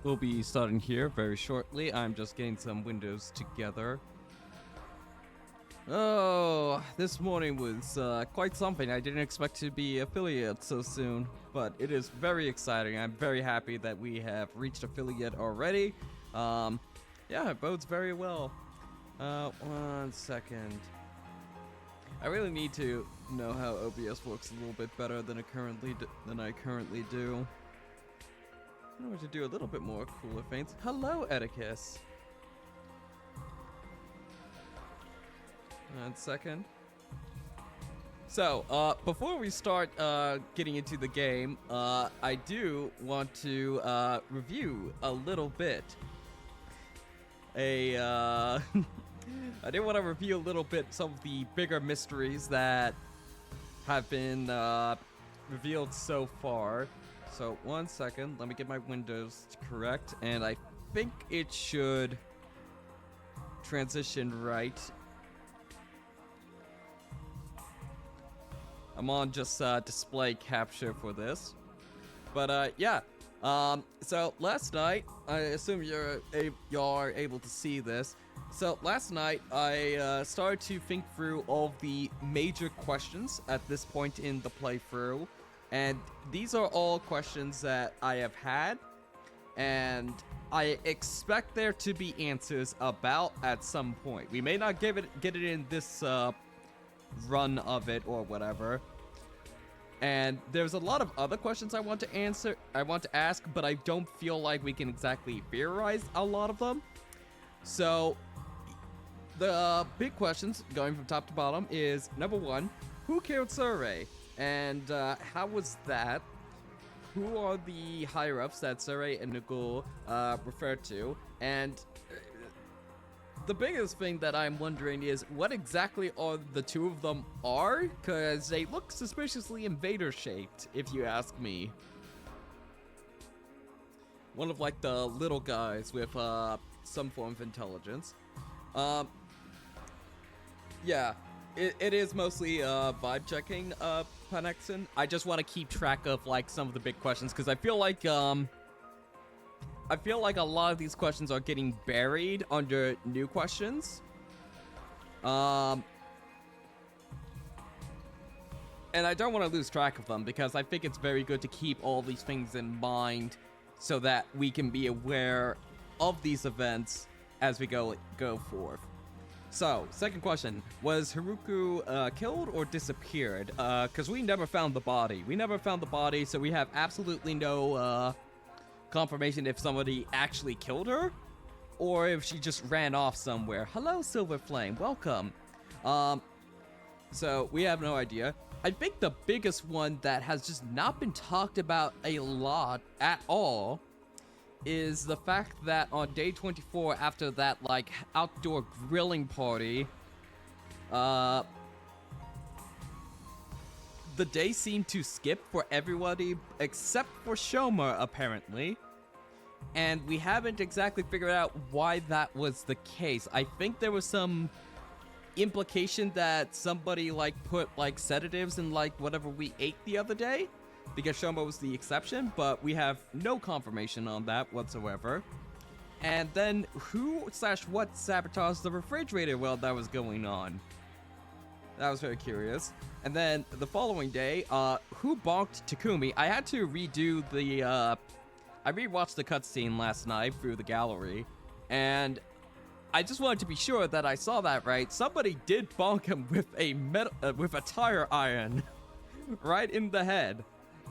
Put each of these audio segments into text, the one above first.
We'll be starting here very shortly. I'm just getting some windows together. Oh, this morning was quite something. I didn't expect to be affiliate so soon, but it is very exciting. I'm very happy that we have reached affiliate already. Yeah, it bodes very well. 1 second. I really need to know how OBS works a little bit better than I currently do. I want to do a little bit more cooler feints. Hello, Etiquette. 1 second. So, before we start getting into the game, I do want to review a little bit. I do want to review a little bit some of the bigger mysteries that have been revealed so far. So 1 second, let me get my windows correct, and I think it should transition right. I'm on just display capture for this, but yeah. So last night, I assume you're able to see this. So last night, I started to think through all the major questions at this point in the playthrough. And these are all questions that I have had, and I expect there to be answers about at some point. We may not get it in this run of it or whatever. And there's a lot of other questions I want to ask, but I don't feel like we can exactly theorize a lot of them. So the big questions, going from top to bottom, is number 1, who killed Surrey? And how was that? Who are the higher-ups that Surrey and Nagul refer to? And the biggest thing that I'm wondering is what exactly are the two of them are? Because they look suspiciously invader-shaped, if you ask me. One of like the little guys with some form of intelligence. Yeah. It is mostly vibe checking, Panexon. I just want to keep track of like some of the big questions because I feel like a lot of these questions are getting buried under new questions. And I don't want to lose track of them because I think it's very good to keep all these things in mind so that we can be aware of these events as we go forth. So, second question, was Haruku killed or disappeared? Because we never found the body. So we have absolutely no confirmation if somebody actually killed her or if she just ran off somewhere. Hello, Silver Flame, welcome. So we have no idea. I think the biggest one that has just not been talked about a lot at all is the fact that on day 24, after that like outdoor grilling party, the day seemed to skip for everybody except for Shoma, apparently. And we haven't exactly figured out why that was the case. I think there was some implication that somebody like put like sedatives in like whatever we ate the other day, because Shoma was the exception, but we have no confirmation on that whatsoever. And then who/what sabotaged the refrigerator while that was going on? That was very curious. And then the following day, who bonked Takumi? I had to redo the, I rewatched the cutscene last night through the gallery, and I just wanted to be sure that I saw that right. Somebody did bonk him with a tire iron right in the head.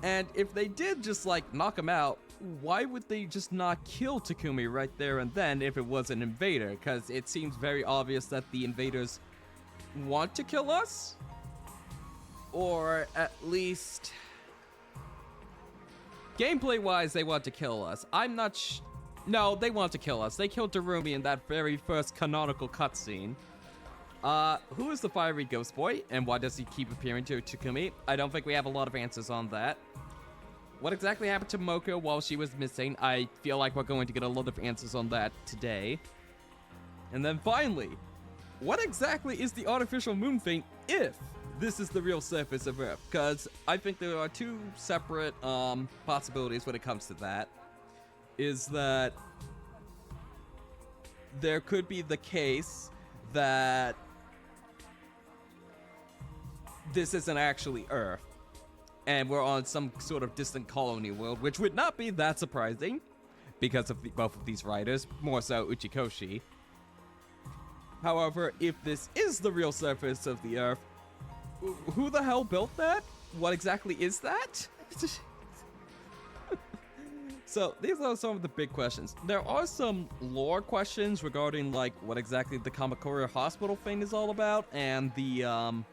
And if they did just like knock him out, why would they just not kill Takumi right there and then if it was an invader? Because it seems very obvious that the invaders want to kill us, or at least gameplay wise they want to kill us. I'm not no, they want to kill us. They killed Darumi in that very first canonical cutscene. Who is the fiery ghost boy and why does he keep appearing to Takumi? I don't think we have a lot of answers on that. What exactly happened to Moko while she was missing? I feel like we're going to get a lot of answers on that today. And then finally, what exactly is the artificial moon thing if this is the real surface of Earth? Because I think there are two separate possibilities when it comes to that. is that there could be the case that this isn't actually Earth, and we're on some sort of distant colony world, which would not be that surprising because of both of these writers, more so Uchikoshi. However, if this is the real surface of the Earth, who the hell built that? What exactly is that? So these are some of the big questions. There are some lore questions regarding like what exactly the Kamakura Hospital thing is all about, and the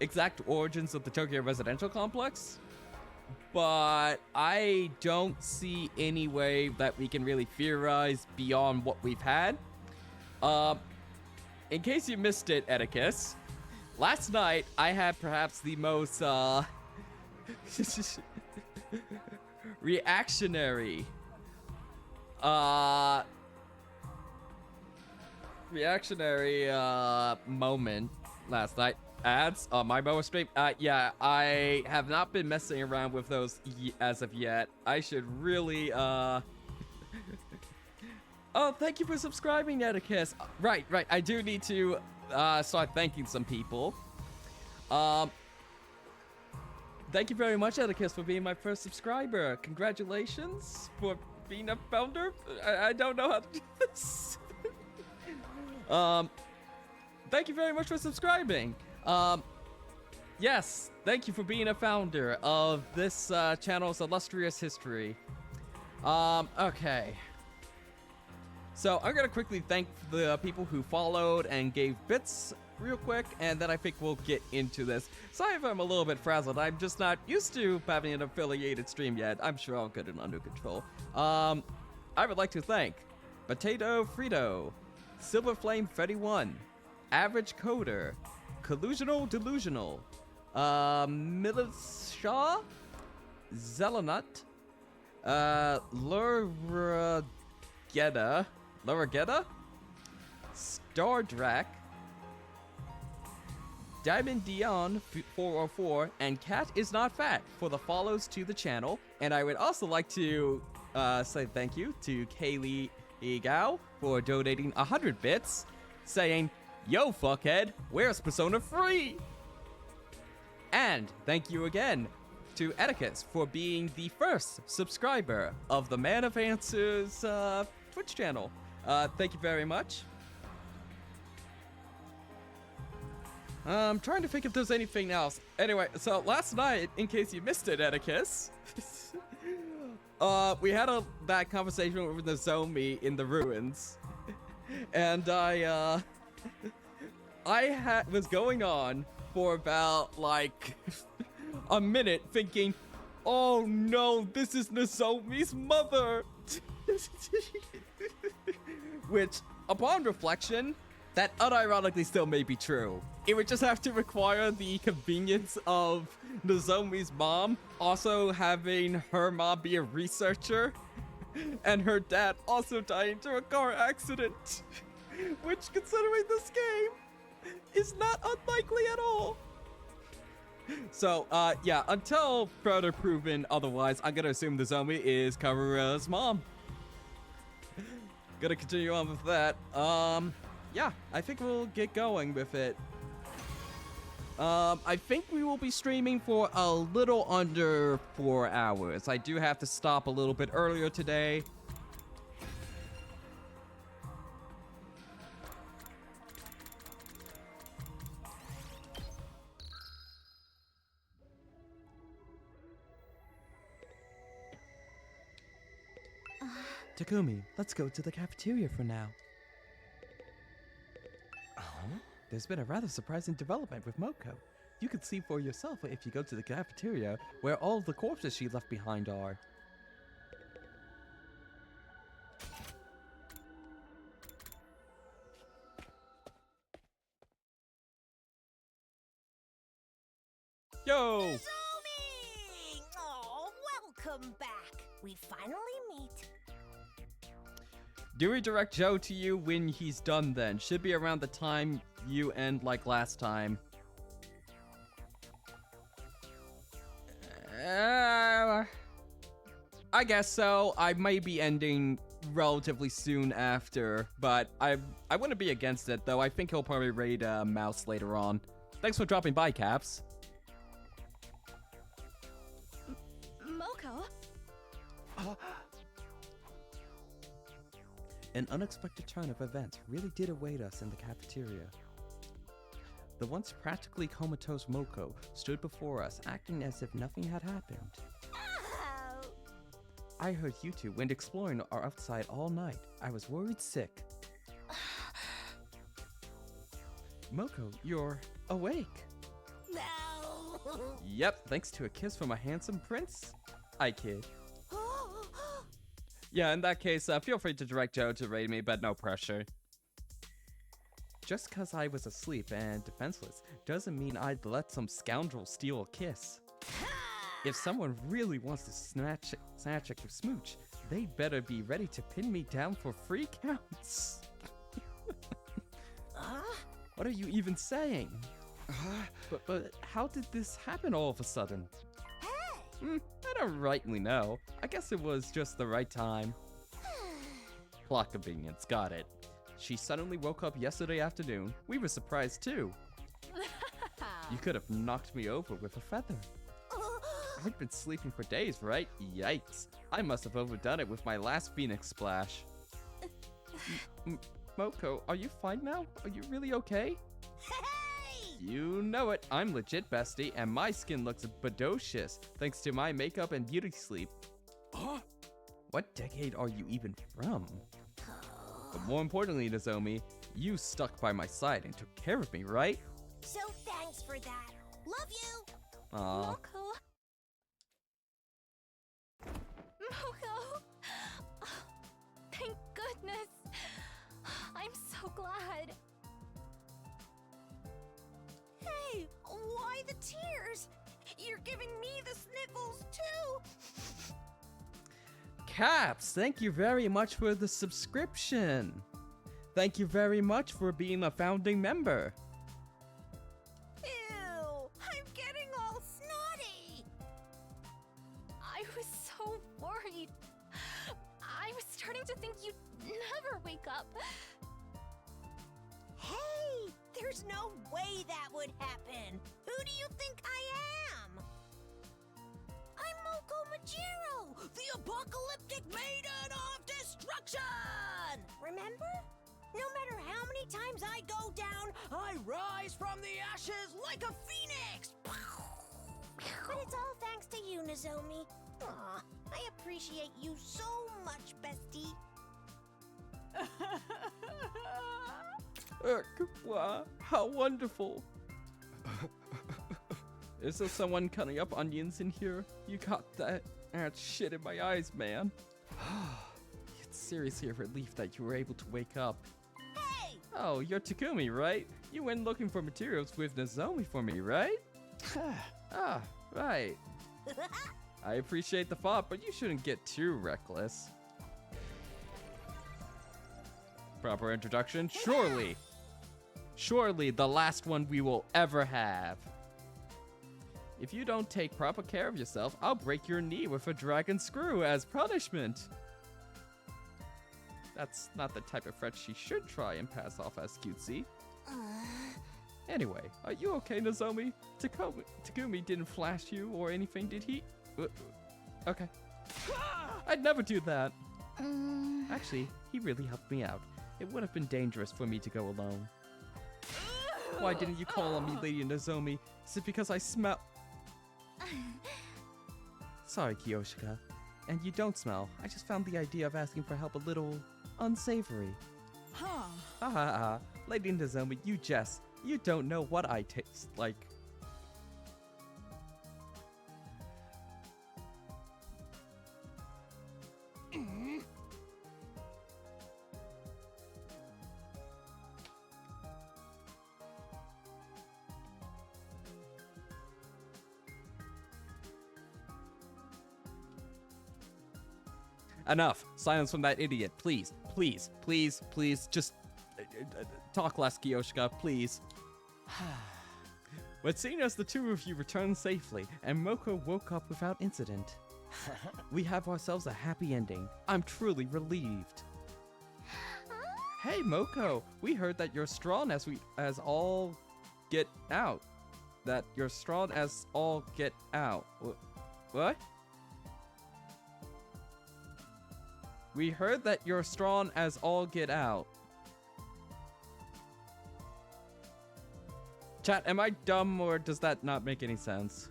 exact origins of the Tokyo residential complex. But I don't see any way that we can really theorize beyond what we've had. In case you missed it, Edicus, last night I had perhaps the most reactionary moment last night. Ads on my Moa stream. Yeah, I have not been messing around with those as of yet. I should really Oh, thank you for subscribing, Edicus. Right. I do need to start thanking some people. Thank you very much, Edicus, for being my first subscriber. Congratulations for being a founder. I don't know how to do this. Thank you very much for subscribing. Yes, thank you for being a founder of this channel's illustrious history. Okay. So I'm gonna quickly thank the people who followed and gave bits real quick, and then I think we'll get into this. Sorry if I'm a little bit frazzled. I'm just not used to having an affiliated stream yet. I'm sure I'll get it under control. I would like to thank Potato Frito, Silver Flame 31, Average Coder, Collusional Delusional, Milisha, Zelenut, Luragetta, Stardrak, Diamond Dion 404, and Cat is not fat for the follows to the channel. And I would also like to say thank you to Kaylee Egao for donating 100 bits, saying, "Yo, fuckhead, where's Persona 3?" And thank you again to Edicus for being the first subscriber of the Man of Answers Twitch channel. Thank you very much. I'm trying to think if there's anything else. Anyway, so last night, in case you missed it, Edicus, we had that conversation with Nozomi in the ruins, and I was going on for about like a minute, thinking, "Oh no, this is Nozomi's mother," which, upon reflection, that unironically still may be true. It would just have to require the convenience of Nozomi's mom also having her mom be a researcher and her dad also dying to a car accident, which, considering this game, is not unlikely at all. So, yeah, until further proven otherwise, I'm gonna assume Nozomi is Karura's mom. Gonna continue on with that. Yeah, I think we'll get going with it. I think we will be streaming for a little under 4 hours. I do have to stop a little bit earlier today. Takumi, let's go to the cafeteria for now. There's been a rather surprising development with Moko. You can see for yourself if you go to the cafeteria where all of the corpses she left behind are. Yo! Nozomi! Oh, welcome back. We finally meet. Do we direct Joe to you when he's done then? Should be around the time you end like last time. I guess so. I may be ending relatively soon after, but I wouldn't be against it, though. I think he'll probably raid Mouse later on. Thanks for dropping by, Caps. Moko? An unexpected turn of events really did await us in the cafeteria. The once practically comatose Moko stood before us, acting as if nothing had happened. Oh. I heard you two went exploring outside all night. I was worried sick. Moko, you're awake. No. Yep, thanks to a kiss from a handsome prince. I kid. Yeah, in that case, feel free to direct Joe to raid me, but no pressure. Just cause I was asleep and defenseless doesn't mean I'd let some scoundrel steal a kiss. If someone really wants to snatch a smooch, they better be ready to pin me down for free counts. What are you even saying? But how did this happen all of a sudden? I don't rightly know. I guess it was just the right time. Plot convenience, got it. She suddenly woke up yesterday afternoon. We were surprised too. You could have knocked me over with a feather. I'd been sleeping for days, right? Yikes. I must have overdone it with my last Phoenix splash. Moko, are you fine now? Are you really okay? Hey! You know it. I'm legit, bestie, and my skin looks bodacious thanks to my makeup and beauty sleep. What decade are you even from? But more importantly, Nozomi, you stuck by my side and took care of me, right? So thanks for that. Love you. Aw. Moko. Moko. Thank goodness. I'm so glad. Hey, why the tears? You're giving me the sniffles too. Caps, thank you very much for the subscription. Thank you very much for being a founding member. Ew, I'm getting all snotty. I was so worried. I was starting to think you'd never wake up. Hey, there's no way that would happen. Who do you think I am? I'm Moko Majiro, the apocalyptic maiden of destruction! Remember? No matter how many times I go down, I rise from the ashes like a phoenix! But it's all thanks to you, Nozomi. Aw, I appreciate you so much, bestie. Wow, how wonderful. Is there someone cutting up onions in here? You got that shit in my eyes, man. It's seriously a relief that you were able to wake up. Hey! Oh, you're Takumi, right? You went looking for materials with Nozomi for me, right? Ah, right. I appreciate the thought, but you shouldn't get too reckless. Proper introduction? Surely. Surely the last one we will ever have. If you don't take proper care of yourself, I'll break your knee with a dragon screw as punishment. That's not the type of threat she should try and pass off as cutesy. Anyway, are you okay, Nozomi? Takumi didn't flash you or anything, did he? Okay. I'd never do that. Actually, he really helped me out. It would have been dangerous for me to go alone. Why didn't you call on me, Lady Nozomi? Is it because I smell... Sorry, Kiyoshika. And you don't smell. I just found the idea of asking for help a little unsavory. Ha. Lady Nozomi, you jest. You don't know what I taste like. Enough. Silence from that idiot. Please. Just talk less, Kiyoshika, please. But seeing as the two of you returned safely, and Moko woke up without incident, We have ourselves a happy ending. I'm truly relieved. Hey, Moko, we heard that you're strong as all get out. That you're strong as all get out. What? We heard that you're strong as all get out. Chat, am I dumb or does that not make any sense?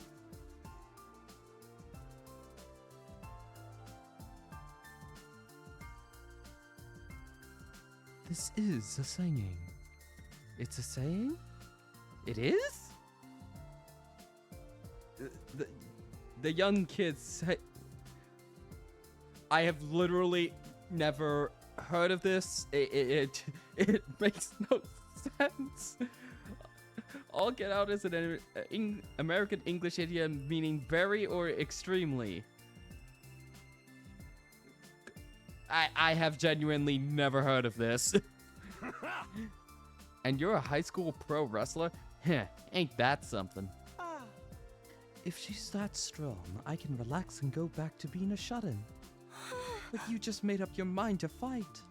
This is a saying. It's a saying? It is? The young kids say... I have literally never heard of this. It makes no sense. All get out is an American English idiom meaning very or extremely. I have genuinely never heard of this. And you're a high school pro wrestler? Heh, ain't that something? If she's that strong, I can relax and go back to being a shut-in. But you just made up your mind to fight.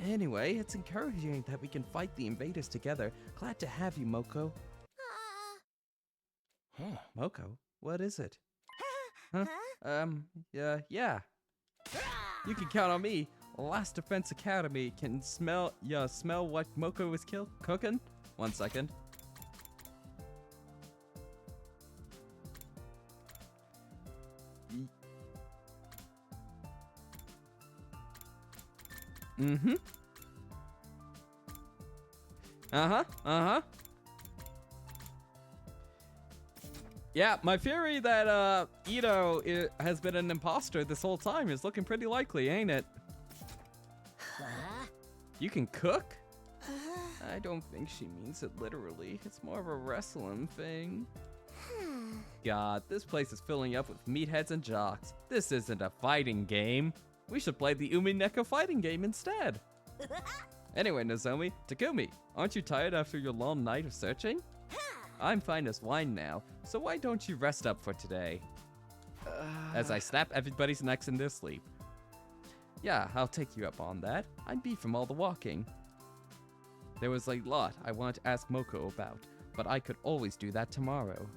Anyway, it's encouraging that we can fight the invaders together. Glad to have you, Moko. Moko? What is it? Huh? Yeah. You can count on me. Last Defense Academy can smell what Moko is cooking? 1 second. Mm-hmm. Yeah, my theory that Ito has been an imposter this whole time is looking pretty likely, ain't it? You can cook? I don't think she means it literally. It's more of a wrestling thing. God, this place is filling up with meatheads and jocks. This isn't a fighting game. We should play the Umineko fighting game instead. Anyway, Nozomi, Takumi, aren't you tired after your long night of searching? I'm fine as wine now, so why don't you rest up for today? As I snap everybody's necks in their sleep. Yeah, I'll take you up on that. I'm beat from all the walking. There was a lot I wanted to ask Moko about, but I could always do that tomorrow.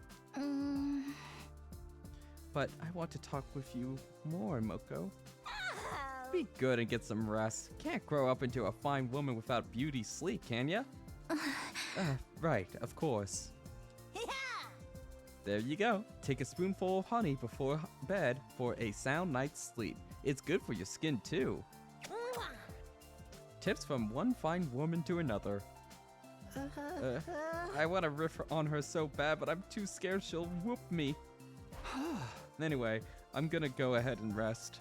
But I want to talk with you more, Moko. Be good and get some rest. Can't grow up into a fine woman without beauty sleep, can ya? Right, of course. There you go. Take a spoonful of honey before bed for a sound night's sleep. It's good for your skin, too. Tips from one fine woman to another. I want to riff on her so bad, but I'm too scared she'll whoop me. Anyway, I'm gonna go ahead and rest.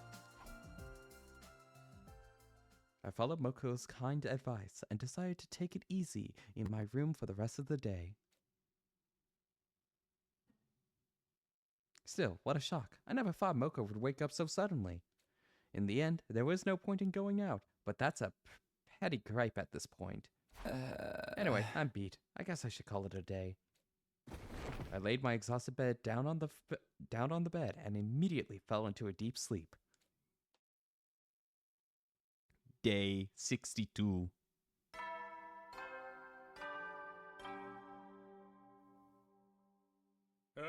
I followed Moko's kind advice and decided to take it easy in my room for the rest of the day. Still, what a shock. I never thought Moko would wake up so suddenly. In the end, there was no point in going out, but that's a petty gripe at this point. Anyway, I'm beat. I guess I should call it a day. I laid my exhausted bed down on the bed and immediately fell into a deep sleep. Day 62. Up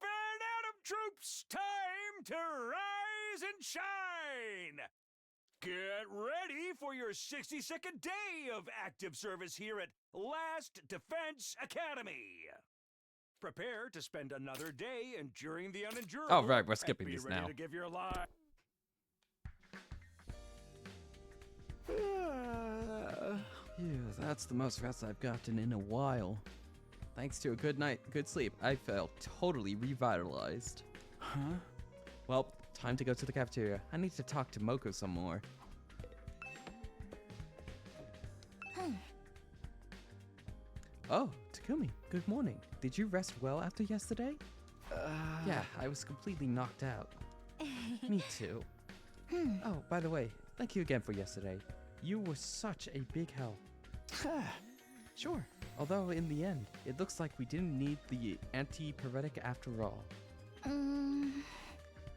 and Atom troops, time to rise and shine! Get ready for your 62nd day of active service here at Last Defense Academy. Prepare to spend another day enduring the unendurable. Oh, right, we're skipping these now. Be ready now. to give your life. Phew, that's the most rest I've gotten in a while. Thanks to a good sleep, I felt totally revitalized. Huh? Well, time to go to the cafeteria. I need to talk to Moko some more. Oh, Takumi, good morning. Did you rest well after yesterday? Yeah, I was completely knocked out. Me too. Oh, by the way, thank you again for yesterday. You were such a big help. Sure, although in the end, it looks like we didn't need the antipyretic after all.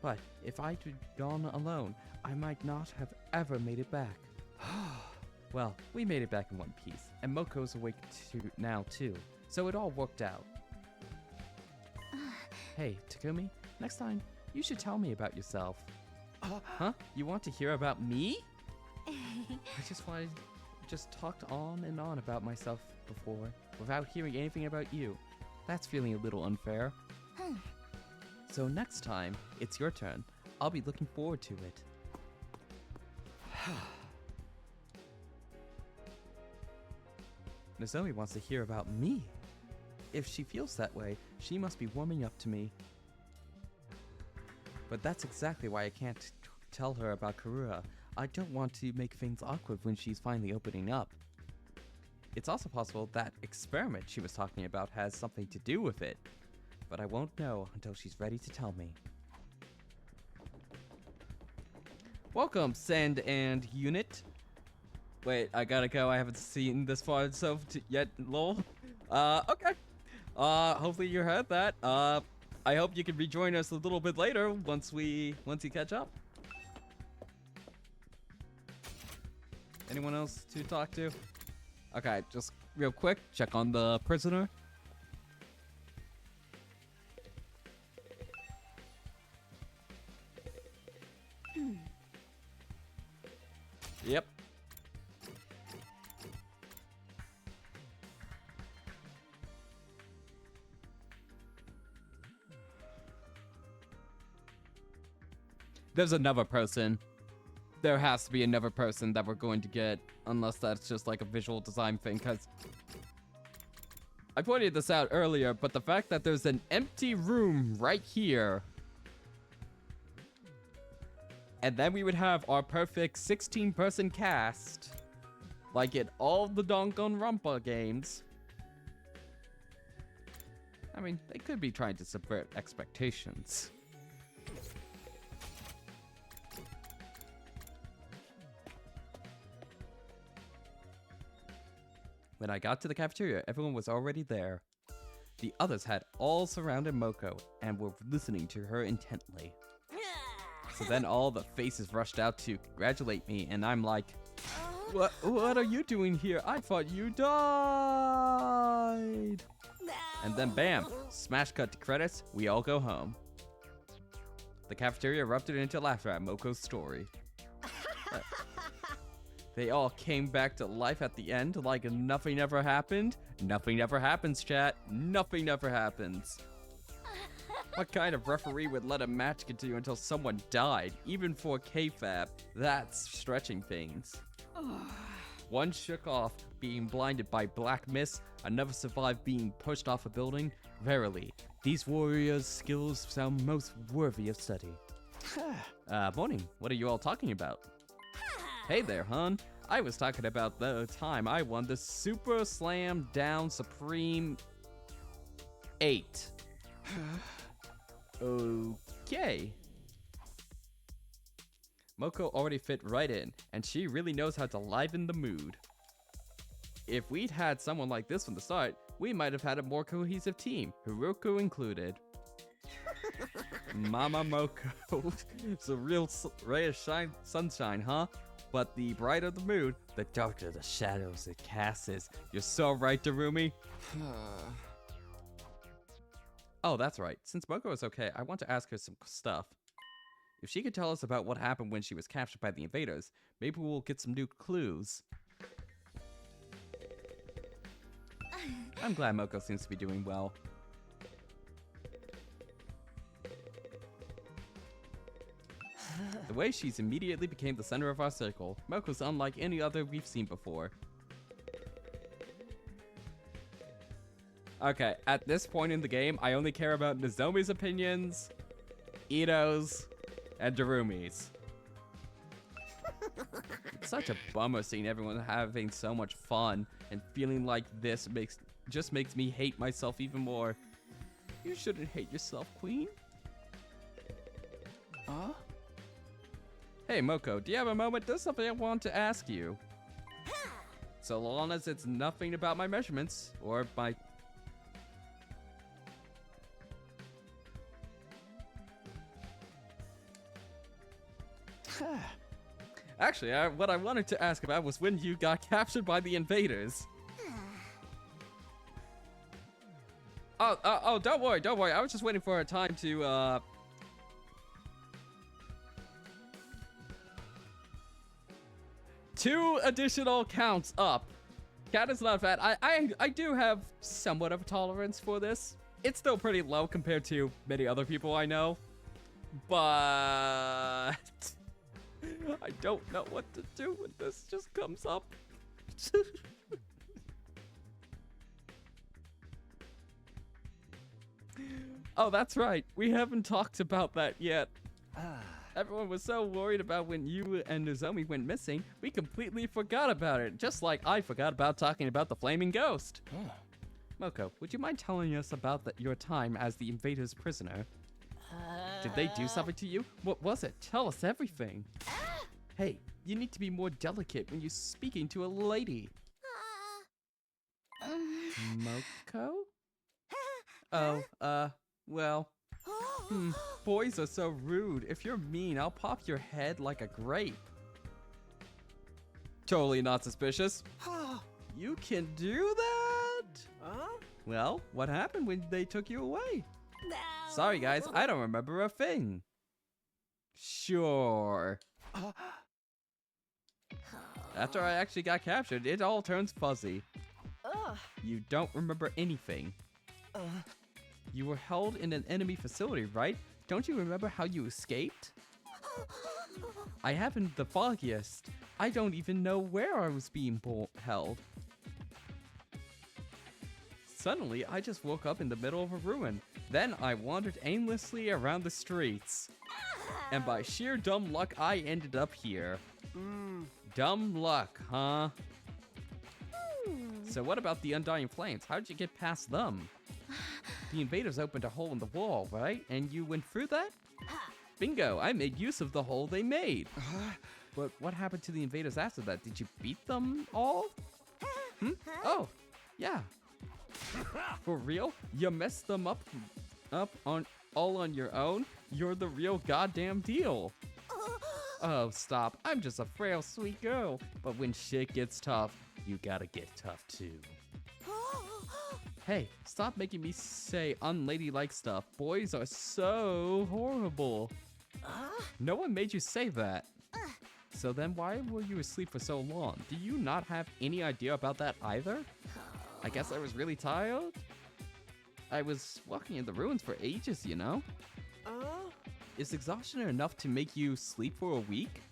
But if I'd gone alone, I might not have ever made it back. Well, we made it back in one piece, and Moko's awake now too, so it all worked out. Hey, Takumi, next time, you should tell me about yourself. Huh? You want to hear about me? I just talked on and on about myself before, without hearing anything about you. That's feeling a little unfair. So next time, it's your turn. I'll be looking forward to it. Nozomi wants to hear about me. If she feels that way, she must be warming up to me. But that's exactly why I can't tell her about Karura. I don't want to make things awkward when she's finally opening up. It's also possible that experiment she was talking about has something to do with it. But I won't know until she's ready to tell me. Welcome, Sand and Unit. Wait, I gotta go. I haven't seen this far yet, lol. Okay. Hopefully you heard that. I hope you can rejoin us a little bit later once you catch up. Anyone else to talk to? Okay, just real quick, check on the prisoner. Yep. There's another person. There has to be another person that we're going to get, unless that's just like a visual design thing, because I pointed this out earlier, but the fact that there's an empty room right here, and then we would have our perfect 16-person cast, like in all the Danganronpa games. I mean, they could be trying to subvert expectations. When I got to the cafeteria, everyone was already there. The others had all surrounded Moko and were listening to her intently. So then all the faces rushed out to congratulate me, and I'm like, What are you doing here? I thought you died. And then bam, smash cut to credits, we all go home. The cafeteria erupted into laughter at Moko's story. They all came back to life at the end like nothing ever happened. Nothing ever happens, chat. Nothing ever happens. What kind of referee would let a match continue until someone died? Even for K-Fab, that's stretching things. One shook off being blinded by black mist, another survived being pushed off a building. Verily, these warriors' skills sound most worthy of study. Morning. What are you all talking about? Hey there, hun. I was talking about the time I won the Super Slam Down Supreme 8. Okay. Moko already fit right in, and she really knows how to liven the mood. If we'd had someone like this from the start, we might have had a more cohesive team, Hiroku included. Mama Moko. It's a real ray of sunshine, huh? But the brighter the mood, the darker the shadows it casts. You're so right, Darumi. Oh, that's right. Since Moko is okay, I want to ask her some stuff. If she could tell us about what happened when she was captured by the invaders, maybe we'll get some new clues. I'm glad Moko seems to be doing well. The way she's immediately became the center of our circle, Moko's unlike any other we've seen before. Okay, at this point in the game, I only care about Nozomi's opinions, Ito's, and Darumi's. It's such a bummer seeing everyone having so much fun, and feeling like this just makes me hate myself even more. You shouldn't hate yourself, Queen. Huh? Hey, Moko, do you have a moment? There's something I want to ask you. So long as it's nothing about my measurements, or my... Actually, what I wanted to ask about was when you got captured by the invaders. Oh, don't worry. I was just waiting for a time to, 2 additional counts up. Cat is not bad. I do have somewhat of a tolerance for this. It's still pretty low compared to many other people I know. But I don't know what to do when this just comes up. Oh, that's right. We haven't talked about that yet. Everyone was so worried about when you and Nozomi went missing, we completely forgot about it. Just like I forgot about talking about the flaming ghost. Moko, would you mind telling us about your time as the invader's prisoner? Did they do something to you? What was it? Tell us everything. Hey, you need to be more delicate when you're speaking to a lady. Moko? Oh, well. Boys are so rude. If you're mean, I'll pop your head like a grape. Totally not suspicious. You can do that? Well, what happened when they took you away? No. Sorry, guys, I don't remember a thing. Sure. After I actually got captured, it all turns fuzzy. You don't remember anything. You were held in an enemy facility, right? Don't you remember how you escaped? I haven't the foggiest. I don't even know where I was being held. Suddenly, I just woke up in the middle of a ruin. Then I wandered aimlessly around the streets. And by sheer dumb luck, I ended up here. Dumb luck, huh? So what about the Undying Flames? How did you get past them? The invaders opened a hole in the wall, right? And you went through that? Bingo, I made use of the hole they made. But what happened to the invaders after that? Did you beat them all? Oh, yeah. For real? You messed them up all on your own? You're the real goddamn deal. Oh, stop. I'm just a frail, sweet girl. But when shit gets tough, you gotta get tough too. Hey, stop making me say unladylike stuff. Boys are so horrible. No one made you say that. So then why were you asleep for so long? Do you not have any idea about that either? I guess I was really tired. I was walking in the ruins for ages, you know? Is exhaustion enough to make you sleep for a week?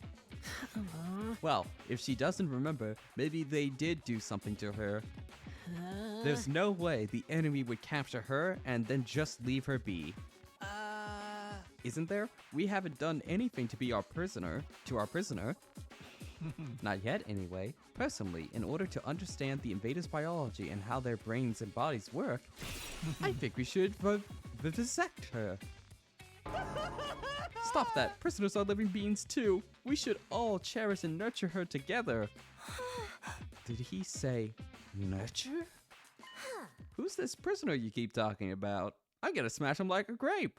Well, if she doesn't remember, maybe they did do something to her. There's no way the enemy would capture her and then just leave her be. Isn't there? We haven't done anything to be our prisoner. Not yet, anyway. Personally, in order to understand the invaders' biology and how their brains and bodies work, I think we should vivisect her. Stop that. Prisoners are living beings too. We should all cherish and nurture her together. Did he say nurture? Who's this prisoner you keep talking about? I'm gonna smash him like a grape.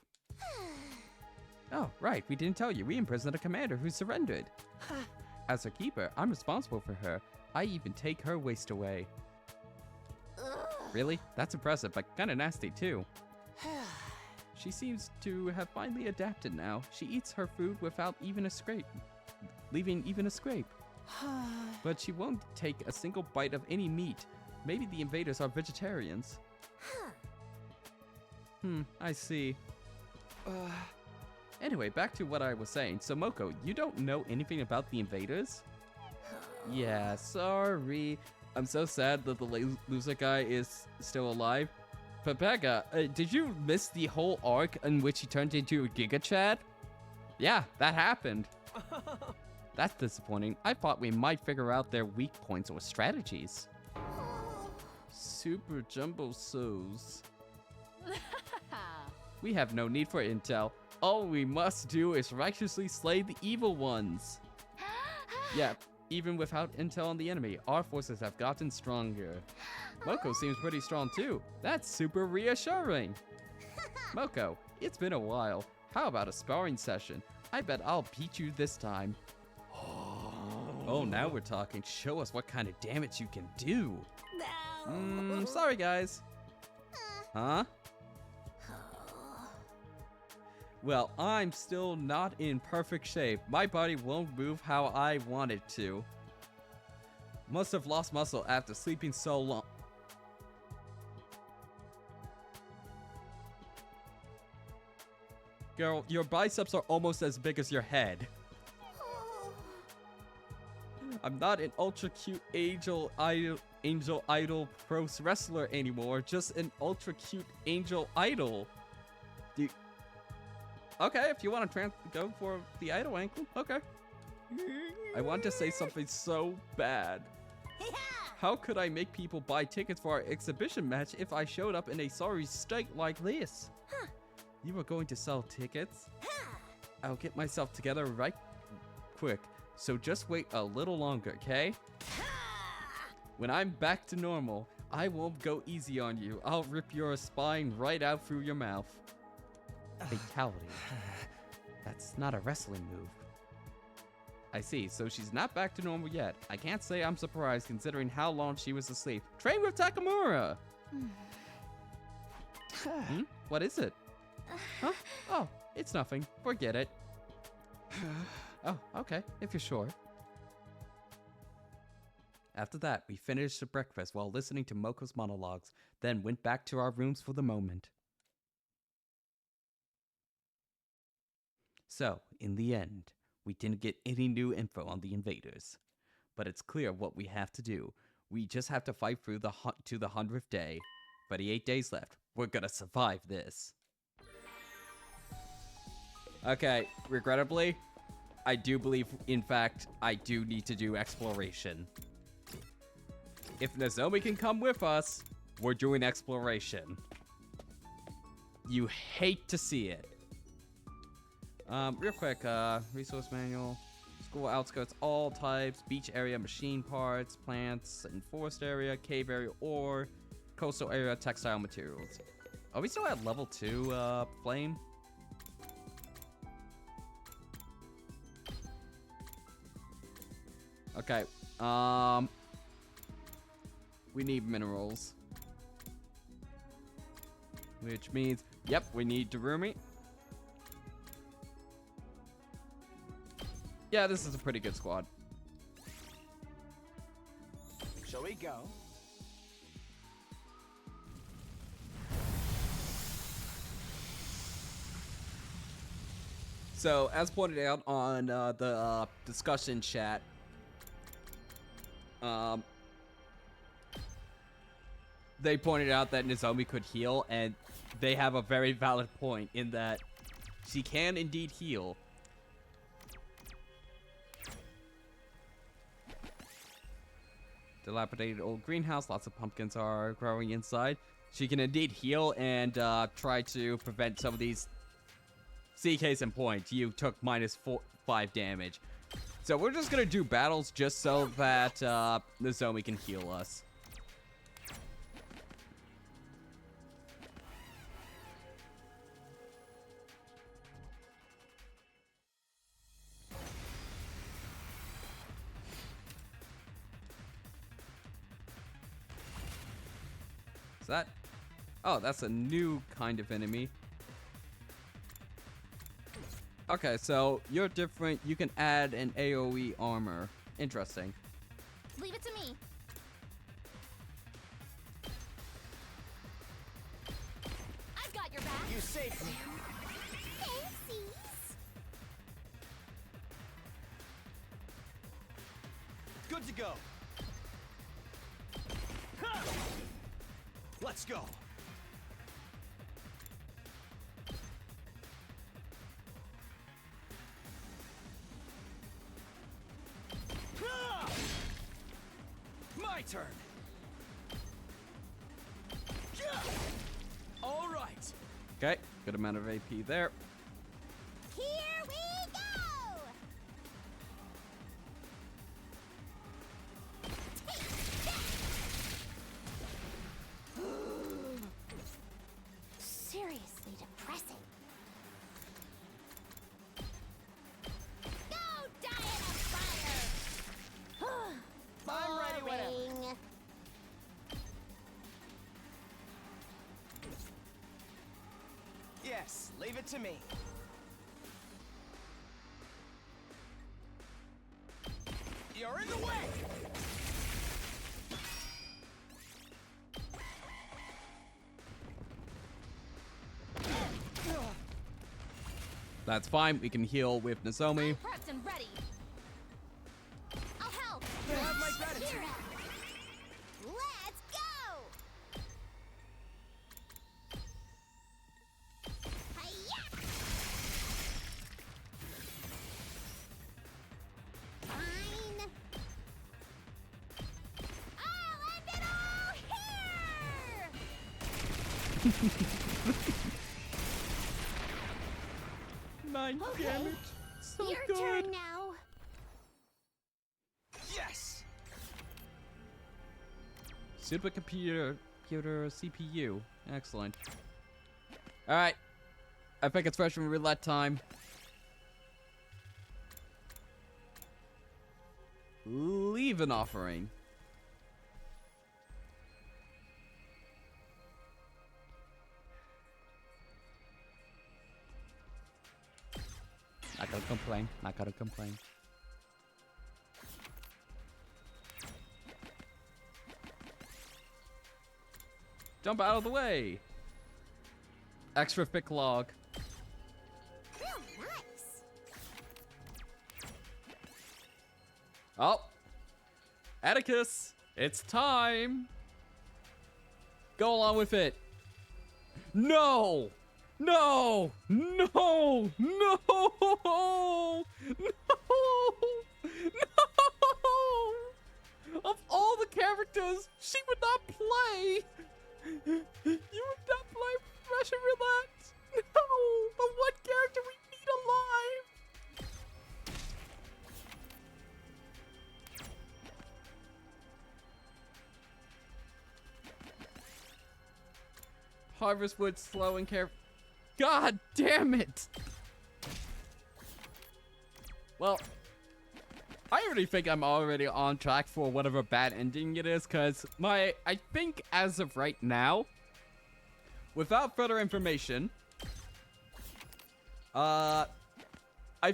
Oh, right. We didn't tell you. We imprisoned a commander who surrendered. As her keeper, I'm responsible for her. I even take her waste away. Really? That's impressive, but kinda nasty too. She seems to have finally adapted now. She eats her food without even a scrape. Leaving even a scrape. But she won't take a single bite of any meat. Maybe the invaders are vegetarians. I see. Anyway, back to what I was saying. So Moko, you don't know anything about the invaders? Yeah, sorry. I'm so sad that the loser guy is still alive. But Becca, did you miss the whole arc in which he turned into a Giga Chad? Yeah, that happened. That's disappointing. I thought we might figure out their weak points or strategies. Super Jumbo Soos. We have no need for intel. All we must do is righteously slay the evil ones. Yep, even without intel on the enemy, our forces have gotten stronger. Moko seems pretty strong too. That's super reassuring. Moko, it's been a while. How about a sparring session? I bet I'll beat you this time. Oh, now we're talking. Show us what kind of damage you can do. No. Sorry, guys. Huh? Well, I'm still not in perfect shape. My body won't move how I want it to. Must have lost muscle after sleeping so long. Girl, your biceps are almost as big as your head. I'm not an ultra cute angel idol pro wrestler anymore, just an ultra cute angel idol. Okay, if you want to go for the idol ankle, okay. I want to say something so bad. How could I make people buy tickets for our exhibition match if I showed up in a sorry state like this? You were going to sell tickets? I'll get myself together right quick, so just wait a little longer, okay? When I'm back to normal, I won't go easy on you. I'll rip your spine right out through your mouth. Fatality. That's not a wrestling move. I see, so she's not back to normal yet. I can't say I'm surprised considering how long she was asleep. Train with Takamura! What is it? Huh? Oh, it's nothing. Forget it. Oh, okay, if you're sure. After that, we finished the breakfast while listening to Moko's monologues, then went back to our rooms for the moment. So, in the end, we didn't get any new info on the invaders. But it's clear what we have to do. We just have to fight through to the 100th day. 38 days left. We're gonna survive this. Okay, regrettably, I do believe, in fact, I do need to do exploration. If Nozomi can come with us, we're doing exploration. You hate to see it. Real quick, resource manual, school outskirts, all types, beach area, machine parts, plants, and forest area, cave area, or coastal area, textile materials. Are we still at level 2, flame? Okay, we need minerals. Which means, yep, we need Darumi. Yeah, this is a pretty good squad. Shall we go? So, as pointed out on the discussion chat, they pointed out that Nozomi could heal, and they have a very valid point in that she can indeed heal. Dilapidated old greenhouse, lots of pumpkins are growing inside. She can indeed heal and try to prevent some of these. See, case in point, you took -5 damage. So we're just gonna do battles just so that Nozomi can heal us. Is that? Oh, that's a new kind of enemy. Okay, so you're different. You can add an AoE armor. Interesting. Leave it to me. I've got your back. You saved me. Thanksies. Good to go. Ha! Let's go. Ha! My turn. Yeah! All right. Okay, good amount of AP there. Here we go! Seriously depressing. Yes, leave it to me. You're in the way! That's fine. We can heal with Nozomi. Prepped and ready. I'll help. You have my gratitude. Let's go! Hi-ya! Fine. I'll end it all here! 9 Okay. damage. So Your good. turn now. Yes! Supercomputer CPU. Excellent. Alright. I think it's freshman roulette time. Leave an offering. Not gonna complain. Not gonna complain. Jump out of the way. Extra thick log. Real nice. Oh, Atticus, it's time. Go along with it. No, no, no, no, no, no. Of all the characters, she would not play. You would not play Russian roulette. No, the one character we need alive. Harvest wood slow and careful. God damn it! Well, I already think I'm already on track for whatever bad ending it is, because I think as of right now, without further information, I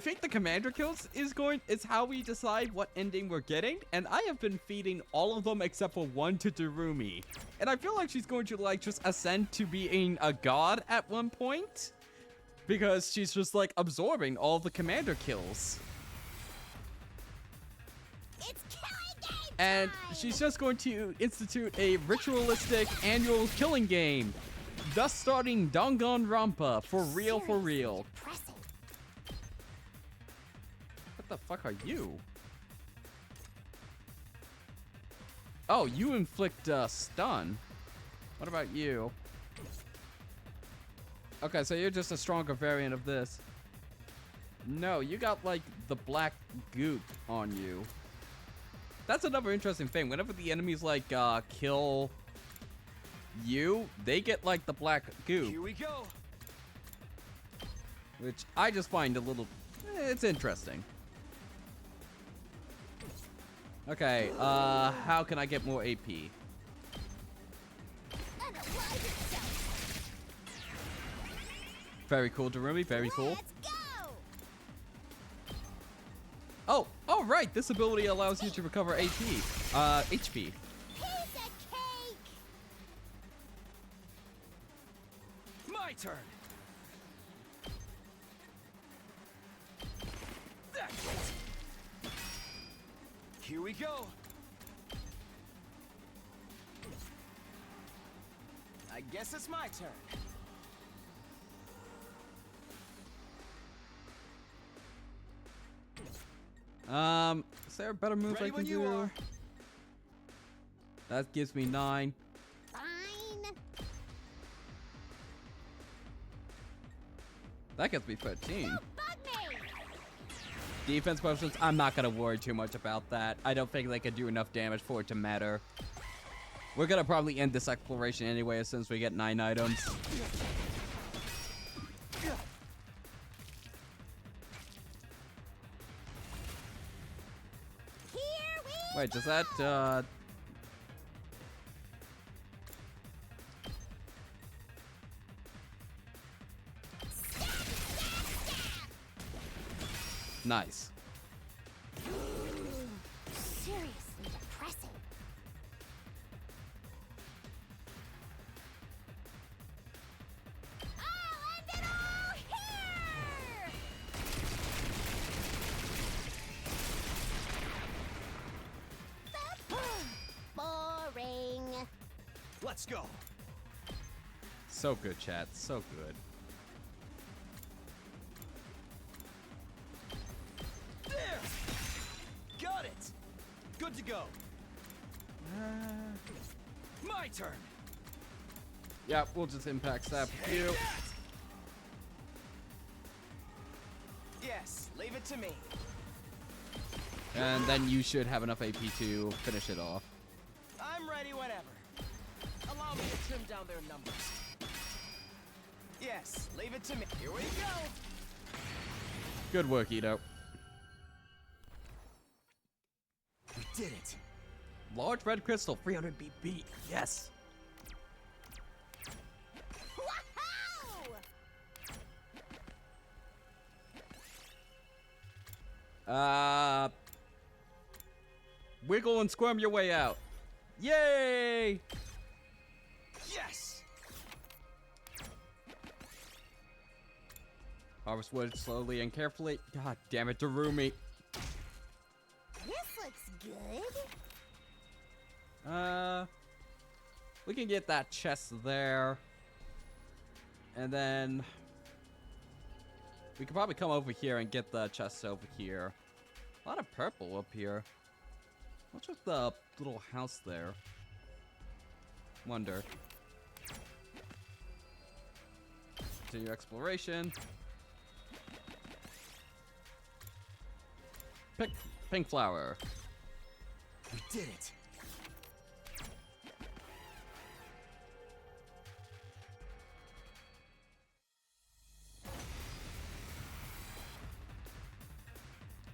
think the commander kills is how we decide what ending we're getting, and I have been feeding all of them except for one to Darumi. And I feel like she's going to like just ascend to being a god at one point, because she's just like absorbing all the commander kills. It's killing game And time! she's just going to institute a ritualistic annual killing game, thus starting Danganronpa for real, for Seriously real. depressing. What the fuck are you? Oh, you inflict stun. What about you? Okay, so you're just a stronger variant of this. No, you got like the black goop on you. That's another interesting thing. Whenever the enemies like kill you, they get like the black goop, Here we go. which I just find a little, it's interesting. Okay, how can I get more AP? Unalive itself. Very cool, Darumi, very cool. Let's go! Oh, oh right, this ability allows you to recover AP, HP. Piece of cake! My turn. That's it. Here we go. I guess it's my turn. Is there a better move Ready I can when you do? are. That gives me 9. Fine. That gets me 13. Bug me! Defense potions, I'm not gonna worry too much about that. I don't think they can do enough damage for it to matter. We're gonna probably end this exploration anyway, since we get 9 items. Here we Wait, does that, Nice. Seriously depressing. I'll end it all here! Boring. Let's go. So good, chat. So good. There! Got it! Good to go. My turn! Yeah, we'll just impact stab Take you. that! Yes, leave it to me. And then you should have enough AP to finish it off. I'm ready whenever. Allow me to trim down their numbers. Yes, leave it to me. Here we go. Good work, Ito. We did it. Large red crystal, 300 BP. Yes. Woohoo! Wiggle and squirm your way out. Yay! Yes! Harvest wood slowly and carefully. God damn it, Darumi. This looks good. We can get that chest there. And then we could probably come over here and get the chest over here. A lot of purple up here. What's with the little house there? Wonder. Continue exploration. Pink flower. We did it.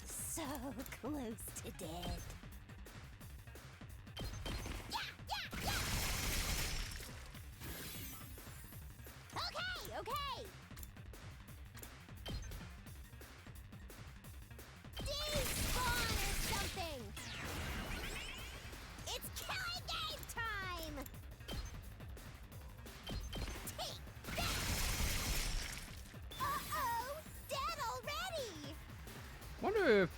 So close to dead. Okay, okay. Despawn or something. It's killing game time. Take that. Uh-oh, dead already. Wonder if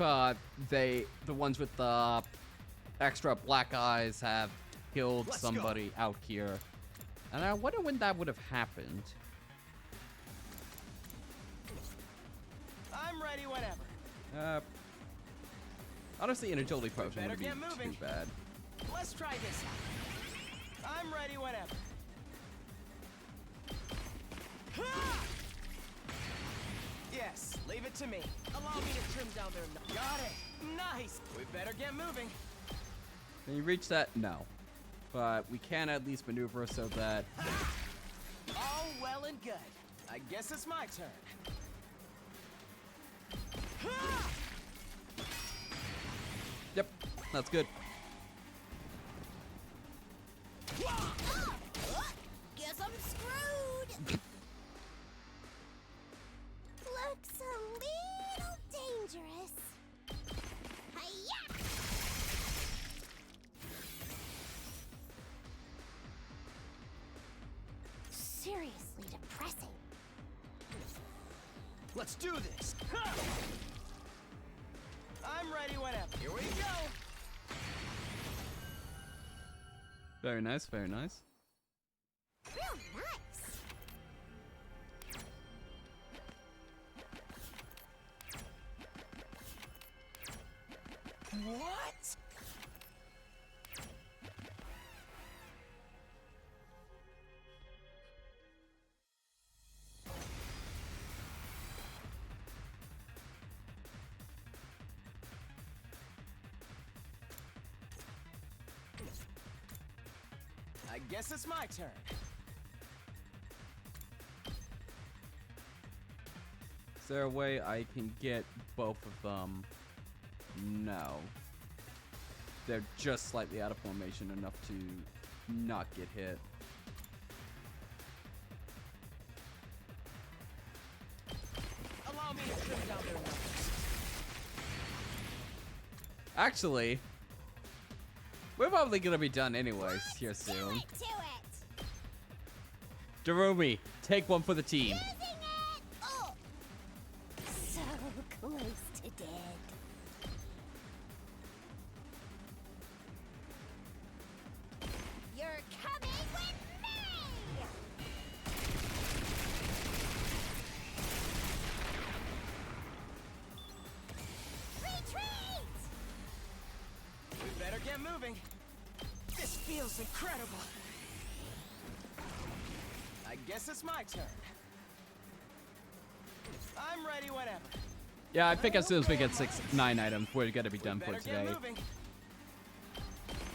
the ones with the extra black eyes have killed Let's go. somebody out here. And I wonder when that would have happened. I'm ready whenever. Honestly, an agility potion better wouldn't be get moving. too bad. Let's try this out. I'm ready whenever. Ha! Yes, leave it to me. Allow me to trim down their numbers. Got it. Nice. We better get moving. Can you reach that? No. But we can at least maneuver so that... All well and good. I guess it's my turn. Ha! Yep, that's good. Guess I'm screwed. Looks a little dangerous. Hi-ya! Seriously depressing. Let's do this. Ha! I'm ready whenever. Here we go. Very nice, very nice. Real nice. What? I guess it's my turn. Is there a way I can get both of them? No. They're just slightly out of formation enough to not get hit. Allow me to trim down their numbers. Actually, we're probably gonna be done anyways here soon. Do it to it. Darumi, take one for the team. Using it. Oh. So close to dead. You're coming with me. Retreat. We better get moving. This feels incredible. I guess it's my turn. I'm ready whenever. Yeah, I think as soon as we get 9 items, we're gonna be done for Better today. get moving.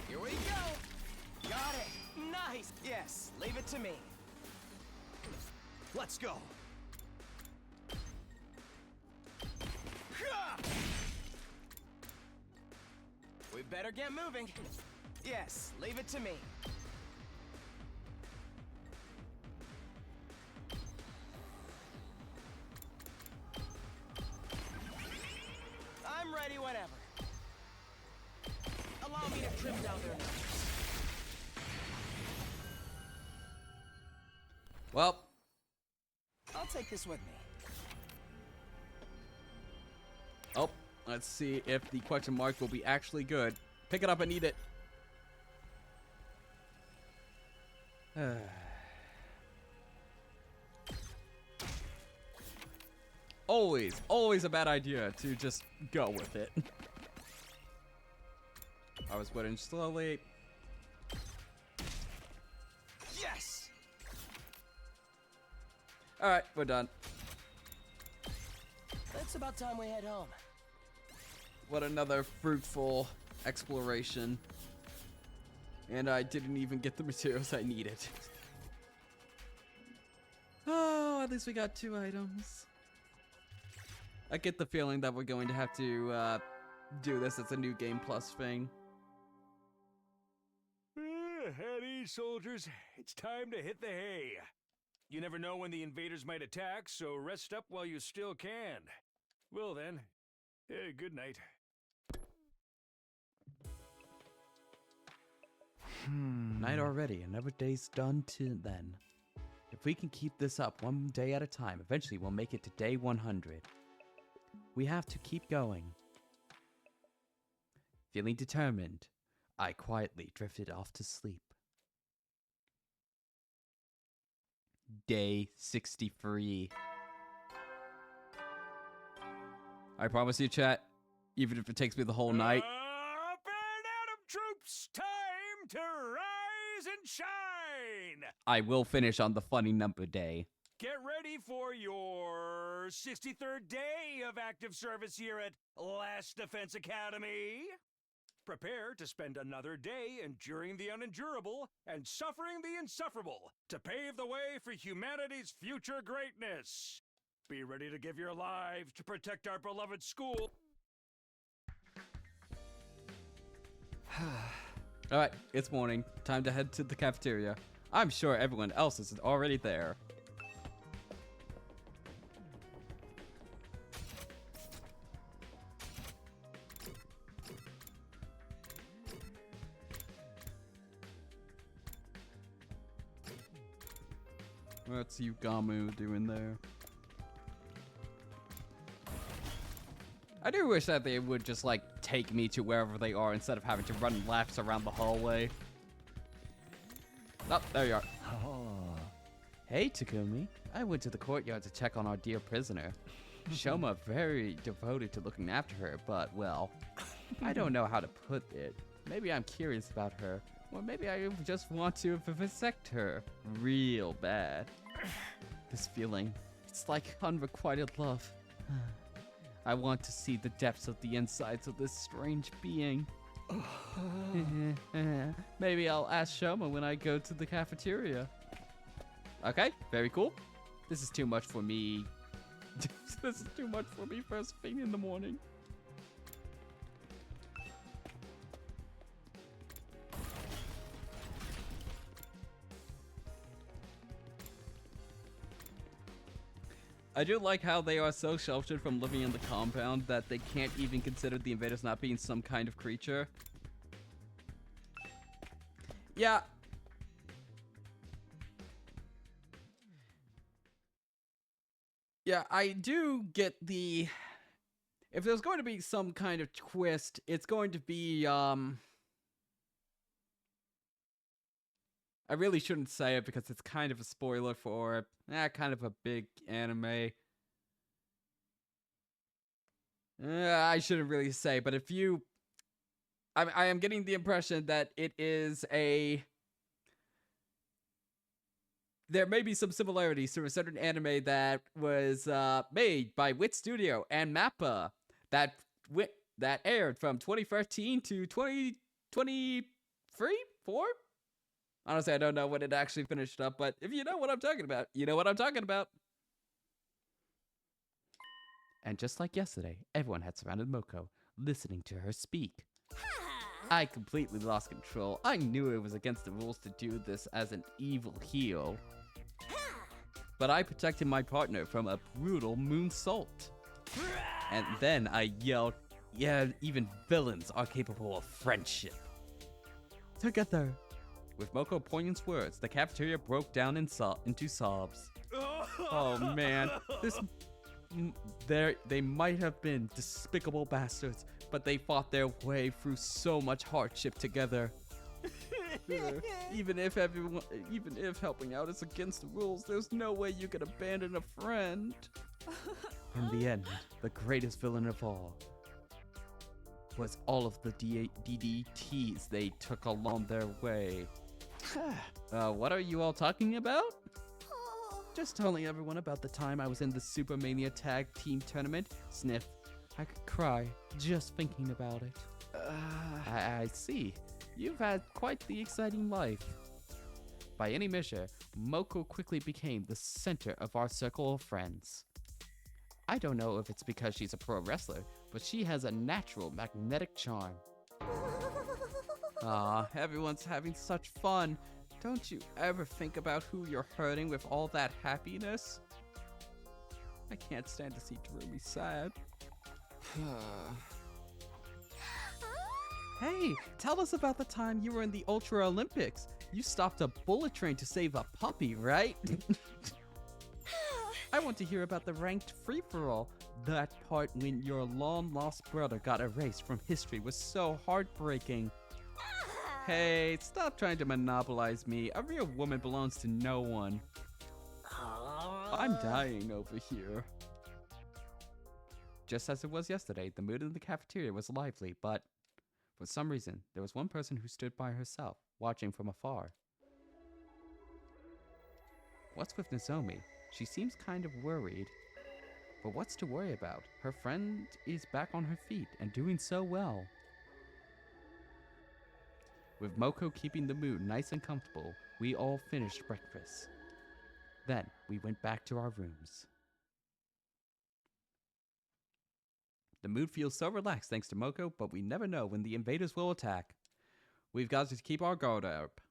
Here we go. Got it. Nice. Yes, leave it to me. Let's go. We better get moving. Yes, leave it to me. I'm ready whenever. Allow me to trim down their numbers. Well, I'll take this with me. oh, let's see if the question mark will be actually good. Pick it up and eat it. Always a bad idea to just go with it. I was waiting slowly. Yes! Alright, we're done. It's about time we head home. What another fruitful exploration. And I didn't even get the materials I needed. Oh, at least we got 2 items. I get the feeling that we're going to have to do this as a new game plus thing. At ease, soldiers. It's time to hit the hay. You never know when the invaders might attack, so rest up while you still can. Well then, good night. Night already, another day's done to then. If we can keep this up one day at a time, eventually we'll make it to day 100. We have to keep going. Feeling determined, I quietly drifted off to sleep. Day 63. I promise you, chat, even if it takes me the whole night, Up and Atom troops! Time to rise and shine! I will finish on the funny number day. Get ready for your 63rd day of active service here at Last Defense Academy. Prepare to spend another day enduring the unendurable and suffering the insufferable to pave the way for humanity's future greatness. Be ready to give your lives to protect our beloved school. Alright, it's morning. Time to head to the cafeteria. I'm sure everyone else is already there. What's Yugamu doing there? I do wish that they would just, like, take me to wherever they are instead of having to run laps around the hallway. Oh, there you are. Hey, Takumi. I went to the courtyard to check on our dear prisoner. Shoma very devoted to looking after her, but, well, I don't know how to put it. Maybe I'm curious about her, or maybe I just want to vivisect her real bad. This feeling, it's like unrequited love. I want to see the depths of the insides of this strange being. Maybe I'll ask Shoma when I go to the cafeteria. Okay, very cool. This is too much for me. This is too much for me first thing in the morning. I do like how they are so sheltered from living in the compound that they can't even consider the invaders not being some kind of creature. Yeah. Yeah, I do get the... If there's going to be some kind of twist, it's going to be, I really shouldn't say it because it's kind of a spoiler for, kind of a big anime. I shouldn't really say, but if you... I am getting the impression that it is a... There may be some similarities to a certain anime that was made by Wit Studio and Mappa that aired from 2013 to 2023, 4? Honestly, I don't know when it actually finished up, but if you know what I'm talking about, you know what I'm talking about. And just like yesterday, everyone had surrounded Moko, listening to her speak. I completely lost control. I knew it was against the rules to do this as an evil heel. But I protected my partner from a brutal moonsault. And then I yelled, yeah, even villains are capable of friendship. Together. With Moko poignant words, the cafeteria broke down into sobs. Oh man, they might have been despicable bastards, but they fought their way through so much hardship together. Even if helping out is against the rules, there's no way you could abandon a friend. In the end, the greatest villain of all was all of the DDTs they took along their way. What are you all talking about? Just telling everyone about the time I was in the Supermania Tag Team Tournament. Sniff. I could cry just thinking about it. I see. You've had quite the exciting life. By any measure, Moko quickly became the center of our circle of friends. I don't know if it's because she's a pro wrestler, but she has a natural magnetic charm. Everyone's having such fun. Don't you ever think about who you're hurting with all that happiness? I can't stand to see Terumi sad. Hey, tell us about the time you were in the Ultra Olympics. You stopped a bullet train to save a puppy, right? I want to hear about the ranked free-for-all. That part when your long-lost brother got erased from history was so heartbreaking. Hey, stop trying to monopolize me. A real woman belongs to no one. I'm dying over here. Just as it was yesterday, the mood in the cafeteria was lively, but for some reason, there was one person who stood by herself, watching from afar. What's with Nozomi? She seems kind of worried. But what's to worry about? Her friend is back on her feet and doing so well. With Moko keeping the mood nice and comfortable, we all finished breakfast. Then we went back to our rooms. The mood feels so relaxed thanks to Moko, but we never know when the invaders will attack. We've got to keep our guard up.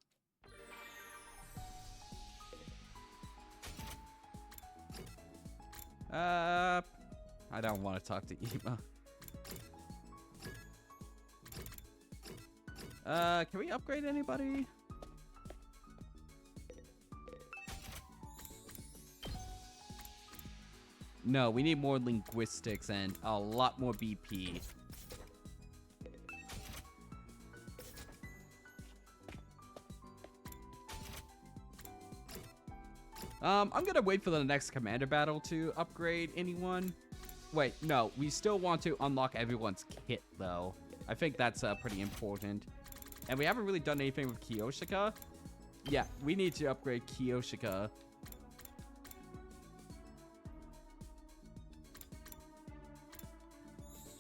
I don't want to talk to Ema. Can we upgrade anybody? No, we need more linguistics and a lot more BP. I'm gonna wait for the next commander battle to upgrade anyone. Wait, no, we still want to unlock everyone's kit though. I think that's pretty important. And we haven't really done anything with Kiyoshika. Yeah, we need to upgrade Kiyoshika.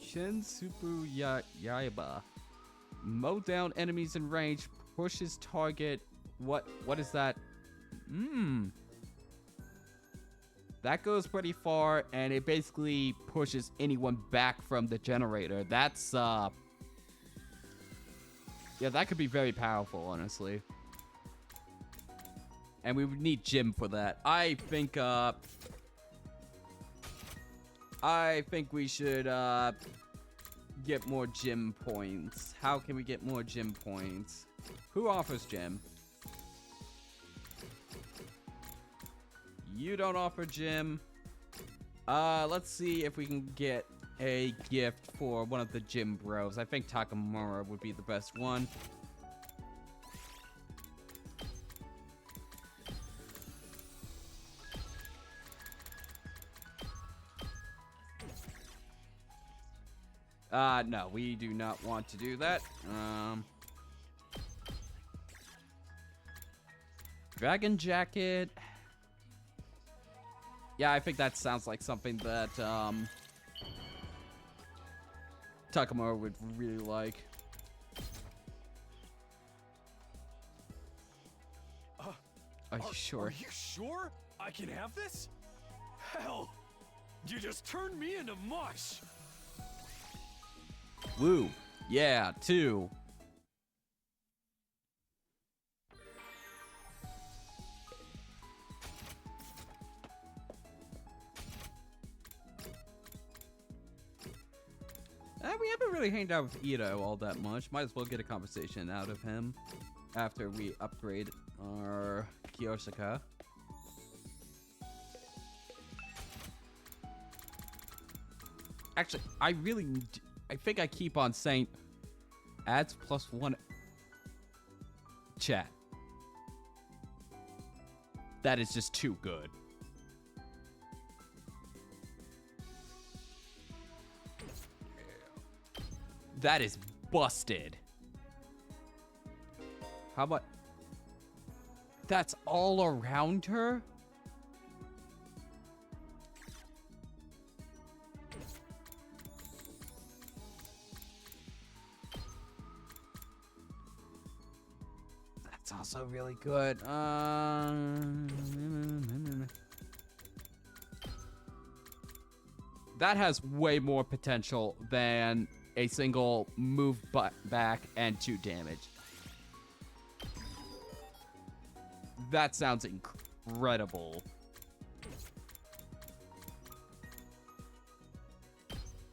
Shinsupu Yaiba. Mow down enemies in range, pushes target. What is that? That goes pretty far, and it basically pushes anyone back from the generator. That's, yeah, that could be very powerful, honestly. And we would need Jim for that. I think, I think we should get more gym points. How can we get more gym points? Who offers gym? You don't offer gym. Let's see if we can get a gift for one of the gym bros. I think Takamura would be the best one. No, we do not want to do that. Dragon Jacket. Yeah, I think that sounds like something that, Takamura would really like. Are you sure? Are you sure I can have this? Hell, you just turned me into mush. Woo. Yeah, 2. We haven't really hanged out with Ito all that much. Might as well get a conversation out of him after we upgrade our Kiyosaka. Actually, I think I keep on saying adds +1 chat. That is just too good. That is busted. How about... That's all around her? That's also really good. That has way more potential than a single move back and 2 damage. That sounds incredible.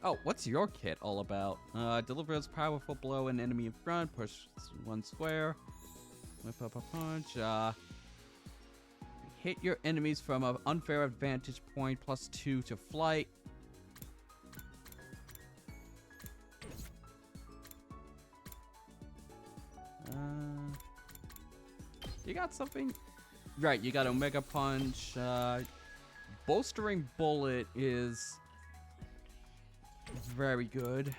Oh, what's your kit all about? Delivers powerful blow an enemy in front, push 1 square, whip up a punch, hit your enemies from an unfair advantage point, +2 to flight. You got something? Right, you got Omega Punch. Bolstering Bullet is very good.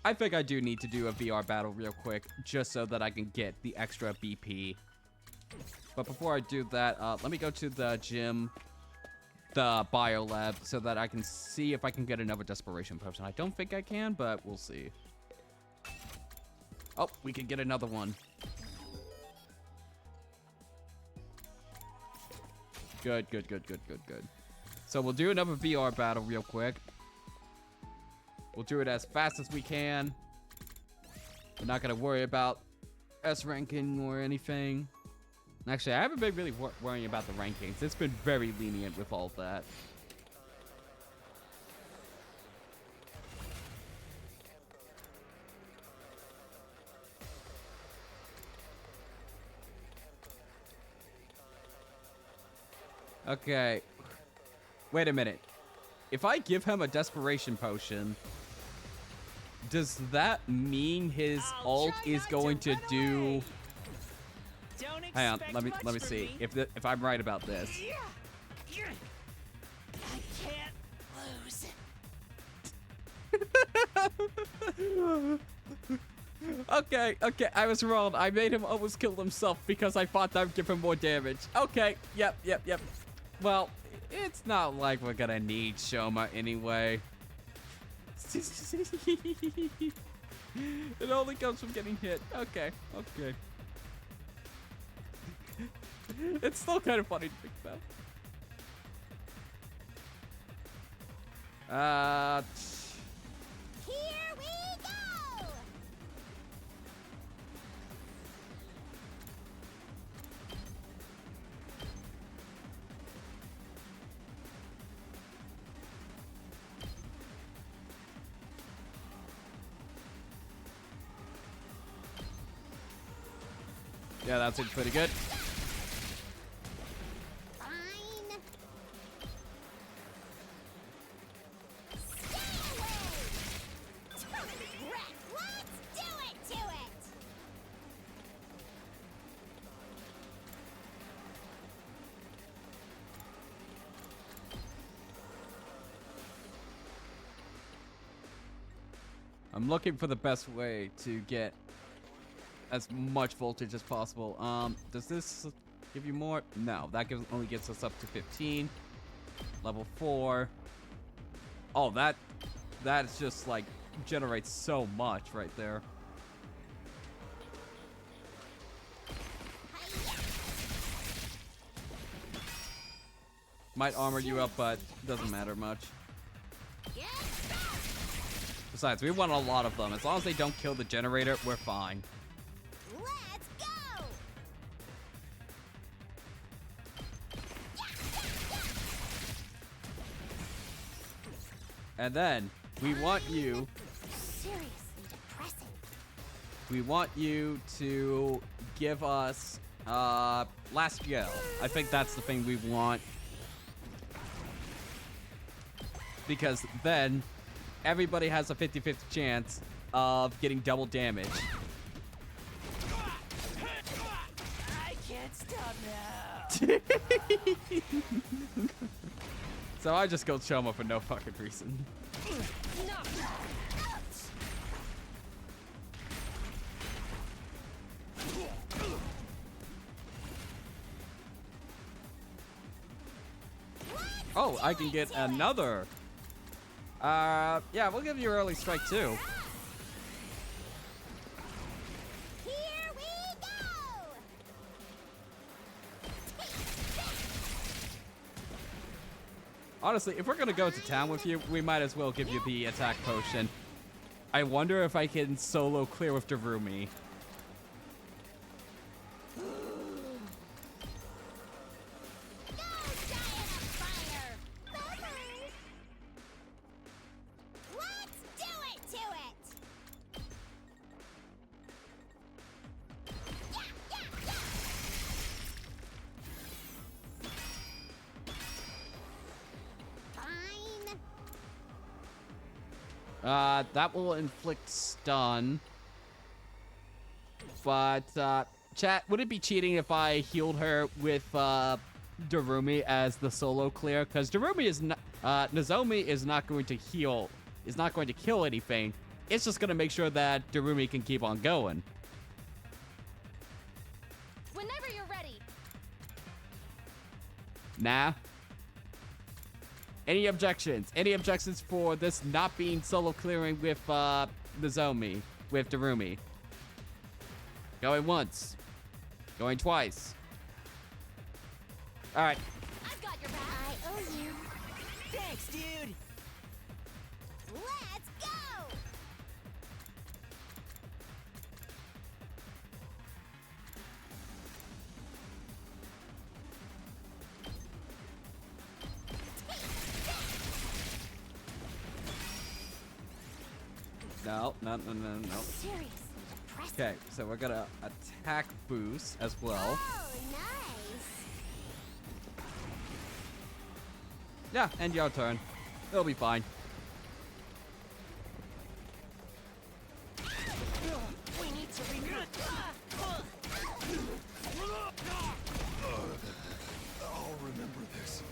I think I do need to do a VR battle real quick, just so that I can get the extra BP. But before I do that, let me go to the gym, the bio lab, so that I can see if I can get another Desperation Potion. I don't think I can, but we'll see. Oh, we can get another one. Good, good, good, good, good, good. So we'll do another VR battle real quick. We'll do it as fast as we can. We're not going to worry about S ranking or anything. Actually, I haven't been really worrying about the rankings. It's been very lenient with all that. Okay. Wait a minute. If I give him a Desperation Potion, does that mean his ult is going to do... Hang on, let me see if I'm right about this. I can't lose. Okay, I was wrong. I made him almost kill himself because I thought that would give him more damage. Okay, yep. Well, it's not like we're gonna need Shoma anyway. It only comes from getting hit. Okay. It's still kind of funny to think about. Here we go! Yeah, that seems pretty good. Fine. Stay away. Totally wreck. Let's do it to it. I'm looking for the best way to get as much voltage as possible. Does this give you more? No, that only gets us up to 15. Level 4. Oh, that's just like generates so much right there. Might armor you up, but doesn't matter much. Besides, we want a lot of them. As long as they don't kill the generator, we're fine. Let's go. And then we want you. Seriously depressing. We want you to give us last yell. I think that's the thing we want. Because then everybody has a 50-50 chance of getting double damage. I can't stop now. So I just go Choma for no fucking reason. Oh, I can get another. Yeah, we'll give you early strike too. Here we go. Honestly, if we're gonna go to town with you, we might as well give you the attack potion. I wonder if I can solo clear with Darumi. Go, giant of fire. Bye-bye. Let's do it to it. Yeah. Fine. That will inflict stun. But, chat, would it be cheating if I healed her with, Darumi as the solo clear? Because Darumi is not, Nozomi is not going to heal, is not going to kill anything. It's just going to make sure that Darumi can keep on going. Whenever you're ready. Nah. Any objections? Any objections for this not being solo clearing with, Nozomi, with Darumi? Going once. Going twice. Alright. I've got your back. I owe you. Thanks, dude. Let's go. No. Seriously depressing. Okay, so we're gonna attack boost as well. Oh, nice. Yeah, end your turn. It'll be fine. We need to regroup. I'll remember this.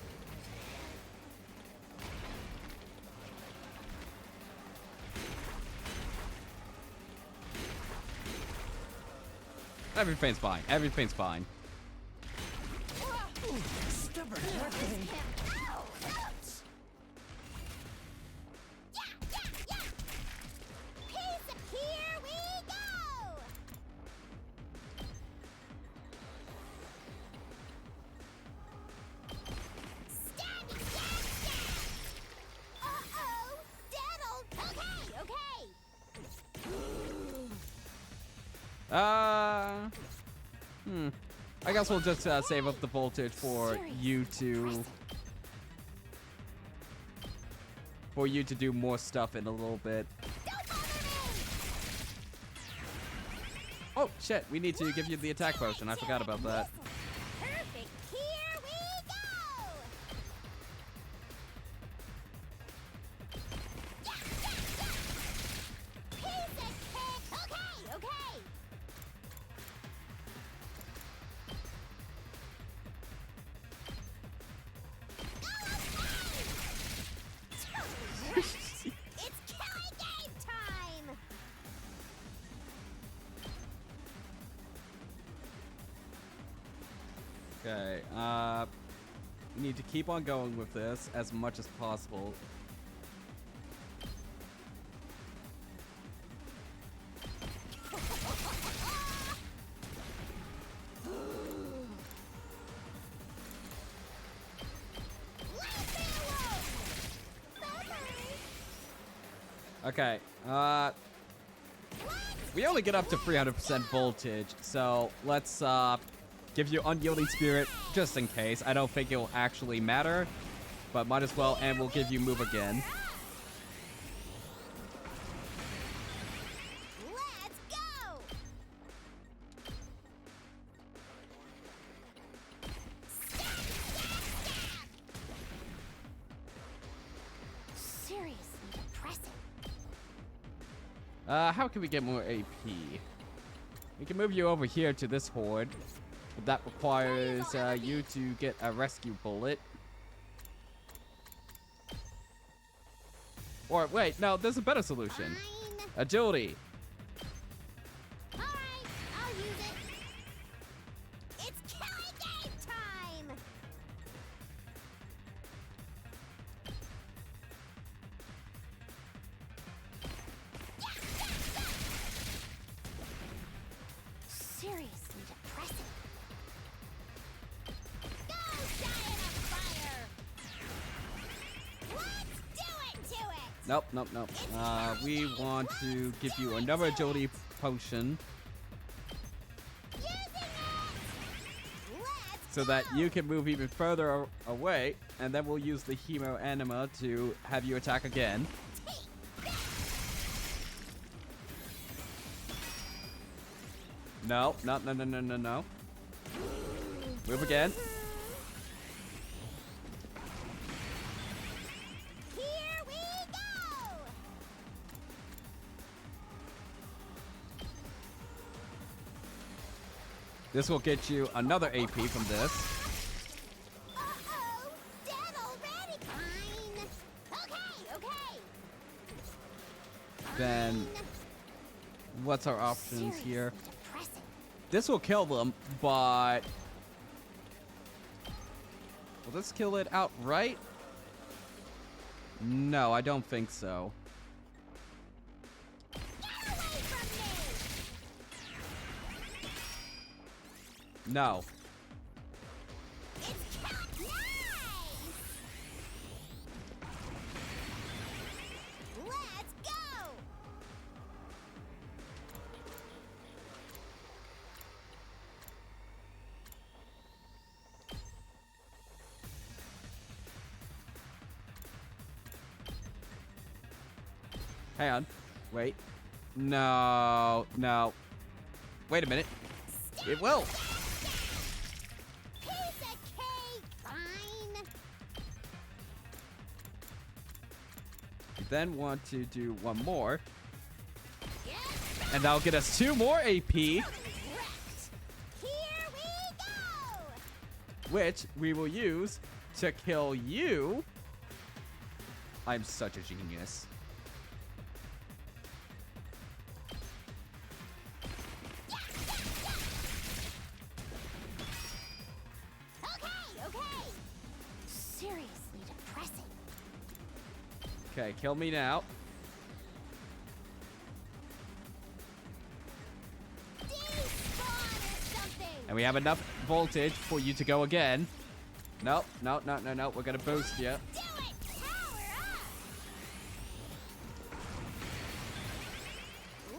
Everything's fine. Everything's fine. Stubborn Mercury. Ow, ouch. Yeah. Peace. Here we go. Stab. Uh-oh. Daddled. Okay. I guess we'll just save up the voltage for you to do more stuff in a little bit. Don't bother me. Oh, shit. We need to give you the attack potion. I forgot about that. Perfect. Here we go. Yeah, yeah, yeah. Piece of cake. Okay, okay. It's killing game time. Okay, we need to keep on going with this as much as possible. Okay, we only get up to 300% voltage, so let's, give you Unyielding Spirit just in case. I don't think it'll actually matter, but might as well, and we'll give you Move Again. Let's go. Seriously depressing. How can we get more AP? We can move you over here to this horde. But that requires you to get a rescue bullet. Or wait, no, there's a better solution. Fine. Agility. All right, I'll use it. It's killing game time. Seriously depressing. Go, Giant of Fire! Let's do it to it! Nope, nope, nope. We want to give you another agility potion Using it! Let's so that you can move even further away, and then we'll use the Hemo Anima to have you attack again. take No, no, no, no, no, no, no. Move again. Here we go! This will get you another AP from this. Uh-oh! Dead already! Fine! Okay, okay! Then Fine. what's our options Seriously here? depressing. This will kill them, but will this kill it outright? No, I don't think so. Get away from me! No. It's nice! Let's go! Hang on. Wait. No. No. Wait a minute. It will. Piece of cake! Fine! We then want to do one more, Get and that'll get us 2 more AP, wrecked! Here we go! which we will use to kill you. I'm such a genius. Okay, okay! Seriously depressing. Okay, kill me now. Despawn or something! And we have enough voltage for you to go again. No, no, no, no, no. We're gonna boost you. Do it! Power up!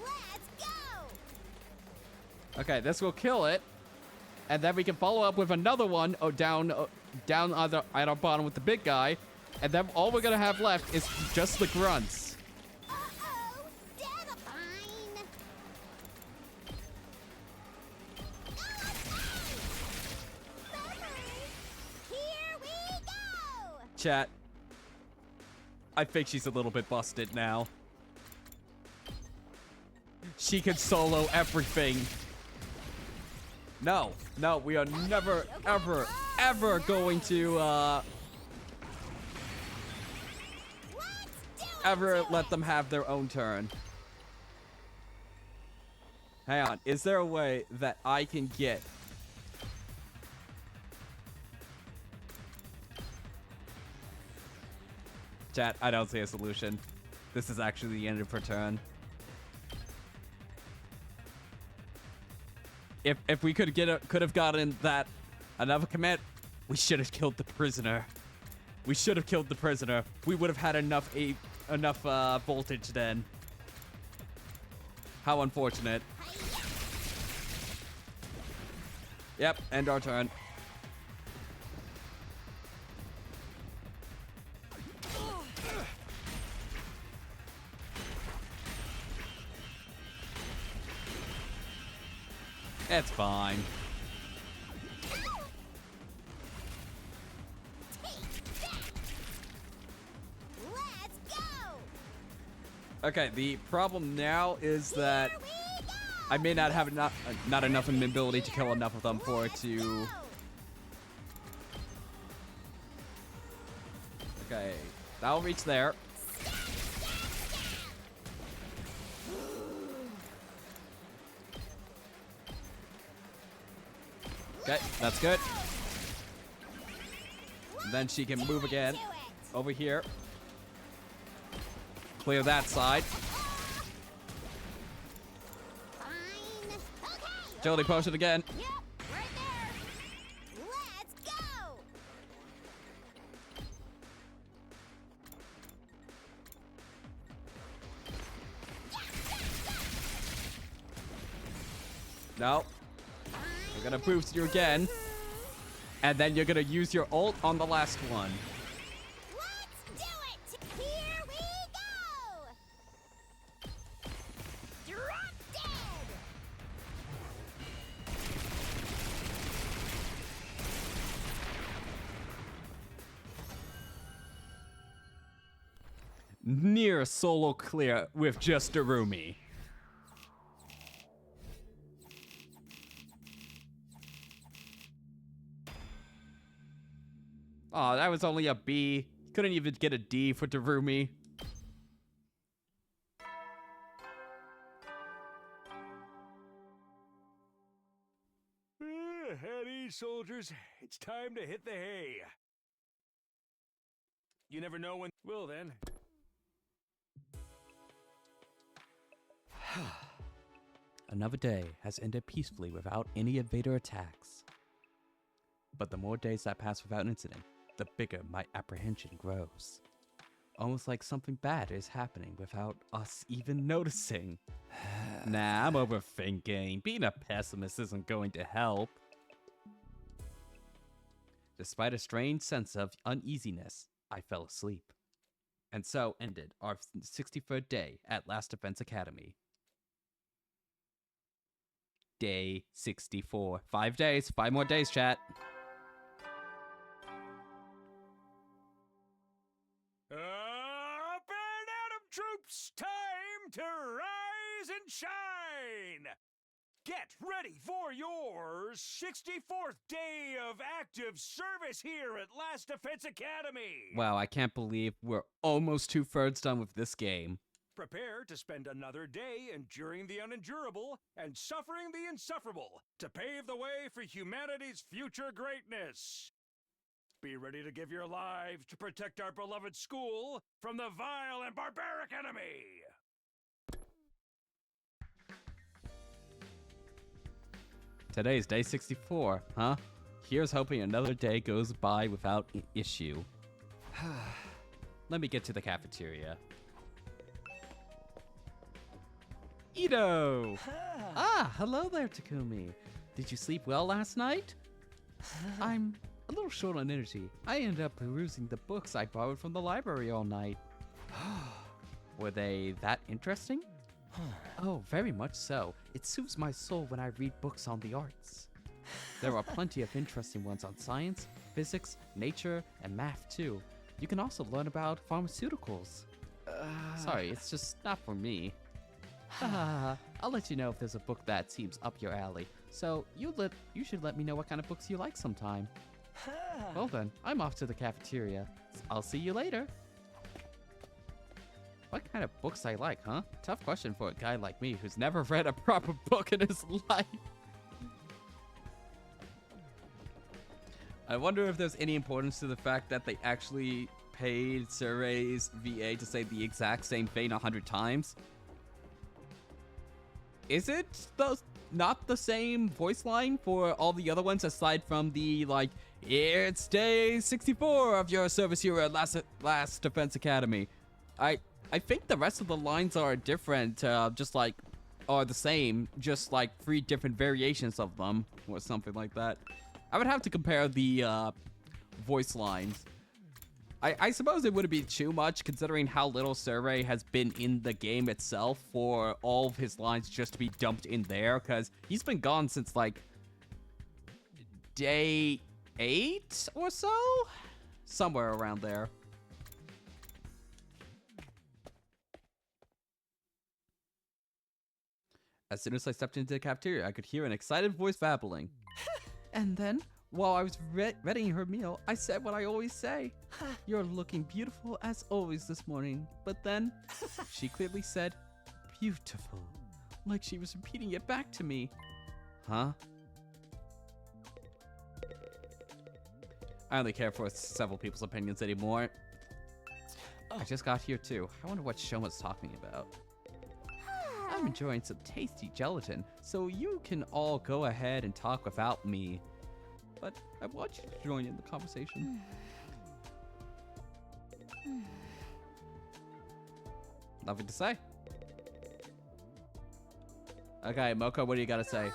Let's go! Okay, this will kill it. And then we can follow up with another one down at our bottom with the big guy. And then all we're gonna have left is just the grunts. Uh-oh! Dead fine! Chat. I think she's a little bit busted now. She can solo everything. No, no, we are never, ever, ever going to, ever let them have their own turn. Hang on, is there a way that I can get... Chat, I don't see a solution. This is actually the end of her turn. If we could have gotten that another command, we should have killed the prisoner. We should have killed the prisoner. We would have had enough voltage then. How unfortunate. Yep, end our turn. It's fine. Let's go! Okay, the problem now is that I may not have not enough ability to kill enough of them for it to... Okay, that'll reach there. Okay, that's good. And then she can move again over here. Clear that side. Fine. Okay. Agility potion again. Yep, right there. Let's go. No. We're gonna boost you again. And then you're gonna use your ult on the last one. Let's do it. Here we go. Drop dead. Near solo clear with just Darumi. Oh, that was only a B. Couldn't even get a D for Darumi. At ease, soldiers. It's time to hit the hay. You never know when... Well, then. Another day has ended peacefully without any invader attacks. But the more days that pass without incident, the bigger my apprehension grows. Almost like something bad is happening without us even noticing. Nah, I'm overthinking. Being a pessimist isn't going to help. Despite a strange sense of uneasiness, I fell asleep. And so ended our 63rd day at Last Defense Academy. Day 64. 5 days. 5 more days, chat. Up and Atom troops! Time to rise and shine! Get ready for your 64th day of active service here at Last Defense Academy! Wow, I can't believe we're almost 2/3 done with this game. Prepare to spend another day enduring the unendurable and suffering the insufferable to pave the way for humanity's future greatness. Be ready to give your lives to protect our beloved school from the vile and barbaric enemy! Today's day 64, huh? Here's hoping another day goes by without issue. Let me get to the cafeteria. Ito! Hello there, Takumi. Did you sleep well last night? I'm a little short on energy. I ended up perusing the books I borrowed from the library all night. Were they that interesting? Oh, very much so. It soothes my soul when I read books on the arts. There are plenty of interesting ones on science, physics, nature, and math too. You can also learn about pharmaceuticals. Sorry, it's just not for me. I'll let you know if there's a book that seems up your alley. So you should let me know what kind of books you like sometime. Well then, I'm off to the cafeteria. I'll see you later. What kind of books I like, huh? Tough question for a guy like me who's never read a proper book in his life. I wonder if there's any importance to the fact that they actually paid Survey's VA to say the exact same thing 100 times. Is it not the same voice line for all the other ones aside from the, like, it's day 64 of your service here at Last Defense Academy? I think the rest of the lines are different, just like, are the same, just like 3 different variations of them, or something like that. I would have to compare the voice lines. I suppose it wouldn't be too much considering how little Survey has been in the game itself for all of his lines just to be dumped in there, because he's been gone since like day 8 or so? Somewhere around there. As soon as I stepped into the cafeteria, I could hear an excited voice babbling. And then, while I was readying her meal, I said what I always say. You're looking beautiful as always this morning. But then, she clearly said, beautiful. Like she was repeating it back to me. Huh? I only care for several people's opinions anymore. I just got here too. I wonder what Shoma's talking about. I'm enjoying some tasty gelatin, so you can all go ahead and talk without me. But I want you to join in the conversation. Nothing to say. Okay, Moko, what do you gotta say?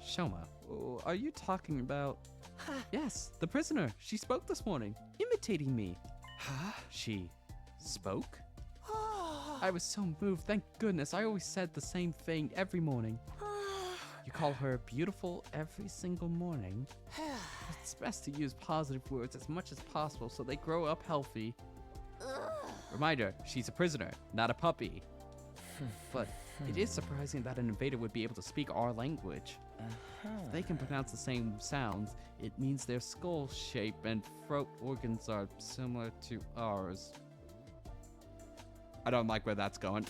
Shoma, are you talking about... Yes, the prisoner. She spoke this morning, imitating me. She spoke? I was so moved, thank goodness. I always said the same thing every morning. You call her beautiful every single morning. It's best to use positive words as much as possible so they grow up healthy. Reminder, she's a prisoner, not a puppy. But it is surprising that an invader would be able to speak our language. If they can pronounce the same sounds, it means their skull shape and throat organs are similar to ours. I don't like where that's going.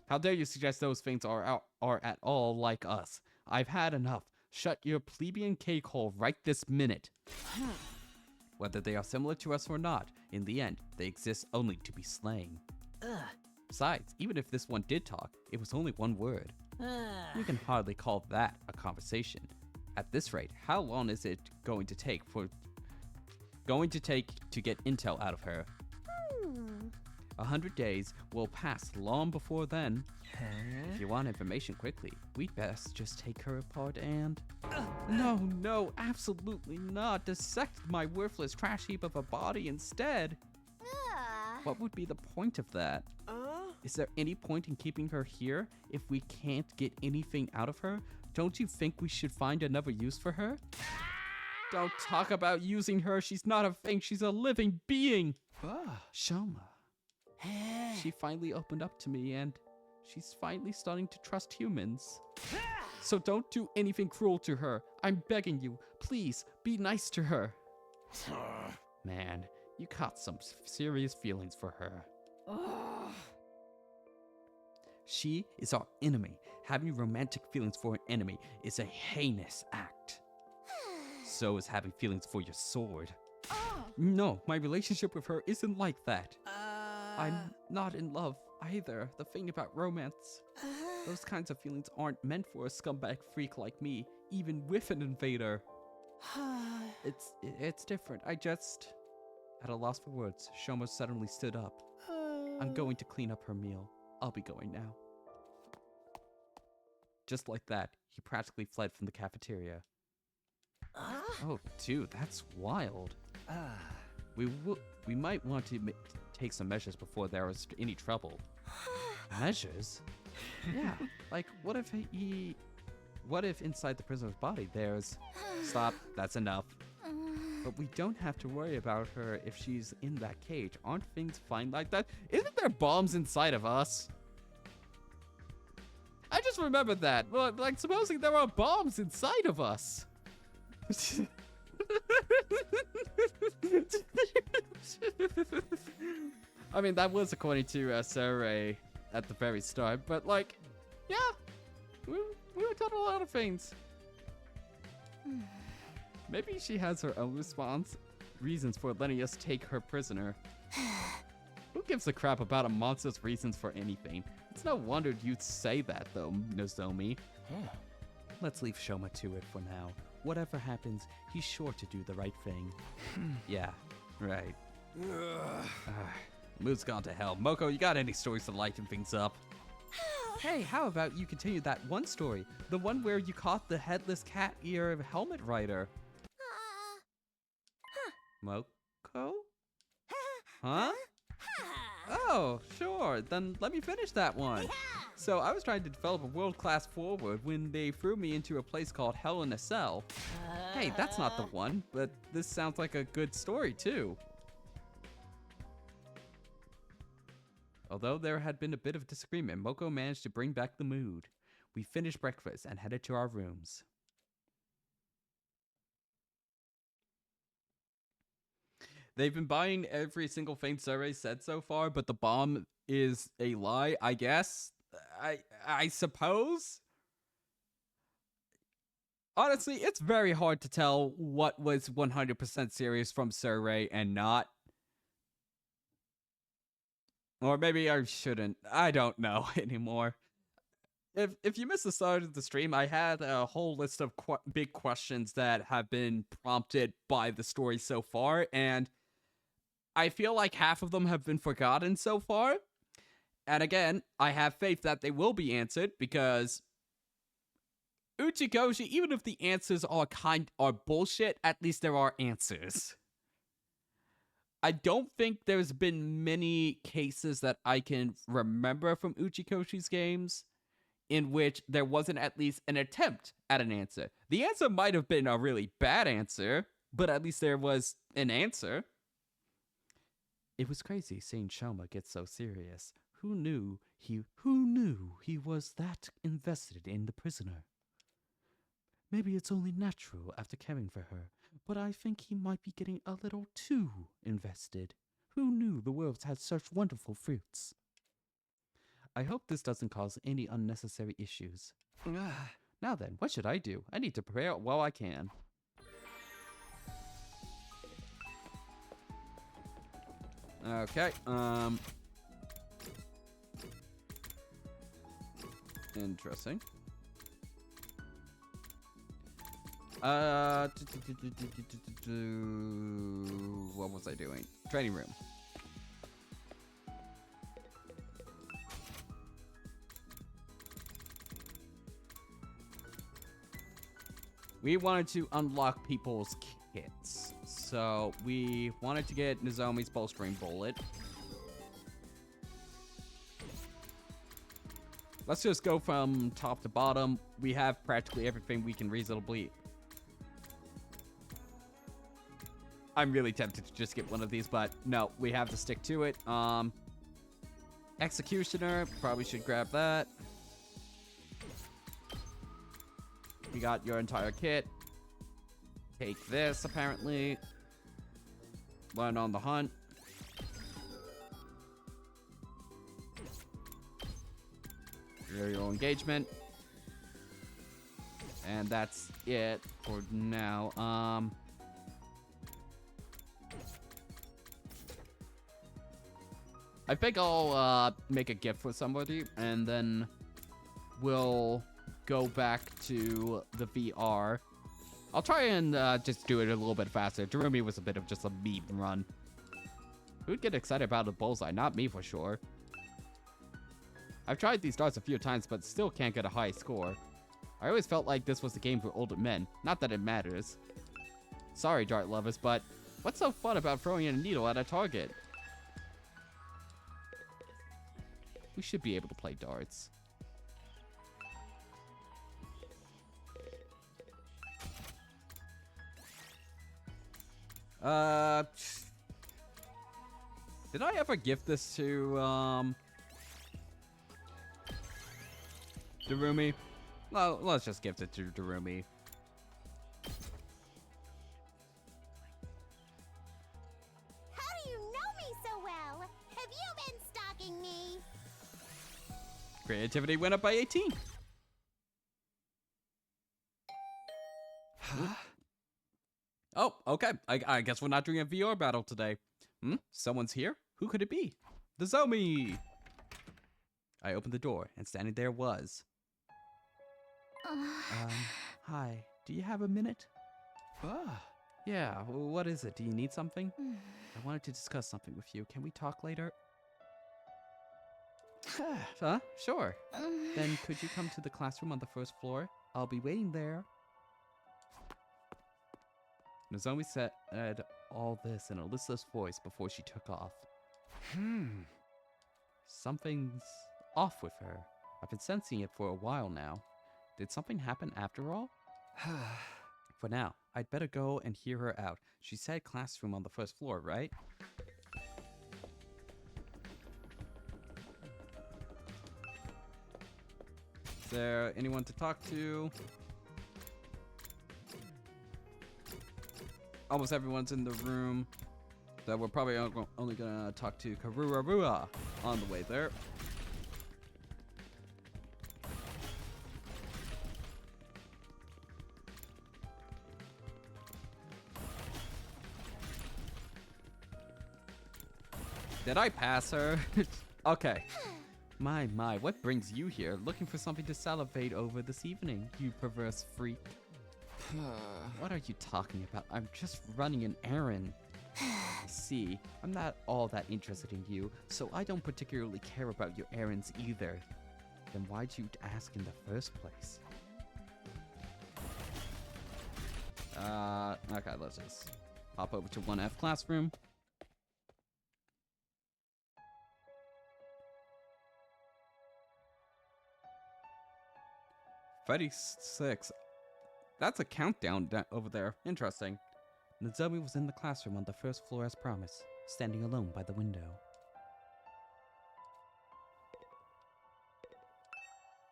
How dare you suggest those things are at all like us? I've had enough. Shut your plebeian cake hole right this minute. Whether they are similar to us or not, in the end, they exist only to be slain. Besides, even if this one did talk, it was only one word. You can hardly call that a conversation. At this rate, how long is it going to take to get intel out of her? 100 days will pass long before then. If you want information quickly, we'd best just take her apart and... No, absolutely not. Dissect my worthless trash heap of a body instead. What would be the point of that? Is there any point in keeping her here if we can't get anything out of her? Don't you think we should find another use for her? Don't talk about using her. She's not a thing. She's a living being. Shoma. She finally opened up to me and she's finally starting to trust humans. So don't do anything cruel to her. I'm begging you. Please, be nice to her. Man, you caught some serious feelings for her. She is our enemy. Having romantic feelings for an enemy is a heinous act. So is having feelings for your sword. No, my relationship with her isn't like that. I'm not in love either. The thing about romance, those kinds of feelings aren't meant for a scumbag freak like me, even with an invader. It's different. I just... At a loss for words, Shoma suddenly stood up. I'm going to clean up her meal. I'll be going now. Just like that, he practically fled from the cafeteria. Oh, dude, that's wild. We might want to take some measures before there is any trouble. Measures? Yeah, like what if he what if inside the prisoner's body there's... Stop, that's enough. But we don't have to worry about her if she's in that cage. Aren't things fine like that? Isn't there bombs inside of us? I just remembered that. Well, like, supposing there are bombs inside of us. I mean, that was according to Sarai at the very start, but like, yeah, we were told a lot of things. Maybe she has her own reasons for letting us take her prisoner. Who gives a crap about a monster's reasons for anything? It's no wonder you'd say that, though, Nozomi. Let's leave Shoma to it for now. Whatever happens, he's sure to do the right thing. Yeah, right. Mood's gone to hell. Moko, you got any stories to lighten things up? Hey, how about you continue that one story? The one where you caught the headless cat ear helmet rider. Moko? Huh? Oh, sure. Then let me finish that one. So I was trying to develop a world-class forward when they threw me into a place called Hell in a Cell. Hey, that's not the one, but this sounds like a good story too. Although there had been a bit of disagreement, Moko managed to bring back the mood. We finished breakfast and headed to our rooms. They've been buying every single thing Sarai said so far, but the bomb is a lie, I guess. I suppose? Honestly, it's very hard to tell what was 100% serious from Sarai and not. Or maybe I shouldn't. I don't know anymore. If you missed the start of the stream, I had a whole list of big questions that have been prompted by the story so far, and I feel like half of them have been forgotten so far. And again, I have faith that they will be answered because Uchikoshi, even if the answers are bullshit, at least there are answers. I don't think there's been many cases that I can remember from Uchikoshi's games in which there wasn't at least an attempt at an answer. The answer might have been a really bad answer, but at least there was an answer. It was crazy seeing Shoma get so serious. Who knew he was that invested in the prisoner? Maybe it's only natural after caring for her, but I think he might be getting a little too invested. Who knew the world had such wonderful fruits? I hope this doesn't cause any unnecessary issues. Now then, what should I do? I need to prepare while I can. Okay, interesting. What was I doing? Training room. We wanted to unlock people's kits. So we wanted to get Nozomi's bowstring bullet. Let's just go from top to bottom. We have practically everything we can reasonably... I'm really tempted to just get one of these, but no, we have to stick to it. Executioner, probably should grab that. You got your entire kit. Take this, apparently. Learn on the hunt. Aerial engagement. And that's it for now. I think I'll make a gift for somebody, and then we'll go back to the VR. I'll try and just do it a little bit faster. Jeremy was a bit of just a meme run. Who'd get excited about a bullseye? Not me for sure. I've tried these darts a few times, but still can't get a high score. I always felt like this was a game for older men. Not that it matters. Sorry, dart lovers, but what's so fun about throwing a needle at a target? We should be able to play darts. Did I ever give this to, Darumi? Well, let's just gift it to Darumi. How do you know me so well? Have you been stalking me? Creativity went up by 18. Oh, okay. I guess we're not doing a VR battle today. Someone's here? Who could it be? The Zombie! I opened the door, and standing there was... Hi. Do you have a minute? Yeah, what is it? Do you need something? I wanted to discuss something with you. Can we talk later? Huh? Sure. Then could you come to the classroom on the first floor? I'll be waiting there. Nozomi said all this in a listless voice before she took off. Something's off with her. I've been sensing it for a while now. Did something happen after all? For now, I'd better go and hear her out. She said classroom on the first floor, right? Is there anyone to talk to? Almost everyone's in the room. So we're probably only gonna talk to Karurarua on the way there. Did I pass her? Okay. My, what brings you here? Looking for something to salivate over this evening, you perverse freak. What are you talking about? I'm just running an errand. I see. I'm not all that interested in you, so I don't particularly care about your errands either. Then why'd you ask in the first place? Okay, let's just hop over to 1F classroom. Freddy 6. That's a countdown over there. Interesting. Nozomi was in the classroom on the first floor as promised, standing alone by the window.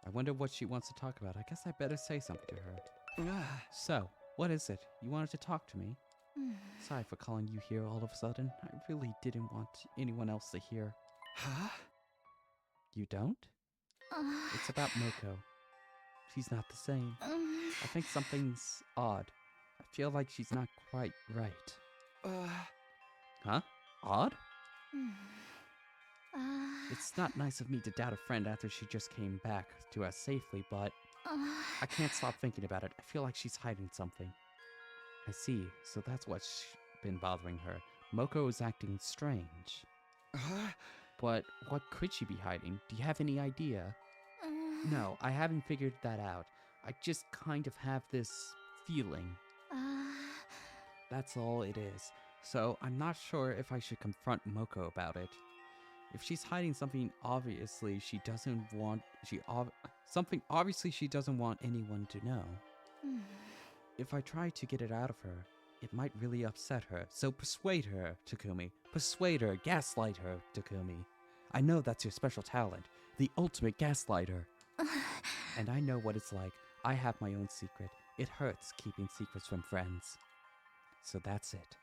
I wonder what she wants to talk about. I guess I better say something to her. So, what is it? You wanted to talk to me? Sorry for calling you here all of a sudden. I really didn't want anyone else to hear. Huh? You don't? It's about Moko. She's not the same. I think something's odd. I feel like she's not quite right. Huh? Odd? It's not nice of me to doubt a friend after she just came back to us safely, but I can't stop thinking about it. I feel like she's hiding something. I see, so that's what's been bothering her. Moko is acting strange. But what could she be hiding? Do you have any idea? No, I haven't figured that out. I just kind of have this feeling. That's all it is. So I'm not sure if I should confront Moko about it. If she's hiding something obviously she doesn't want anyone to know. If I try to get it out of her, it might really upset her. So persuade her, Takumi. Persuade her, gaslight her, Takumi. I know that's your special talent, the ultimate gaslighter. And I know what it's like. I have my own secret. It hurts keeping secrets from friends. So that's it.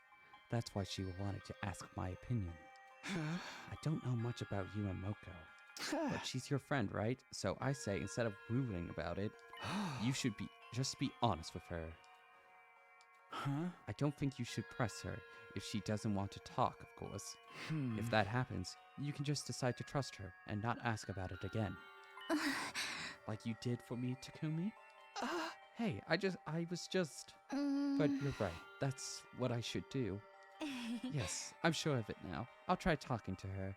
That's why she wanted to ask my opinion. I don't know much about you and Moko, but she's your friend, right? So I say, instead of brooding about it, you should just be honest with her. I don't think you should press her if she doesn't want to talk, of course. If that happens, you can just decide to trust her and not ask about it again. Like you did for me, Takumi? Hey, I was just... But you're right, that's what I should do. Yes, I'm sure of it now. I'll try talking to her.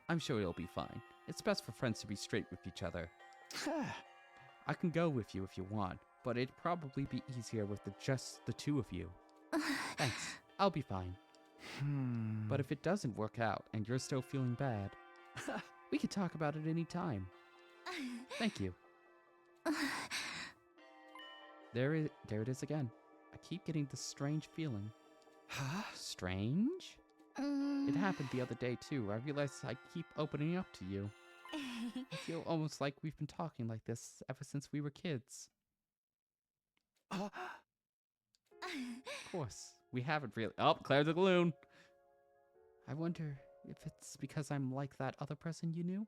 I'm sure it'll be fine. It's best for friends to be straight with each other. I can go with you if you want, but it'd probably be easier with just the two of you. Thanks, I'll be fine. But if it doesn't work out and you're still feeling bad, we could talk about it any time. Thank you. There it is again. I keep getting this strange feeling. Strange? It happened the other day too. I realized I keep opening up to you. I feel almost like we've been talking like this ever since we were kids. Of course, we haven't really. Oh, Claire the Gloon. I wonder if it's because I'm like that other person you knew?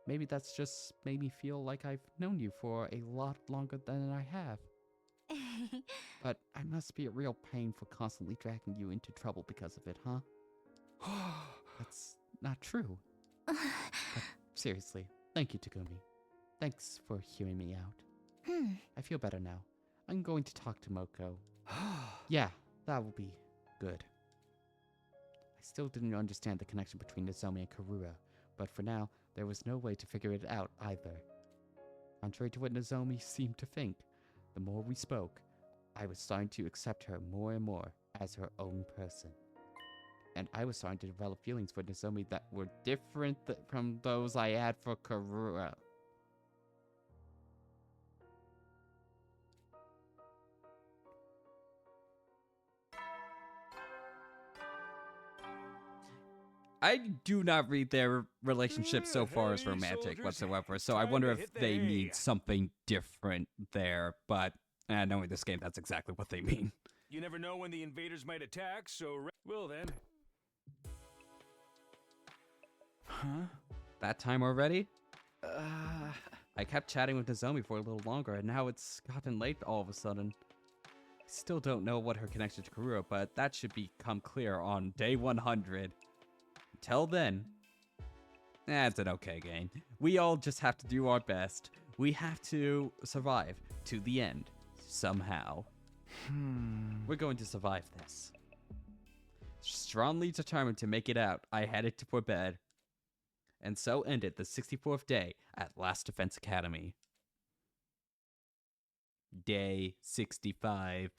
Maybe that's just made me feel like I've known you for a lot longer than I have. But I must be a real pain for constantly dragging you into trouble because of it, huh? That's not true. But seriously, thank you, Takumi. Thanks for hearing me out. I feel better now. I'm going to talk to Moko. Yeah, that will be good. I still didn't understand the connection between Nozomi and Karura, but for now, there was no way to figure it out either. Contrary to what Nozomi seemed to think, the more we spoke, I was starting to accept her more and more as her own person. And I was starting to develop feelings for Nozomi that were different from those I had for Karura. I do not read their relationship so far as Hey, romantic soldiers, whatsoever, so I time wonder to if hit the they hay. mean something different there, but knowing this game, that's exactly what they mean. You never know when the invaders might attack, so... Well then. Huh? That time already? I kept chatting with Nozomi for a little longer, and now it's gotten late all of a sudden. I still don't know what her connection to Karura, but that should become clear on day 100. Until then, it's an okay game. We all just have to do our best. We have to survive to the end, somehow. We're going to survive this. Strongly determined to make it out, I headed for bed. And so ended the 64th day at Last Defense Academy. Day 65.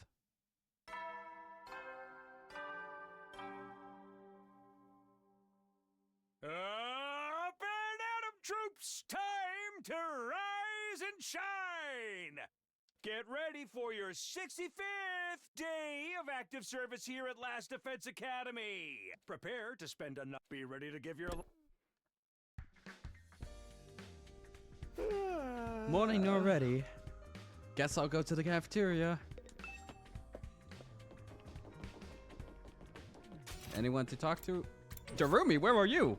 Up and Atom troops! Time to rise and shine! Get ready for your 65th day of active service here at Last Defense Academy. Prepare to spend enough. Be ready to give your... Morning already. Guess I'll go to the cafeteria. Anyone to talk to? Darumi, where are you?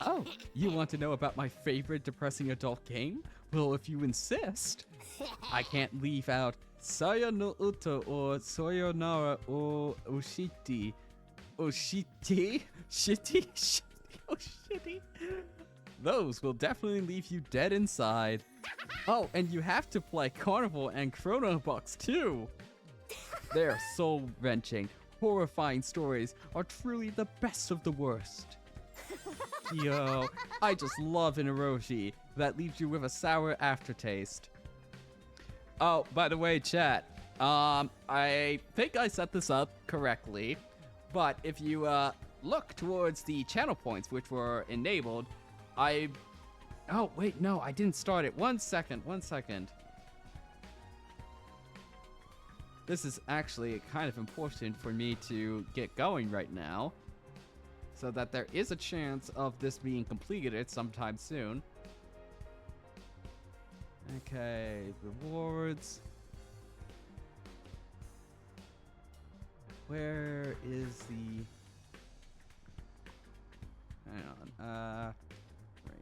Oh, you want to know about my favorite depressing adult game? Well, if you insist. I can't leave out Saya no Uto or Sayonara or Oshiti. Oshiti? Shitty? Shitty? Oh, shitty. Those will definitely leave you dead inside. Oh, and you have to play Carnival and Chrono Box too. Their soul-wrenching, horrifying stories are truly the best of the worst. Yo, I just love an eroshi that leaves you with a sour aftertaste. Oh, by the way, chat, I think I set this up correctly, but if you look towards the channel points which were enabled, oh wait, no, I didn't start it. One second. This is actually kind of important for me to get going right now, so that there is a chance of this being completed sometime soon. Okay, rewards. Where is the... Hang on, raise.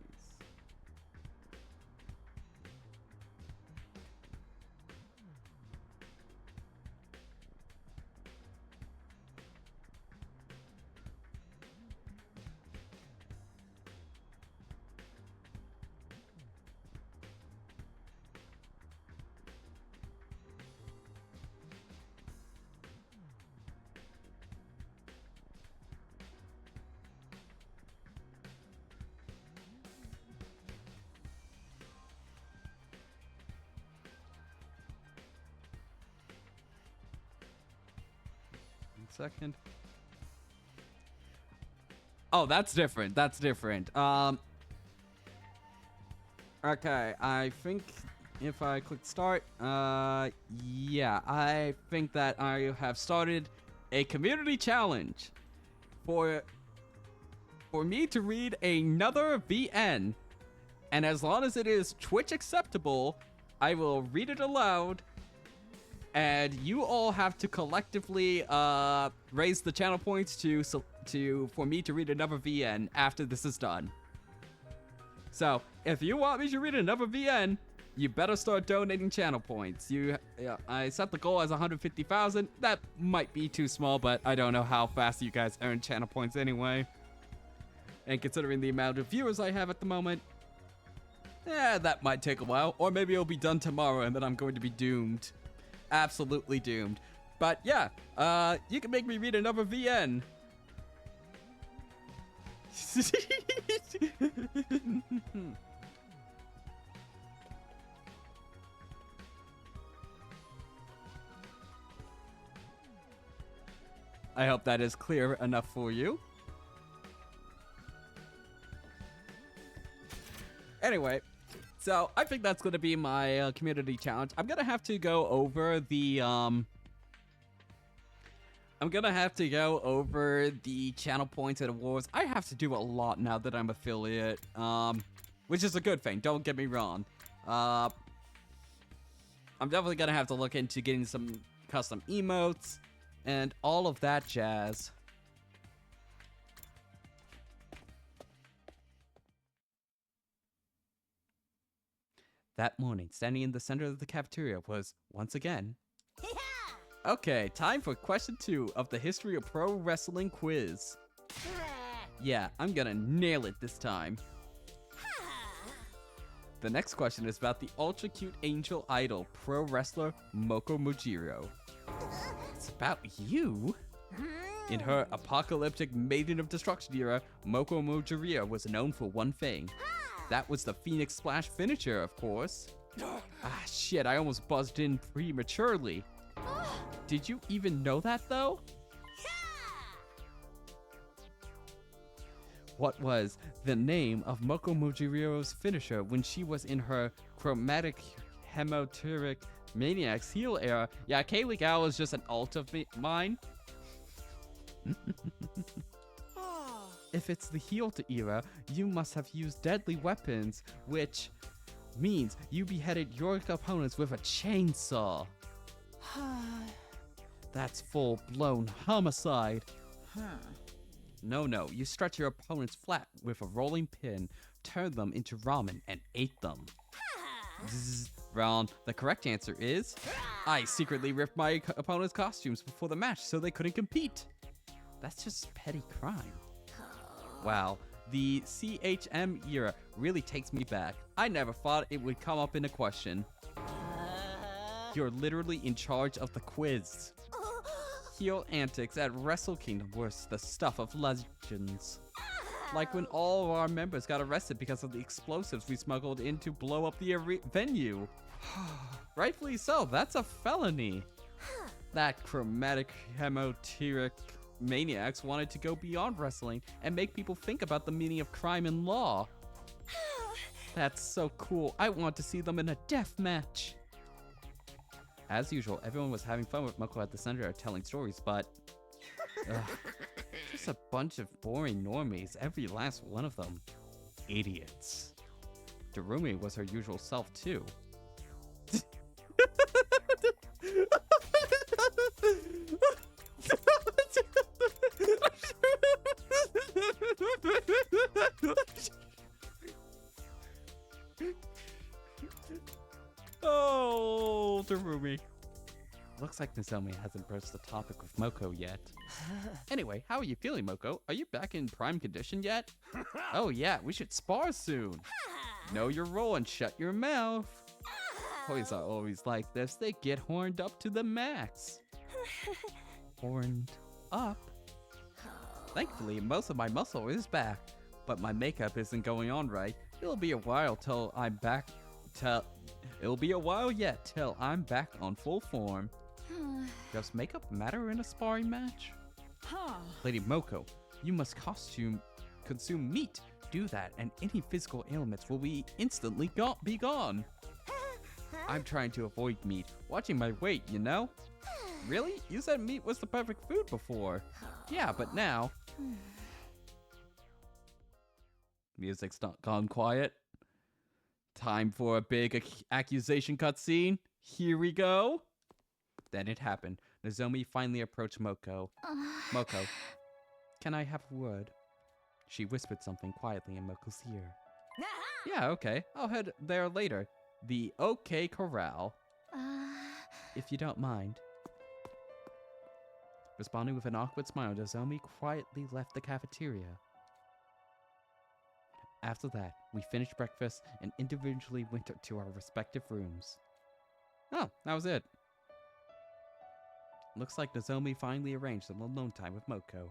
Second. Oh, that's different. Okay, I think if I click start, yeah, I think that I have started a community challenge for me to read another VN. And as long as it is Twitch acceptable, I will read it aloud. And you all have to collectively raise the channel points for me to read another VN after this is done. So, if you want me to read another VN, you better start donating channel points. I set the goal as 150,000. That might be too small, but I don't know how fast you guys earn channel points anyway. And considering the amount of viewers I have at the moment, that might take a while. Or maybe it'll be done tomorrow and then I'm going to be doomed. Absolutely doomed. But yeah, you can make me read another VN. I hope that is clear enough for you. Anyway, so I think that's going to be my community challenge. I'm going to have to go over the channel points and awards. I have to do a lot now that I'm affiliate, which is a good thing. Don't get me wrong. I'm definitely going to have to look into getting some custom emotes and all of that jazz. That morning, standing in the center of the cafeteria was, once again... Okay, time for question 2 of the History of Pro Wrestling quiz. Yeah, I'm gonna nail it this time. The next question is about the ultra cute angel idol, pro wrestler Moko Mujiro. It's about you? In her apocalyptic Maiden of Destruction era, Moko Mujiro was known for one thing. That was the Phoenix Splash finisher, of course. Ah, shit, I almost buzzed in prematurely. Did you even know that, though? What was the name of Moko Mujiro's finisher when she was in her chromatic hemoteric Maniacs heel era? Yeah, Kaylee Gal is just an alt of mine. If it's the Heel-to era, you must have used deadly weapons, which means you beheaded your opponents with a chainsaw. That's full-blown homicide. No, you stretch your opponents flat with a rolling pin, turned them into ramen, and ate them. Zzz, wrong. The correct answer is, I secretly ripped my opponent's costumes before the match so they couldn't compete. That's just petty crime. Wow, the CHM era really takes me back. I never thought it would come up in a question. You're literally in charge of the quiz. Heel antics at Wrestle Kingdom were the stuff of legends. Like when all of our members got arrested because of the explosives we smuggled in to blow up the venue. Rightfully so, that's a felony. That chromatic hemoteric maniacs wanted to go beyond wrestling and make people think about the meaning of crime and law. That's so cool. I want to see them in a death match. As usual, everyone was having fun with Moko at the center telling stories, but just a bunch of boring normies, every last one of them. Idiots. Darumi was her usual self, too. Oh, Darumi. Looks like Nozomi hasn't broached the topic with Moko yet. Anyway, how are you feeling, Moko? Are you back in prime condition yet? Oh yeah, we should spar soon. Know your role and shut your mouth. Toys are always like this. They get horned up to the max. Horned up? Thankfully, most of my muscle is back, but my makeup isn't going on right. It'll be a while till I'm back. It'll be a while yet till I'm back on full form. Does makeup matter in a sparring match? Lady Moko, you must consume meat. Do that, and any physical ailments will be instantly be gone. I'm trying to avoid meat. Watching my weight, you know? Really? You said meat was the perfect food before. Yeah, but now... Music's not gone quiet. Time for a big accusation cutscene. Here we go. Then it happened. Nozomi finally approached Moko. Moko, can I have a word? She whispered something quietly in Moko's ear. Yeah, okay. I'll head there later. The OK Corral. If you don't mind. Responding with an awkward smile, Nozomi quietly left the cafeteria. After that, we finished breakfast and individually went to our respective rooms. Oh, that was it. Looks like Nozomi finally arranged an alone time with Moko.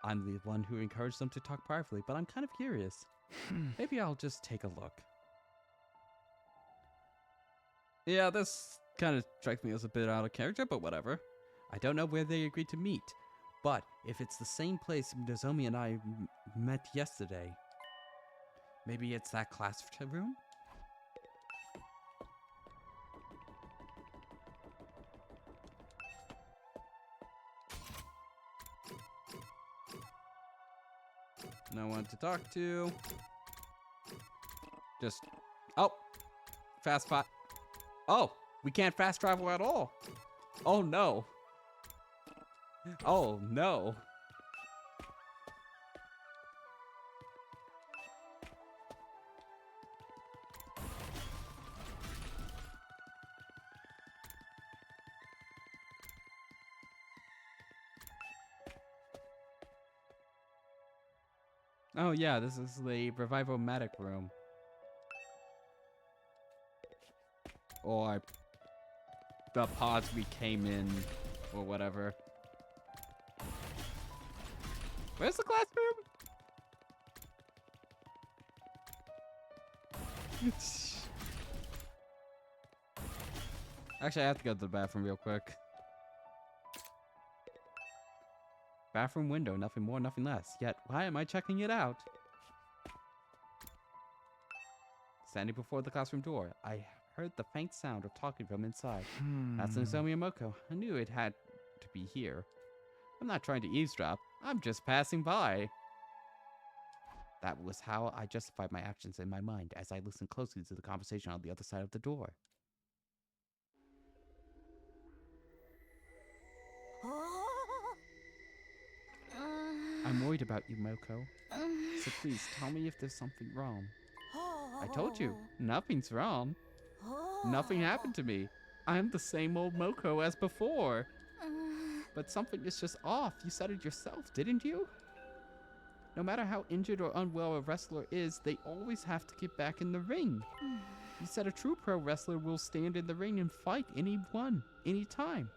I'm the one who encouraged them to talk privately, but I'm kind of curious. Maybe I'll just take a look. Yeah, this kind of strikes me as a bit out of character, but whatever. I don't know where they agreed to meet, but if it's the same place Nozomi and I met yesterday, maybe it's that classroom? No one to talk to. Just, oh, fast spot. Oh, we can't fast travel at all. Oh no. Oh no. Oh yeah, this is the Revival-matic room. Or the pods we came in, or whatever. Where's the classroom? Actually, I have to go to the bathroom real quick. Bathroom window, nothing more, nothing less. Yet, why am I checking it out? Standing before the classroom door, I heard the faint sound of talking from inside. That's Nozomi and Moko. I knew it had to be here. I'm not trying to eavesdrop. I'm just passing by. That was how I justified my actions in my mind as I listened closely to the conversation on the other side of the door. I'm worried about you, Moko. So please tell me if there's something wrong. I told you, nothing's wrong. Nothing happened to me. I'm the same old Moko as before. But something is just off. You said it yourself, didn't you? No matter how injured or unwell a wrestler is, they always have to get back in the ring. You said a true pro wrestler will stand in the ring and fight anyone, anytime.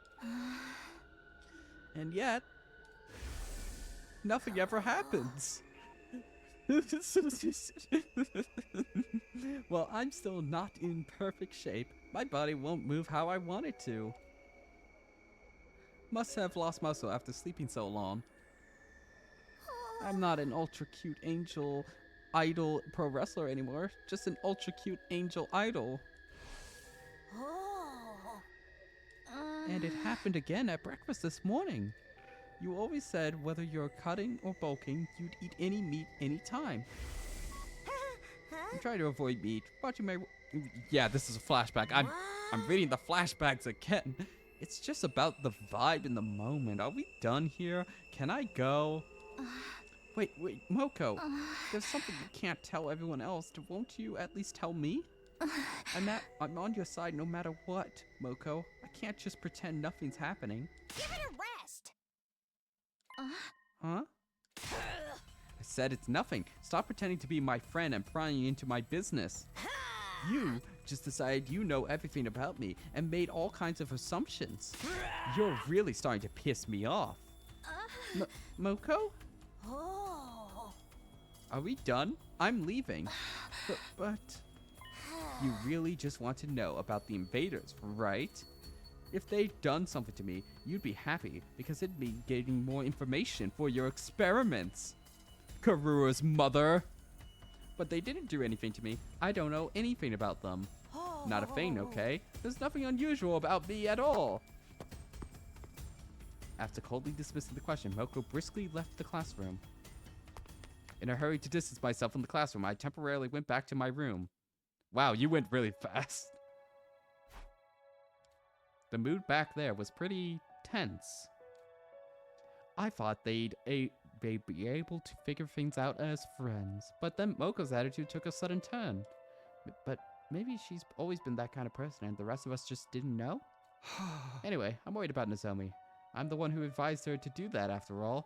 And yet, nothing ever happens. Well, I'm still not in perfect shape. My body won't move how I want it to. Must have lost muscle after sleeping so long. I'm not an ultra cute angel idol pro wrestler anymore. Just an ultra cute angel idol. And it happened again at breakfast this morning. You always said whether you're cutting or bulking, you'd eat any meat anytime. I'm trying to avoid meat. Watching my... Yeah, this is a flashback. I'm reading the flashbacks again. It's just about the vibe in the moment. Are we done here? Can I go? Wait, Moko. There's something you can't tell everyone else. Won't you at least tell me? I'm on your side no matter what, Moko. I can't just pretend nothing's happening. Give it a rest. Huh? I said it's nothing. Stop pretending to be my friend and prying into my business. You just decided you know everything about me and made all kinds of assumptions. You're really starting to piss me off. Moko? Are we done? I'm leaving. But you really just want to know about the invaders, right? If they'd done something to me, you'd be happy because it'd be getting more information for your experiments. Karura's mother. but they didn't do anything to me. I don't know anything about them. Not a thing, okay? There's nothing unusual about me at all. After coldly dismissing the question, Moko briskly left the classroom. In a hurry to distance myself from the classroom, I temporarily went back to my room. Wow, you went really fast. The mood back there was pretty tense. I thought they'd be able to figure things out as friends, but then Moko's attitude took a sudden turn. But maybe she's always been that kind of person and the rest of us just didn't know? Anyway, I'm worried about Nozomi. I'm the one who advised her to do that after all.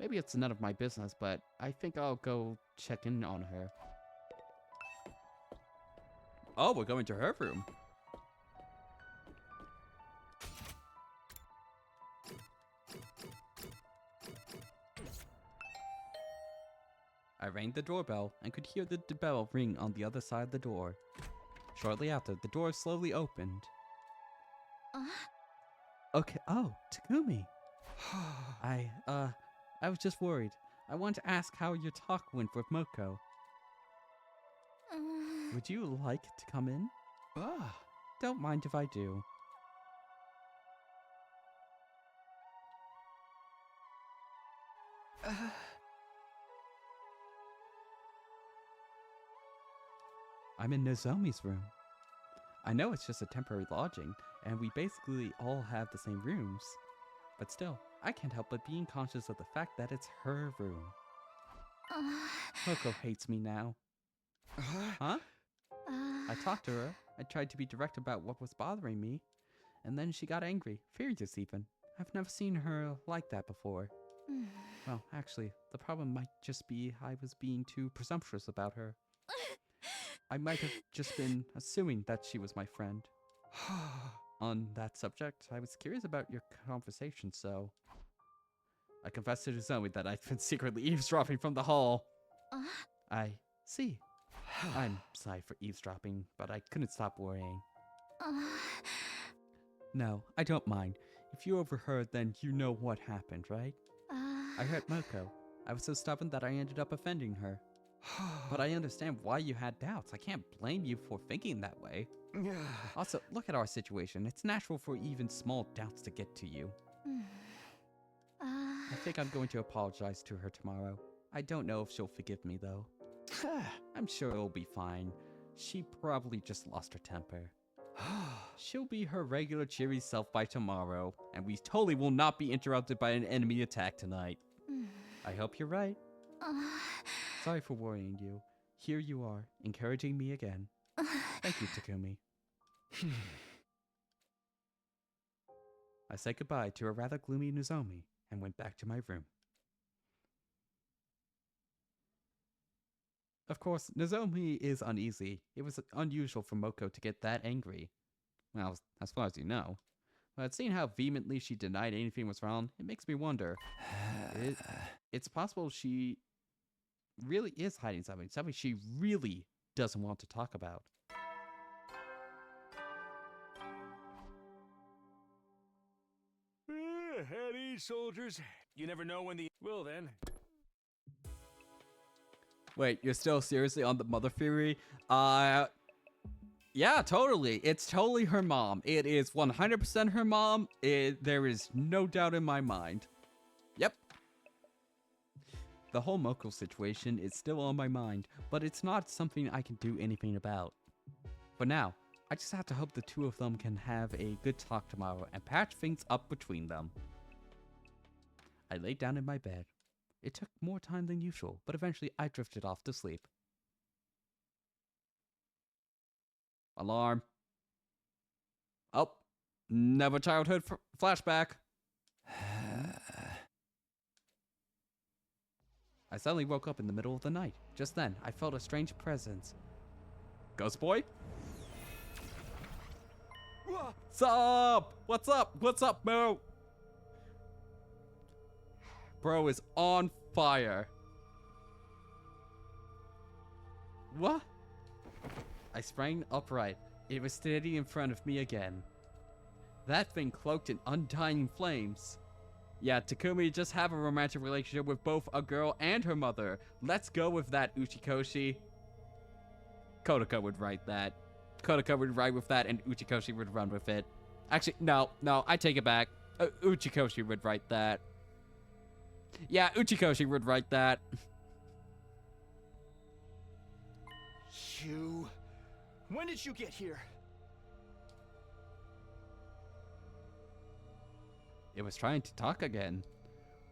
Maybe it's none of my business, but I think I'll go check in on her. Oh, we're going to her room. I rang the doorbell and could hear the bell ring on the other side of the door. Shortly after, the door slowly opened. Okay, oh, Takumi. I was just worried. I wanted to ask how your talk went with Moko. Would you like to come in? Don't mind if I do. I'm in Nozomi's room. I know it's just a temporary lodging, and we basically all have the same rooms. But still, I can't help but being conscious of the fact that it's her room. Moko hates me now. Huh? I talked to her. I tried to be direct about what was bothering me. And then she got angry, furious even. I've never seen her like that before. Well, actually, the problem might just be I was being too presumptuous about her. I might have just been assuming that she was my friend. On that subject, I was curious about your conversation, so... I confessed to Nozomi that I'd been secretly eavesdropping from the hall. I see. I'm sorry for eavesdropping, but I couldn't stop worrying. No, I don't mind. If you overheard, then you know what happened, right? I hurt Moko. I was so stubborn that I ended up offending her. But I understand why you had doubts. I can't blame you for thinking that way. Also, look at our situation. It's natural for even small doubts to get to you. I think I'm going to apologize to her tomorrow. I don't know if she'll forgive me, though. I'm sure it'll be fine. She probably just lost her temper. She'll be her regular cheery self by tomorrow, and we totally will not be interrupted by an enemy attack tonight. I hope you're right. Sorry for worrying you. Here you are, encouraging me again. Thank you, Takumi. I said goodbye to a rather gloomy Nozomi and went back to my room. Of course, Nozomi is uneasy. It was unusual for Moko to get that angry. Well, as far as you know. But seeing how vehemently she denied anything was wrong, it makes me wonder. It's possible she really is hiding something she really doesn't want to talk about. At ease, soldiers. You never know when the... Well, then. Wait, you're still seriously on the mother theory? Yeah, totally. It's totally her mom. It is 100% her mom. There is no doubt in my mind. Yep. The whole Moko situation is still on my mind, but it's not something I can do anything about. For now, I just have to hope the two of them can have a good talk tomorrow and patch things up between them. I laid down in my bed. It took more time than usual, but eventually I drifted off to sleep. Alarm. Oh, never childhood flashback. I suddenly woke up in the middle of the night. Just then, I felt a strange presence. Ghost boy? Sup? What's up? What's up, bro? Bro is on fire. What? I sprang upright. It was standing in front of me again. That thing cloaked in undying flames. Yeah, Takumi just have a romantic relationship with both a girl and her mother. Let's go with that, Uchikoshi. Kodaka would write that. Kodaka would write with that, and Uchikoshi would run with it. Actually, no, I take it back. Uchikoshi would write that. Yeah, Uchikoshi would write that. You... When did you get here? It was trying to talk again.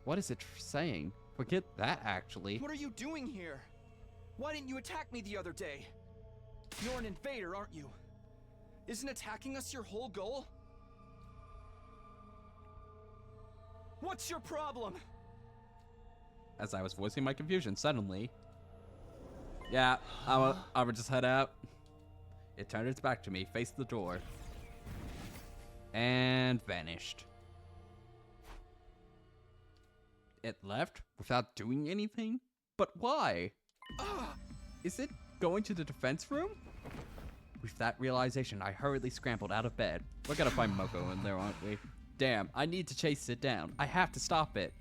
What is it saying? Forget that, actually. What are you doing here? Why didn't you attack me the other day? You're an invader, aren't you? Isn't attacking us your whole goal? What's your problem? As I was voicing my confusion, suddenly... Yeah, I would just head out. It turned its back to me, faced the door, and vanished. It left without doing anything? But why? Is it going to the defense room? With that realization, I hurriedly scrambled out of bed. We're gonna find Moko in there, aren't we? Damn, I need to chase it down. I have to stop it.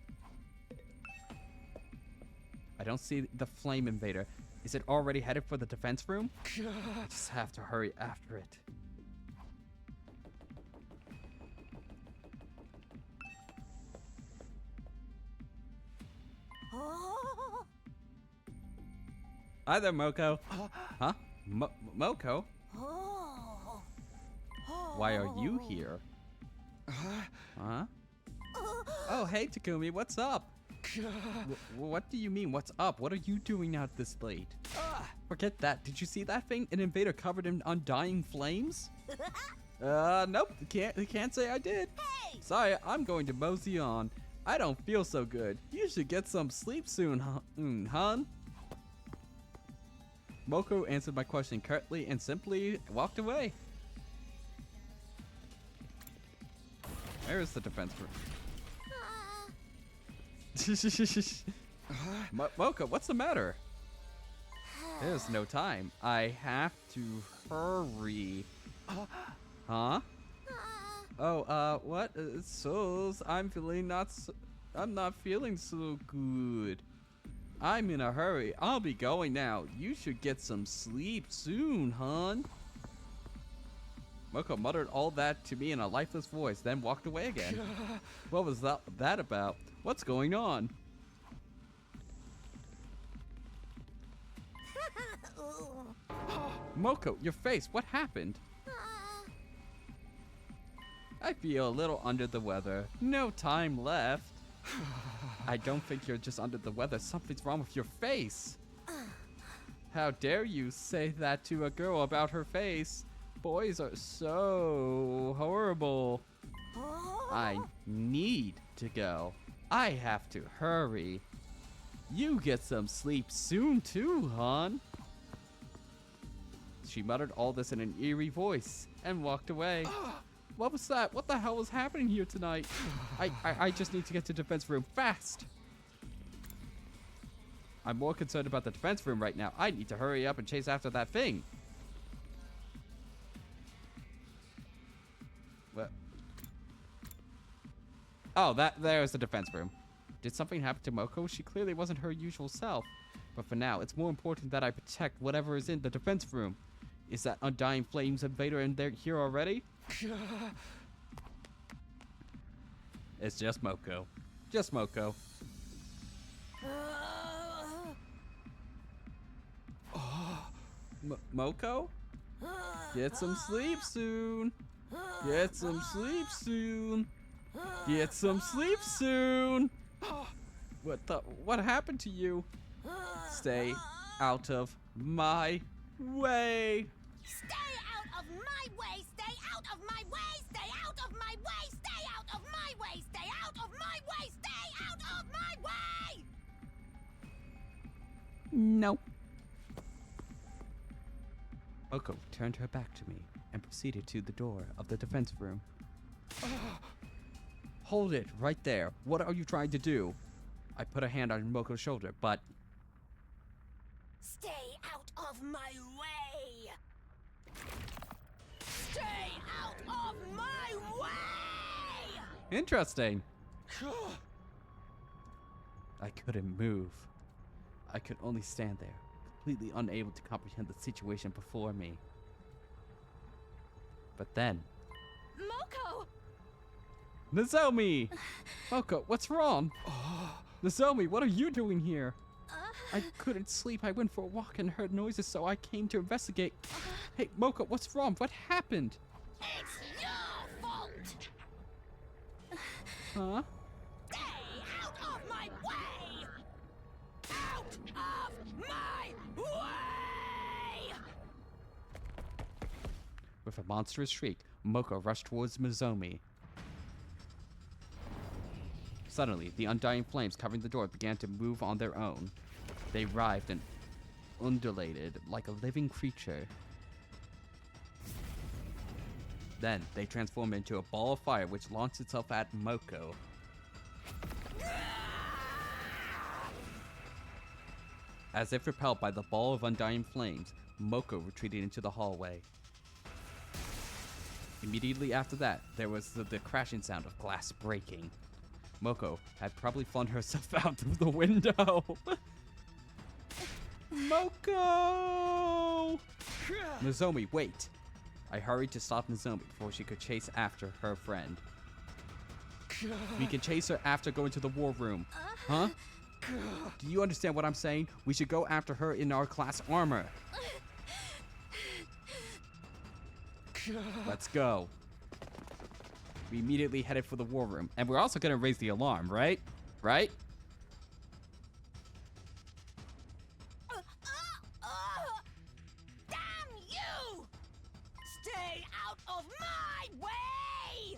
I don't see the flame invader. Is it already headed for the defense room? I just have to hurry after it. Oh, Hi there, Moko. Huh? Moko? oh, Why are you here? Huh? Oh, hey, Takumi, what's up? What do you mean, what's up? What are you doing out this late? Forget that. Did you see that thing? An invader covered in undying flames? Nope. Can't say I did. Hey! Sorry, I'm going to mosey on. I don't feel so good. You should get some sleep soon, hun. Moko answered my question curtly and simply walked away. Where is the defense room? Moko, what's the matter? There's no time. I have to hurry. Huh? Oh, what? Souls, I'm not feeling so good. I'm in a hurry. I'll be going now. You should get some sleep soon, hun. Moko muttered all that to me in a lifeless voice, then walked away again. What was that about? What's going on? Moko, your face, what happened? I feel a little under the weather. No time left. I don't think you're just under the weather. Something's wrong with your face. How dare you say that to a girl about her face? Boys are so horrible. I need to go. I have to hurry. You get some sleep soon too, hon. She muttered all this in an eerie voice and walked away. What was that? What the hell was happening here tonight? I just need to get to the defense room fast. I'm more concerned about the defense room right now. I need to hurry up and chase after that thing. What? Oh, there's the defense room. Did something happen to Moko? She clearly wasn't her usual self. But for now, it's more important that I protect whatever is in the defense room. Is that Undying Flames invader in there here already? It's just Moko. Just Moko. Moko? Get some sleep soon. Get some sleep soon. Get some sleep soon. What happened to you? Stay out of my way. Stay out of my way! Stay out of my way! Stay out of my way! Stay out of my way! Stay out of my way! Stay out of my way! No. Moko turned her back to me and proceeded to the door of the defense room. Hold it right there. What are you trying to do? I put a hand on Moko's shoulder, but... Stay out of my way! Stay out of my way! Interesting. I couldn't move. I could only stand there, completely unable to comprehend the situation before me. But then... Moko! Nozomi! Moko, what's wrong? Nozomi, what are you doing here? I couldn't sleep. I went for a walk and heard noises, so I came to investigate. Hey, Moko, what's wrong? What happened? It's your fault! Huh? Stay out of my way! Out of my way! With a monstrous shriek, Moko rushed towards Nozomi. Suddenly, the undying flames covering the door began to move on their own. They writhed and undulated like a living creature. Then, they transformed into a ball of fire which launched itself at Moko. As if repelled by the ball of undying flames, Moko retreated into the hallway. Immediately after that, there was the crashing sound of glass breaking. Moko had probably flung herself out through the window. Moko! Nozomi, wait! I hurried to stop Nozomi before she could chase after her friend. We can chase her after going to the war room. Huh? Do you understand what I'm saying? We should go after her in our class armor. Let's go. We immediately headed for the war room. And we're also gonna raise the alarm, right? Right? Damn you! Stay out of my way!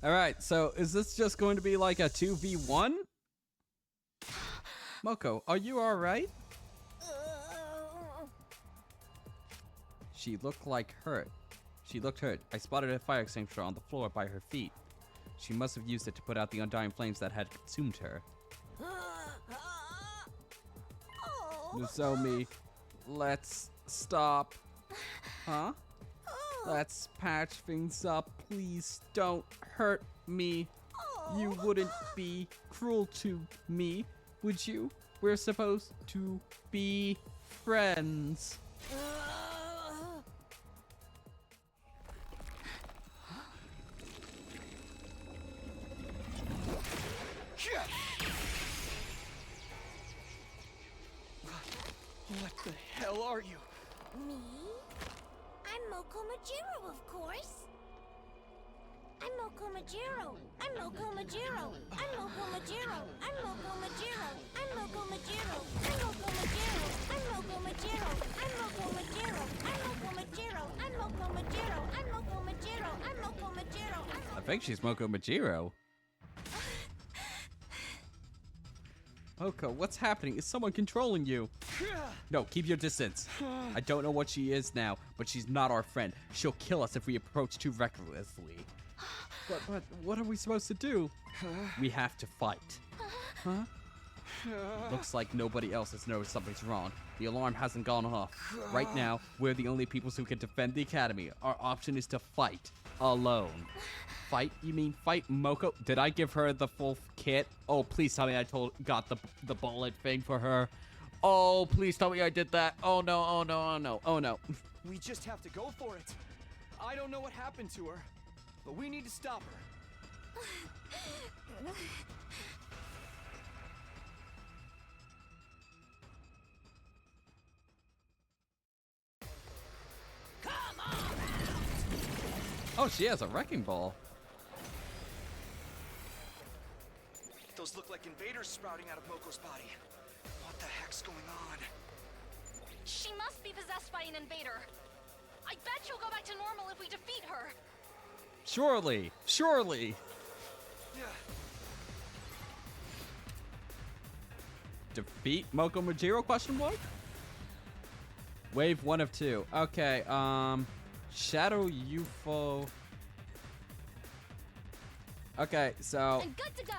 Alright, so is this just going to be like a 2v1? Moko, are you alright? She looked hurt. I spotted a fire extinguisher on the floor by her feet. She must have used it to put out the undying flames that had consumed her. Nozomi, let's stop. Huh? Let's patch things up. Please don't hurt me. You wouldn't be cruel to me, would you? We're supposed to be friends. What the hell are you? Me? I'm Moko Majiro, of course. I'm Moko Majiro. I'm Moko Majiro. I'm Moko Majiro. I'm Moko Majiro. I'm Moko Majiro. I'm Moko Majiro. I'm Moko Majiro. I'm Moko Majiro. I'm Moko Majiro. I'm Moko Majiro. I'm Moko Majiro. I'm Moko Majiro. I think she's Moko Majiro. Moko, what's happening? Is someone controlling you? No, keep your distance. I don't know what she is now, but she's not our friend. She'll kill us if we approach too recklessly. But what are we supposed to do? We have to fight. Huh? Looks like nobody else has noticed something's wrong. The alarm hasn't gone off. Right now, we're the only people who can defend the academy. Our option is to fight alone. Fight? You mean fight Moko? Did I give her the full kit? Oh, please tell me I got the bullet thing for her. Oh, please tell me I did that. Oh no, oh no, oh no, oh no. We just have to go for it. I don't know what happened to her, but we need to stop her. Come on! Oh, she has a wrecking ball. Those look like invaders sprouting out of Moko's body. What the heck's going on? She must be possessed by an invader. I bet she'll go back to normal if we defeat her. Surely, surely. Yeah. Defeat Moko Majiro, question mark? Wave 1 of 2. Okay, Shadow UFO. Okay, so And good to go.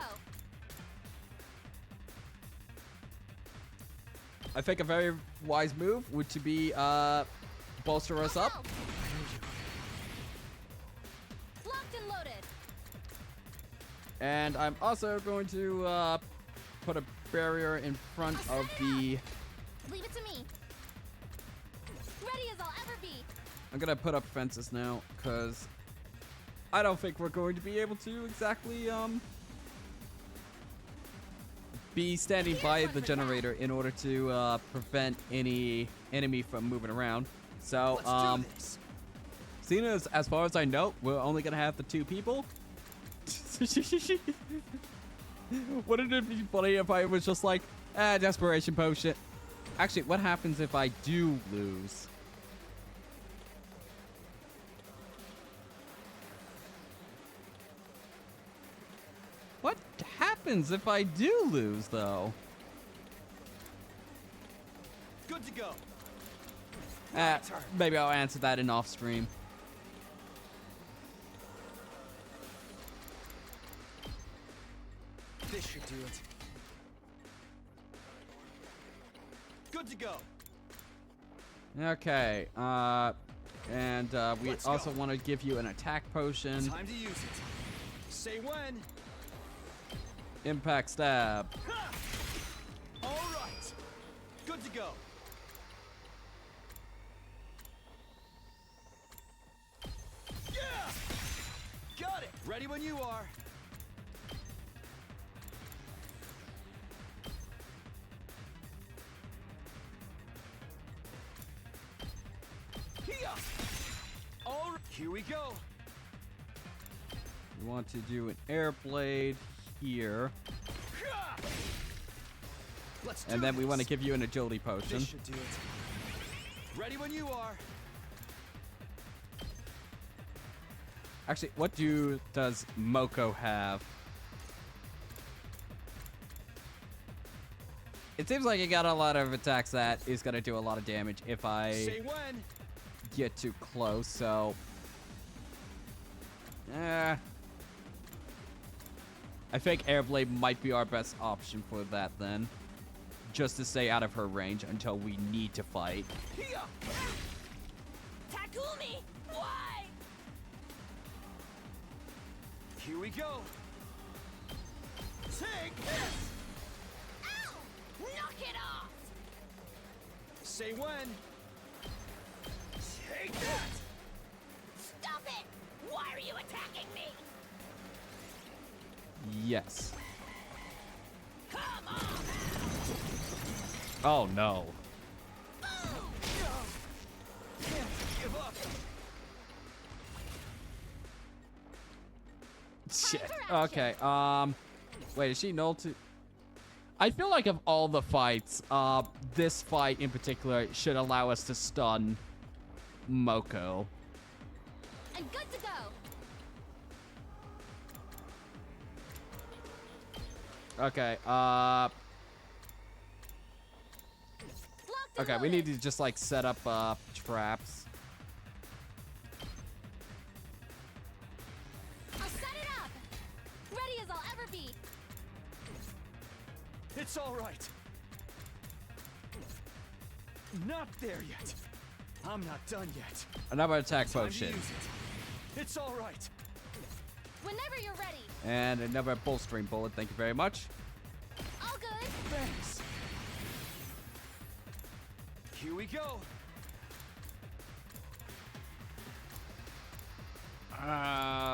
I think a very wise move would to be bolster us up. Help. Locked and loaded. And I'm also going to put a barrier in front of the... Leave it to me. Ready as I'll ever be. I'm gonna put up fences now, because I don't think we're going to be able to exactly be standing by the generator in order to prevent any enemy from moving around. So Let's do this. seeing as far as I know, we're only gonna have the 2 people. Wouldn't it be funny if I was just like, desperation potion? Actually, what happens if I do lose? What happens if I do lose, though? Good to go. Maybe I'll answer that in off stream. This should do it. Good to go. Okay, and we Let's also go. want to give you an attack potion. Time to use it. Say when. Impact stab. Ha! All right. Good to go. Yeah! Got it. Ready when you are. Here. All right. Here we go. We want to do an air blade here, Ha! Let's do and then we this. want to give you an agility potion. This should do it. Ready when you are. Actually, what does Moko have? It seems like he got a lot of attacks that is going to do a lot of damage if I Say when. get too close, so... I think Airblade might be our best option for that then. Just to stay out of her range until we need to fight. Here. Takumi! Why? Here we go. Take this. Ow! Knock it off! Say when. Take that. Stop it! Why are you attacking me? Yes. Come on! Oh no. Can't give up. Shit. for action. Okay, wait, is she null to... I feel like of all the fights, this fight in particular should allow us to stun Moko. And good to go. Okay, Locked and okay, we need loaded. to just like set up, traps. I'll set it up. Ready as I'll ever be. It's all right. Not there yet. I'm not done yet. Another attack Time to potion. use it. It's all right. Whenever you're ready. And another bolstering bullet, thank you very much. All good. Thanks. Here we go.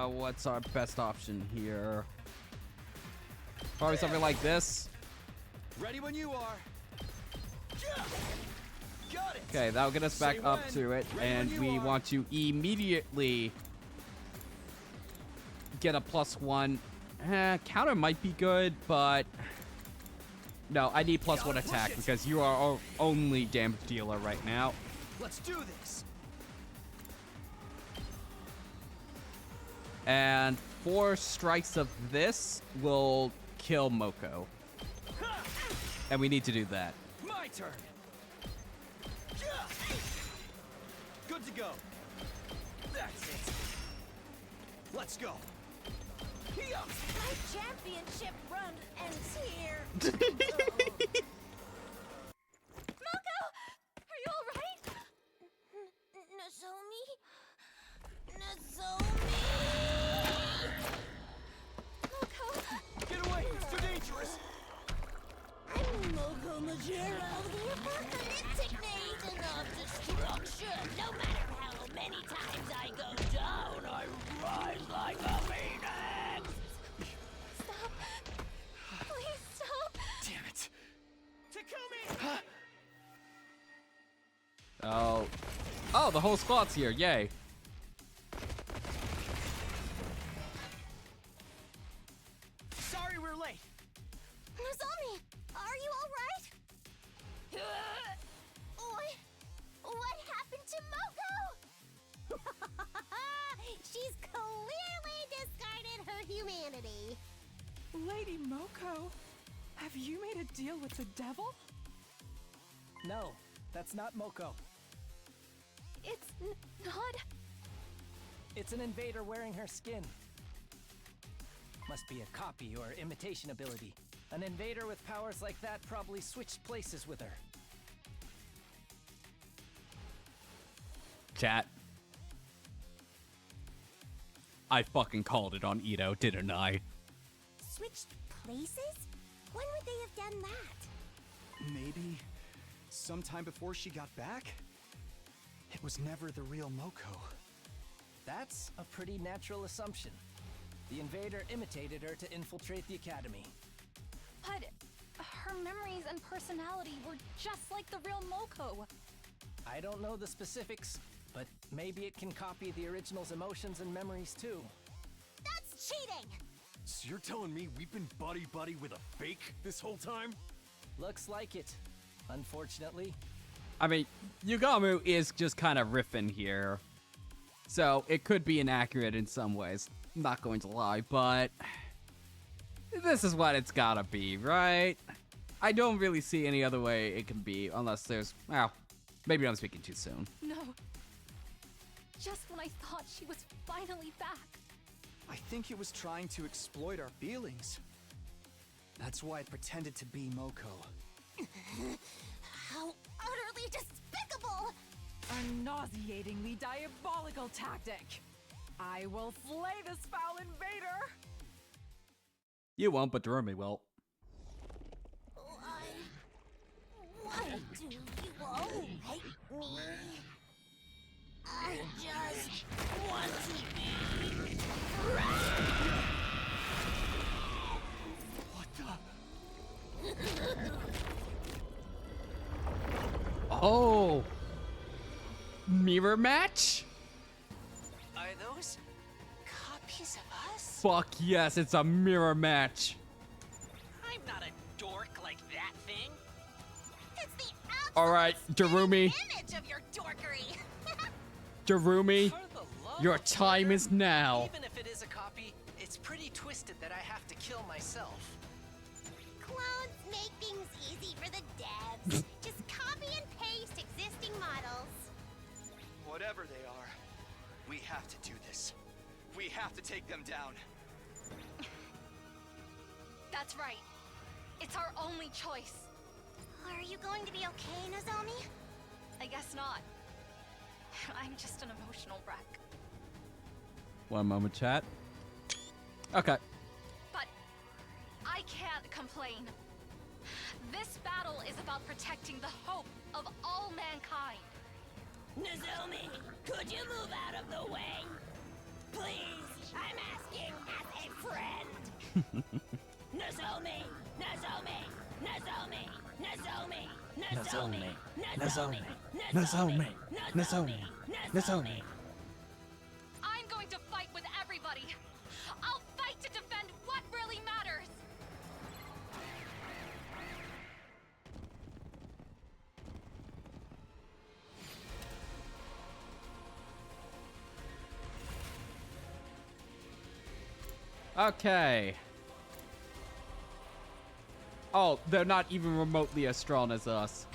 What's our best option here? Probably something like this. Ready when you are. Yeah. Got it. Okay, that'll get us back Say up when. to it, Ready and when you we are. want to immediately get a +1 Counter might be good, but no, I need +1 attack because you are our only damage dealer right now. Let's do this. And 4 strikes of this will kill Moko. And we need to do that. My turn. Good to go. That's it. Let's go. My championship run ends here. Moko! Are you alright? Nozomi? Nozomi! Moko! Get away! It's too dangerous! I'm Moko Majiro, the apocalyptic maiden of destruction. No matter how many times I go down, I rise like a phoenix. Stop! Please stop! Damn it! Takumi! Oh. Oh, the whole squad's here. Yay. Sorry we're late. Nozomi! Are you alright? What happened to Moko? She's clearly discarded her humanity. Lady Moko, have you made a deal with the devil? No, that's not Moko. It's not... It's an invader wearing her skin. Must be a copy or imitation ability. An invader with powers like that probably switched places with her. Chat. I fucking called it on Ito, didn't I? Switched places? When would they have done that? Maybe sometime before she got back? It was never the real Moko. That's a pretty natural assumption. The invader imitated her to infiltrate the academy. But her memories and personality were just like the real Moko. I don't know the specifics, but maybe it can copy the original's emotions and memories too. That's cheating! So you're telling me we've been buddy-buddy with a fake this whole time? Looks like it, unfortunately. I mean, Yugamu is just kind of riffing here. So it could be inaccurate in some ways. I'm not going to lie, but this is what it's gotta be, right? I don't really see any other way it can be unless there's, well, maybe I'm speaking too soon. No. Just when I thought she was finally back. I think it was trying to exploit our feelings. That's why it pretended to be Moko. How utterly despicable! A nauseatingly diabolical tactic. I will slay this foul invader. You won't, but Doremi will. Why do you all hate me? I just want to be What the? Oh! Mirror match? Are those copies of us? Fuck yes, it's a mirror match. I'm not a dork like that thing. It's the Alright, Darumi. image of your dorkery. Darumi, For the love your of time murder, is now. Even if it is a copy, it's pretty twisted that I have to kill myself. Clones make things easy for the devs. Just copy and paste existing models. Whatever they are, we have to do this. We have to take them down. That's right. It's our only choice. Are you going to be okay, Nozomi? I guess not. I'm just an emotional wreck. One moment, chat. Okay. But I can't complain. This battle is about protecting the hope of all mankind. Nozomi, could you move out of the way? Please, I'm asking as a friend. Nozomi, Nozomi, Nozomi, Nozomi, Nozomi, Nozomi, Nozomi, Nozomi, Nozomi. I'm going to fight with everybody. I'll fight to defend what Okay. Oh, they're not even remotely as strong as us.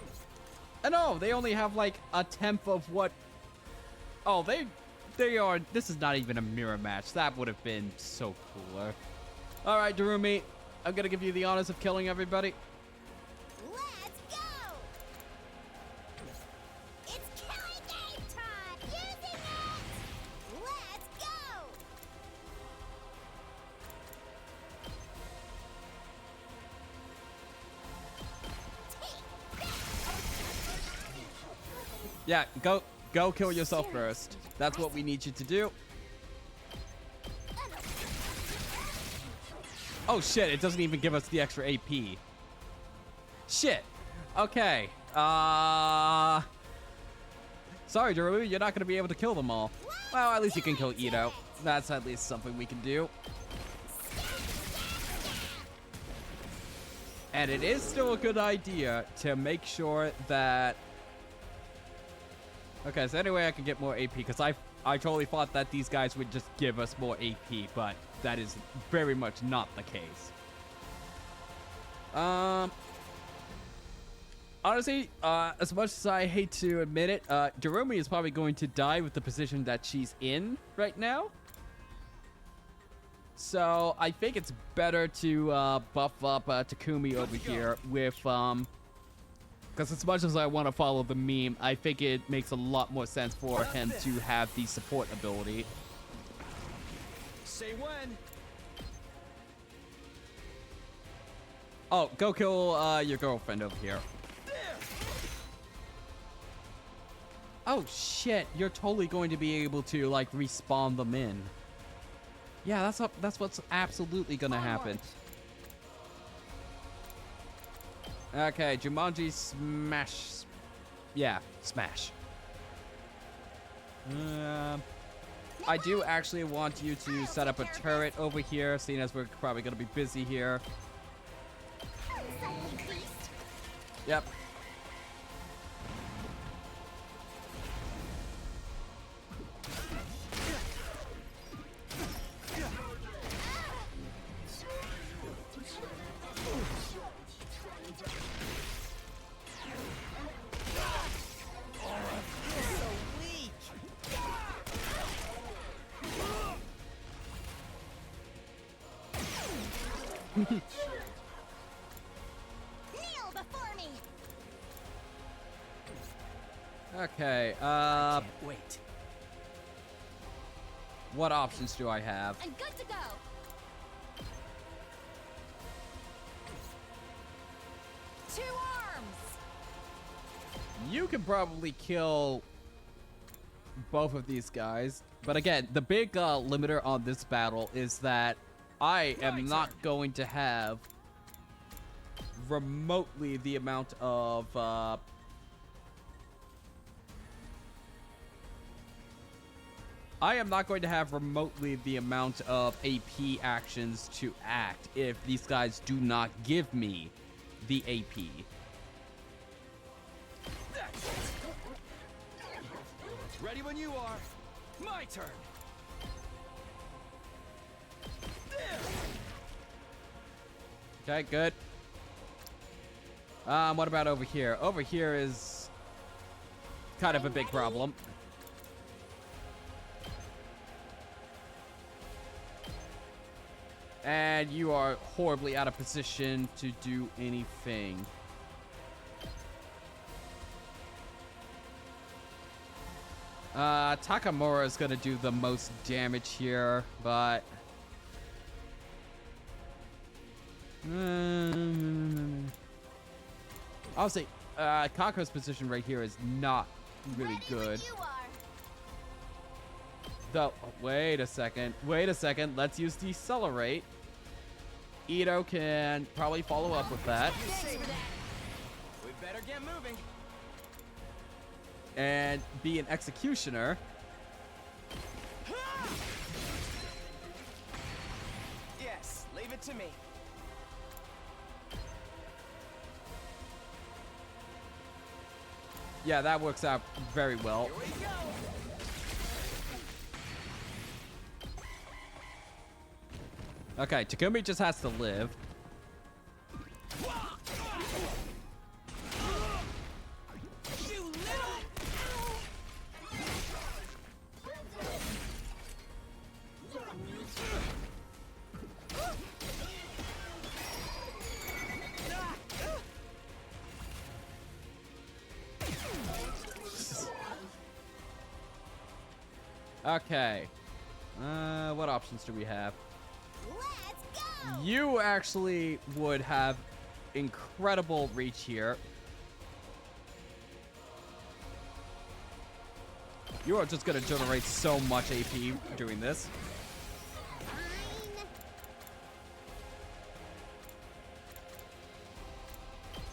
And no, they only have like a tenth of what... Oh, they are... This is not even a mirror match. That would have been so cooler. All right, Darumi, I'm gonna give you the honors of killing everybody. Let's go! It's killing game time! Using it! Let's go! Yeah, go kill yourself first. That's what we need you to do. Oh shit, it doesn't even give us the extra AP. Shit. Okay. Sorry, Darumi, you're not gonna be able to kill them all. Well, at least you can kill Ito. That's at least something we can do. And it is still a good idea to make sure that... Okay, so anyway I can get more AP, because I totally thought that these guys would just give us more AP, but that is very much not the case. Honestly, as much as I hate to admit it, Darumi is probably going to die with the position that she's in right now. So I think it's better to buff up Takumi over here with because as much as I want to follow the meme, I think it makes a lot more sense for him to have the support ability. Say when. Oh, go kill your girlfriend over here. Oh shit, you're totally going to be able to like respawn them in. Yeah, that's what's absolutely gonna happen. Okay, Jumanji smash. Yeah, smash. I do actually want you to set up a turret over here, seeing as we're probably gonna be busy here. Yep. Kneel before me! Okay, Can't wait. what options do I have? I'm good to go! Two arms! You can probably kill both of these guys. But again, the big limiter on this battle is that I am not going to have remotely the amount of I am not going to have remotely the amount of AP actions to act if these guys do not give me the AP. Ready when you are. My turn. Okay, good. What about over here? Over here is kind of a big problem. And you are horribly out of position to do anything. Takamura is gonna do the most damage here, but I'll say Kako's position right here is not really good. Though, wait a second. Let's use Decelerate. Ito can probably follow up with that. We better get moving. And be an Executioner. Yes, leave it to me. Yeah, that works out very well. Here we go. Okay, Takumi just has to live. You little... Okay. What options do we have? Let's go! You actually would have incredible reach here. You are just gonna generate so much AP doing this. Fine.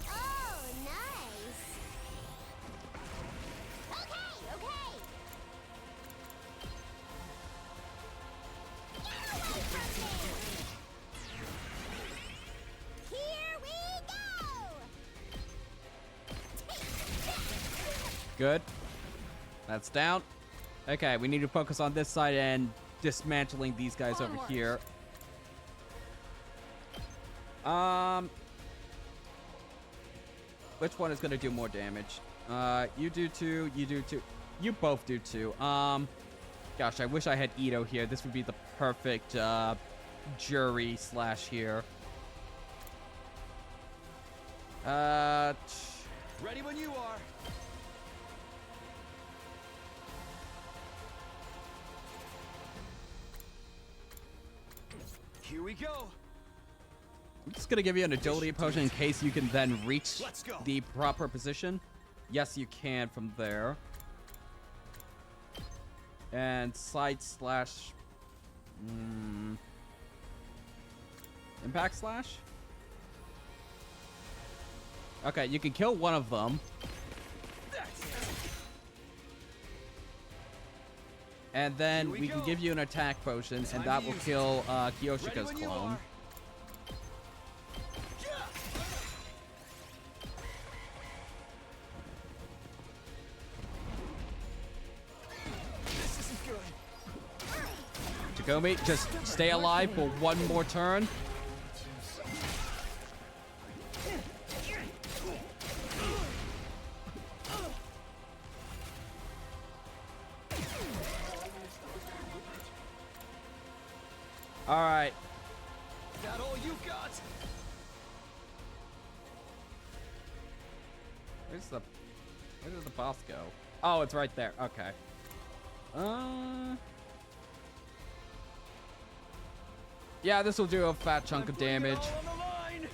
Oh, nice. Okay, okay. Get away from me! Here we go! Good. That's down. Okay, we need to focus on this side and dismantling these guys over here. Which one is gonna do more damage? You do 2, you do 2. You both do 2. Gosh, I wish I had Ito here. This would be the perfect jury slash here. Ready when you are. Here we go. I'm just gonna give you an agility potion in case you can then reach Let's go. the proper position. Yes, you can from there. And side slash. Impact slash? Okay, you can kill one of them. That's it. And then Here we we can go. give you an attack potion, Time and that to will use kill Ready Kiyoshika's when you clone. are. This isn't good. Takumi, just stay alive for one more turn. All right. That all you got? Where did the boss go? Oh, it's right there. Okay. Yeah, this will do a fat chunk of damage. All on the line.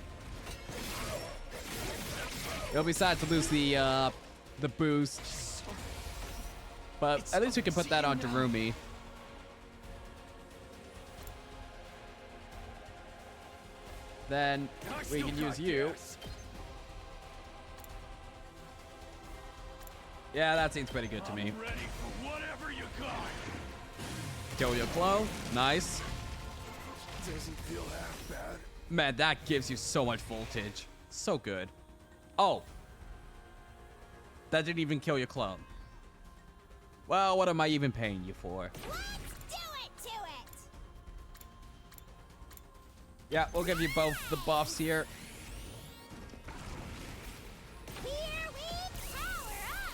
It'll be sad to lose the boost, but at least we can put that on Darumi. Then we can use you. Yeah, that seems pretty good to me. I'm ready for whatever you got. Kill your clone. Nice. Doesn't feel half bad. Man, that gives you so much voltage. So good. Oh. That didn't even kill your clone. Well, what am I even paying you for? Let's do it to it! Yeah, we'll give you both the buffs here. Here we power up!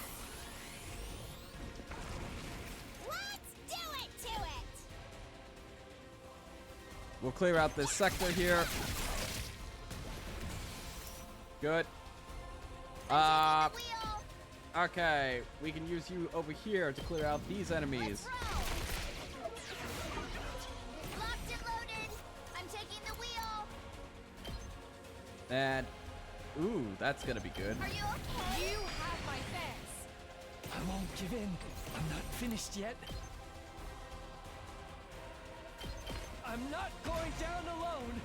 Let's do it to it! We'll clear out this sector here. Good. Wheel! Okay, we can use you over here to clear out these enemies. Locked and loaded! I'm taking the wheel! And, ooh, that's gonna be good. Are you okay? You have my thanks. I won't give in. I'm not finished yet. I'm not going down alone.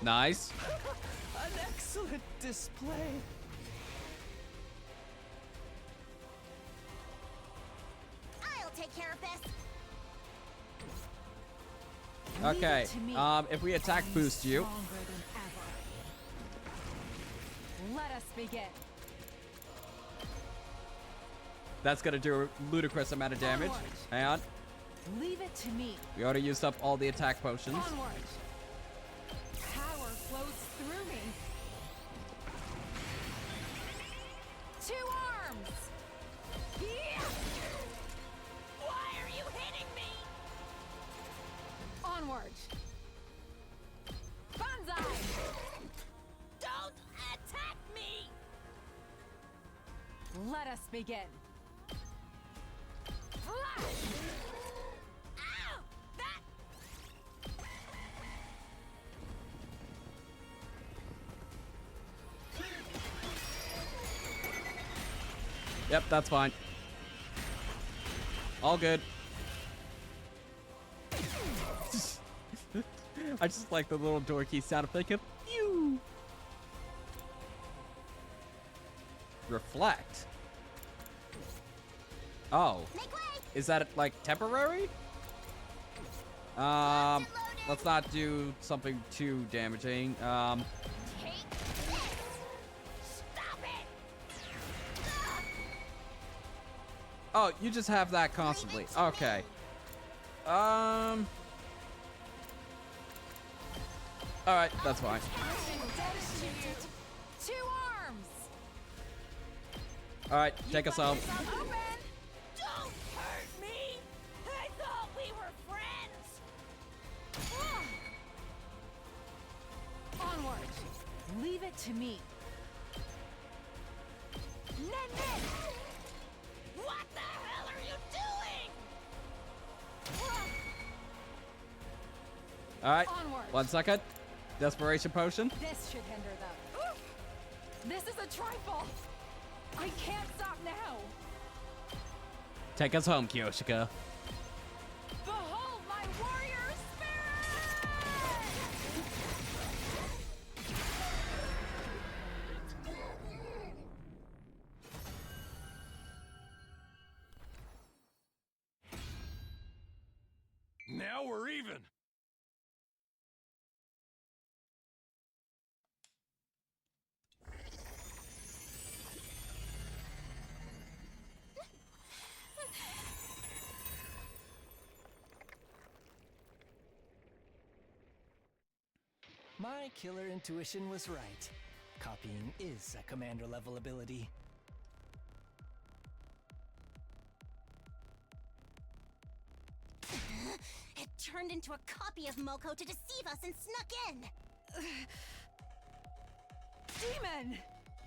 Nice. An excellent display. I'll take care of this. Okay, Leave it to me. if we attack I'm boost you, stronger than ever. Let us begin. that's gonna do a ludicrous amount of damage. Onward. Hang on. Leave it to me. We already used up all the attack potions. Onward. Power flows through me. 2 arms. Yeah. Why are you hitting me? Onward. Banzai. Don't attack me! Let us begin. Flash. Ow! That... Yep, that's fine. All good. I just like the little dorky sound effect of you. Reflect. Oh. Make way! Is that like temporary? Let's not do something too damaging. Take this! Stop it! Oh, you just have that constantly. Okay. Alright, that's fine. Destitute. 2 arms. Alright, take us home. Open. Don't hurt me! I thought we were friends! Onward. Leave it to me. Nen. What the hell are you doing? Alright, Onward. 1 second. Desperation potion. This should hinder them. This is a trifle. I can't stop now. Take us home, Kyoshika. Behold my warrior spirit! Now we're even. My killer intuition was right. Copying is a commander level ability. It turned into a copy of Moko to deceive us and snuck in! Demon,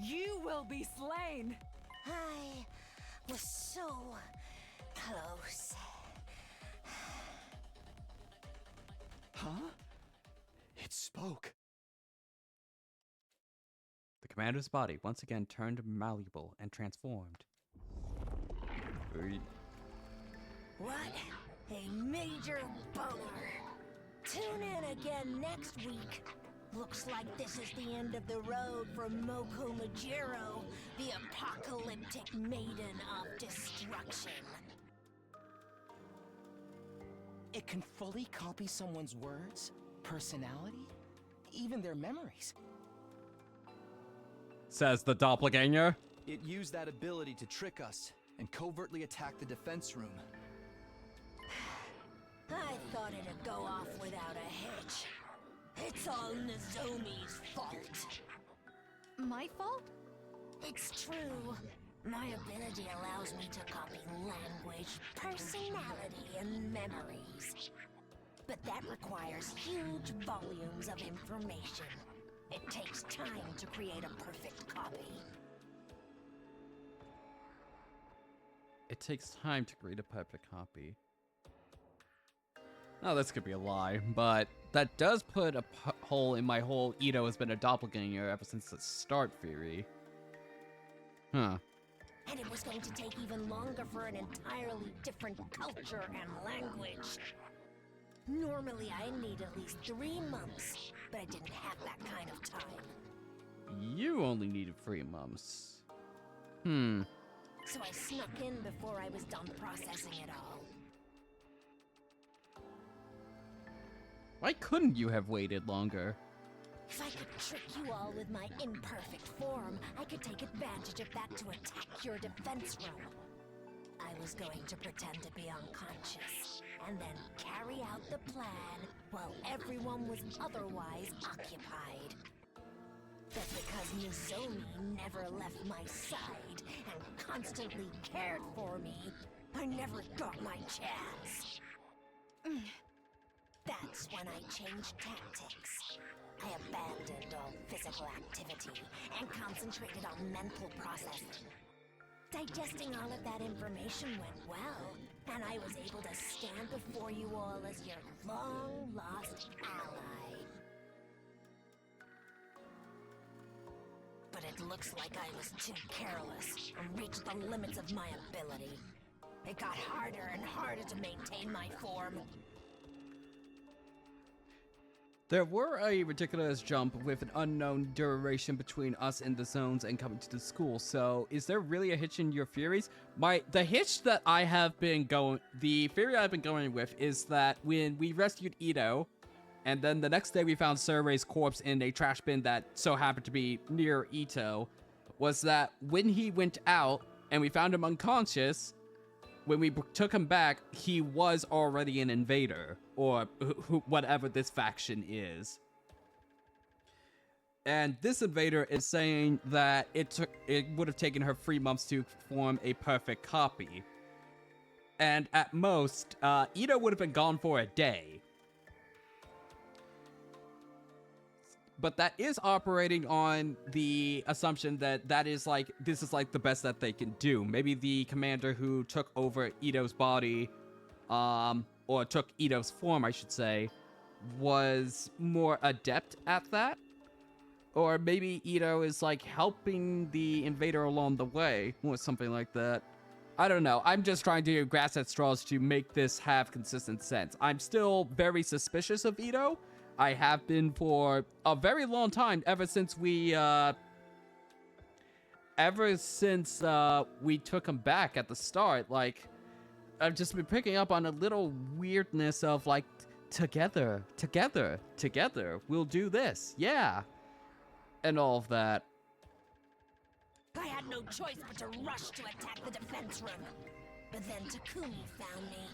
you will be slain. I was so close. Huh? It spoke. The commander's body once again turned malleable and transformed. What a major boner! Tune in again next week. Looks like this is the end of the road for Moko Majiro, the apocalyptic maiden of destruction. It can fully copy someone's words, personality, even their memories. Says the doppelganger. It used that ability to trick us and covertly attack the defense room. I thought it'd go off without a hitch. It's all Nozomi's fault. My fault? It's true. My ability allows me to copy language, personality, and memories. But that requires huge volumes of information. It takes time to create a perfect copy. It takes time to create a perfect copy. Now this could be a lie, but that does put a hole in my whole Ito has been a doppelganger ever since the start theory. Huh. And it was going to take even longer for an entirely different culture and language. Normally I need at least 3 months, but I didn't have that kind of time. You only needed 3 months. So I snuck in before I was done processing it all. Why couldn't you have waited longer? If I could trick you all with my imperfect form, I could take advantage of that to attack your defense room. I I was going to pretend to be unconscious and then carry out the plan while everyone was otherwise occupied. But because Nozomi never left my side and constantly cared for me, I never got my chance. That's when I changed tactics. I abandoned all physical activity and concentrated on mental processing. Digesting all of that information went well, and I was able to stand before you all as your long-lost ally. But it looks like I was too careless and reached the limits of my ability. It got harder and harder to maintain my form. There were a ridiculous jump with an unknown duration between us in the zones and coming to the school, so is there really a hitch in your theories? The hitch that I have been going, the theory I've been going with is that when we rescued Ito, and then the next day we found Survey's corpse in a trash bin that so happened to be near Ito, was that when he went out and we found him unconscious, when we took him back, he was already an invader, or whatever this faction is. And this invader is saying that it would have taken her 3 months to form a perfect copy. And at most, Ito would have been gone for a day. But that is operating on the assumption that this is like the best that they can do. Maybe the commander who took over Ito's body, or took Ito's form, I should say, was more adept at that. Or maybe Ito is like helping the invader along the way, or something like that. I don't know. I'm just trying to grasp at straws to make this have consistent sense. I'm still very suspicious of Ito. I have been for a very long time, ever since we took him back at the start. Like, I've just been picking up on a little weirdness of like, together, we'll do this, yeah, and all of that. I had no choice but to rush to attack the defense room. But then Takumi found me.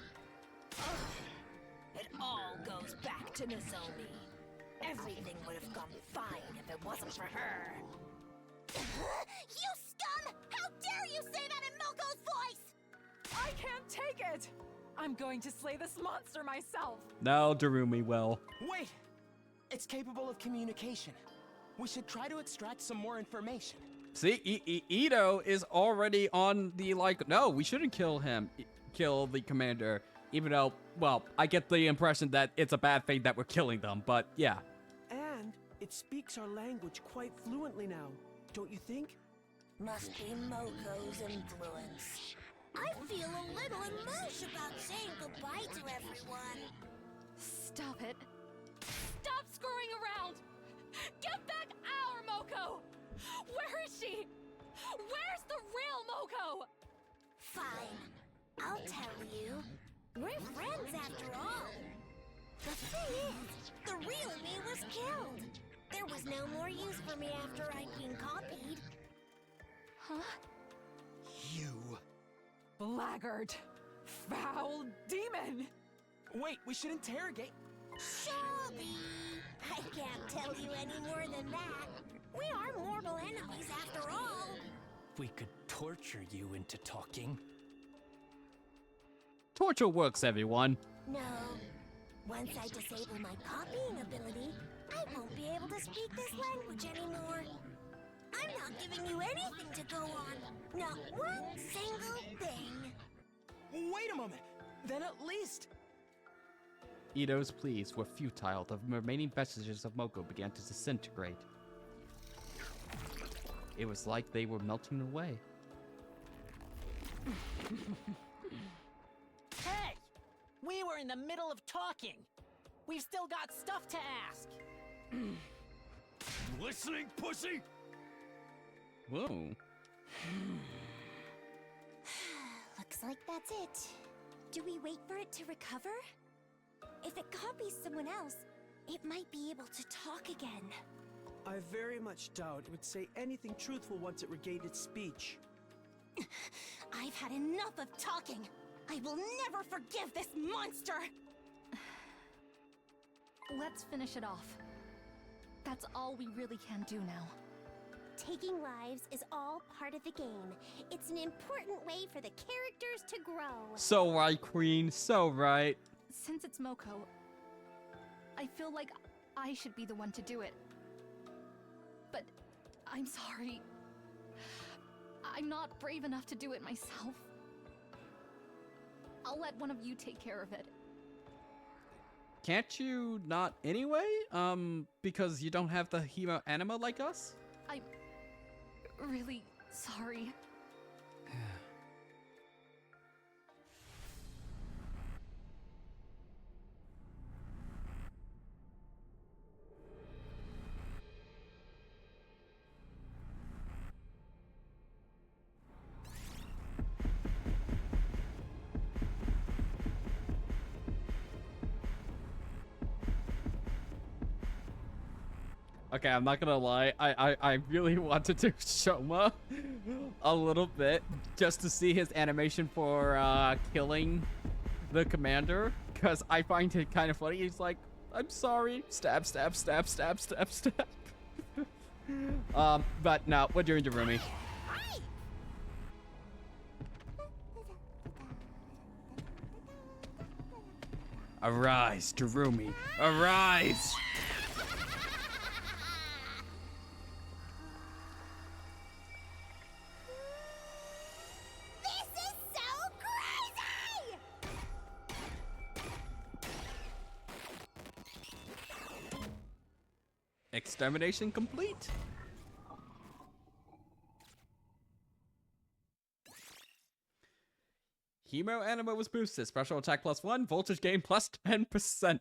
It all goes back to Nozomi. Everything would have gone fine if it wasn't for her. You scum! How dare you say that in Moko's voice! I can't take it! I'm going to slay this monster myself! No, Darumi will. Wait! It's capable of communication. We should try to extract some more information. See, Ito is already on the like, no, we shouldn't kill him, kill the commander. Even though, well, I get the impression that it's a bad thing that we're killing them, but yeah. And it speaks our language quite fluently now, don't you think? Must be Moko's influence. I feel a little emotion about saying goodbye to everyone. Stop it. Stop screwing around! Give back our Moko! Where is she? Where's the real Moko? Fine, I'll tell you. We're friends after all. The thing is, the real me was killed. There was no more use for me after I'd been copied. Huh? You. Blackguard. Foul demon! Wait, we should interrogate. Shelby! I can't tell you any more than that. We are mortal enemies after all. We could torture you into talking. Torture works, everyone. No. Once I disable my copying ability, I won't be able to speak this language anymore. I'm not giving you anything to go on. Not one single thing. Wait a moment. Then at least... Ito's pleas were futile. The remaining vestiges of Moko began to disintegrate. It was like they were melting away. Hey! We were in the middle of talking. We've still got stuff to ask. Listening, pussy? Whoa. Looks like that's it. Do we wait for it to recover? If it copies someone else, it might be able to talk again. I very much doubt it would say anything truthful once it regained its speech. I've had enough of talking. I will never forgive this monster! Let's finish it off. That's all we really can do now. Taking lives is all part of the game. It's an important way for the characters to grow. So right, Queen. So right. Since it's Moko, I feel like I should be the one to do it. But I'm sorry. I'm not brave enough to do it myself. I'll let one of you take care of it. Can't you not anyway? Because you don't have the hemo anima like us? I'm really sorry. Okay, I'm not gonna lie. I really want to do Shoma a little bit just to see his animation for killing the commander, because I find it kind of funny. He's like, I'm sorry. Stab, stab, stab, stab, stab, stab. But no, we're doing Darumi. Arise, Darumi. Arise! This is so crazy! Extermination complete. Hemo anima was boosted. Special attack +1, voltage gain plus 10%.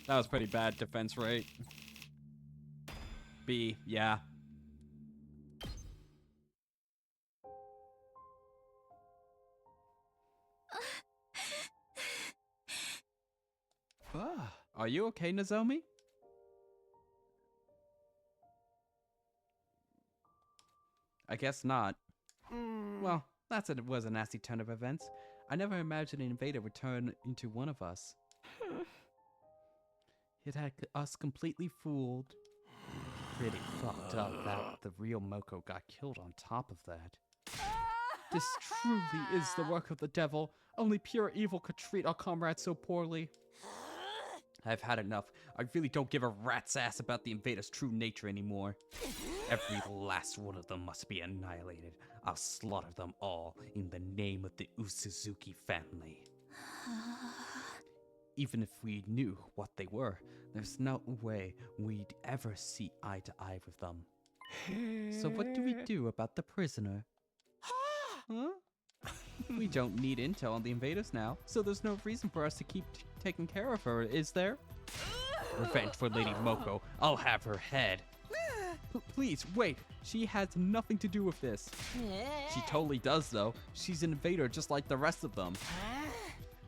That was pretty bad defense rate. B, yeah. Are you okay, Nozomi? I guess not. Well, was a nasty turn of events. I never imagined an invader would turn into one of us. It had us completely fooled. Pretty fucked up that the real Moko got killed on top of that. This truly is the work of the devil. Only pure evil could treat our comrades so poorly. I've had enough. I really don't give a rat's ass about the invaders' true nature anymore. Every last one of them must be annihilated. I'll slaughter them all in the name of the Usuzuki family. Even if we knew what they were, there's no way we'd ever see eye to eye with them. So what do we do about the prisoner? Huh? We don't need intel on the invaders now, so there's no reason for us to keep taking care of her, is there? Revenge for Lady Moko. I'll have her head. Please, wait. She has nothing to do with this. She totally does, though. She's an invader just like the rest of them.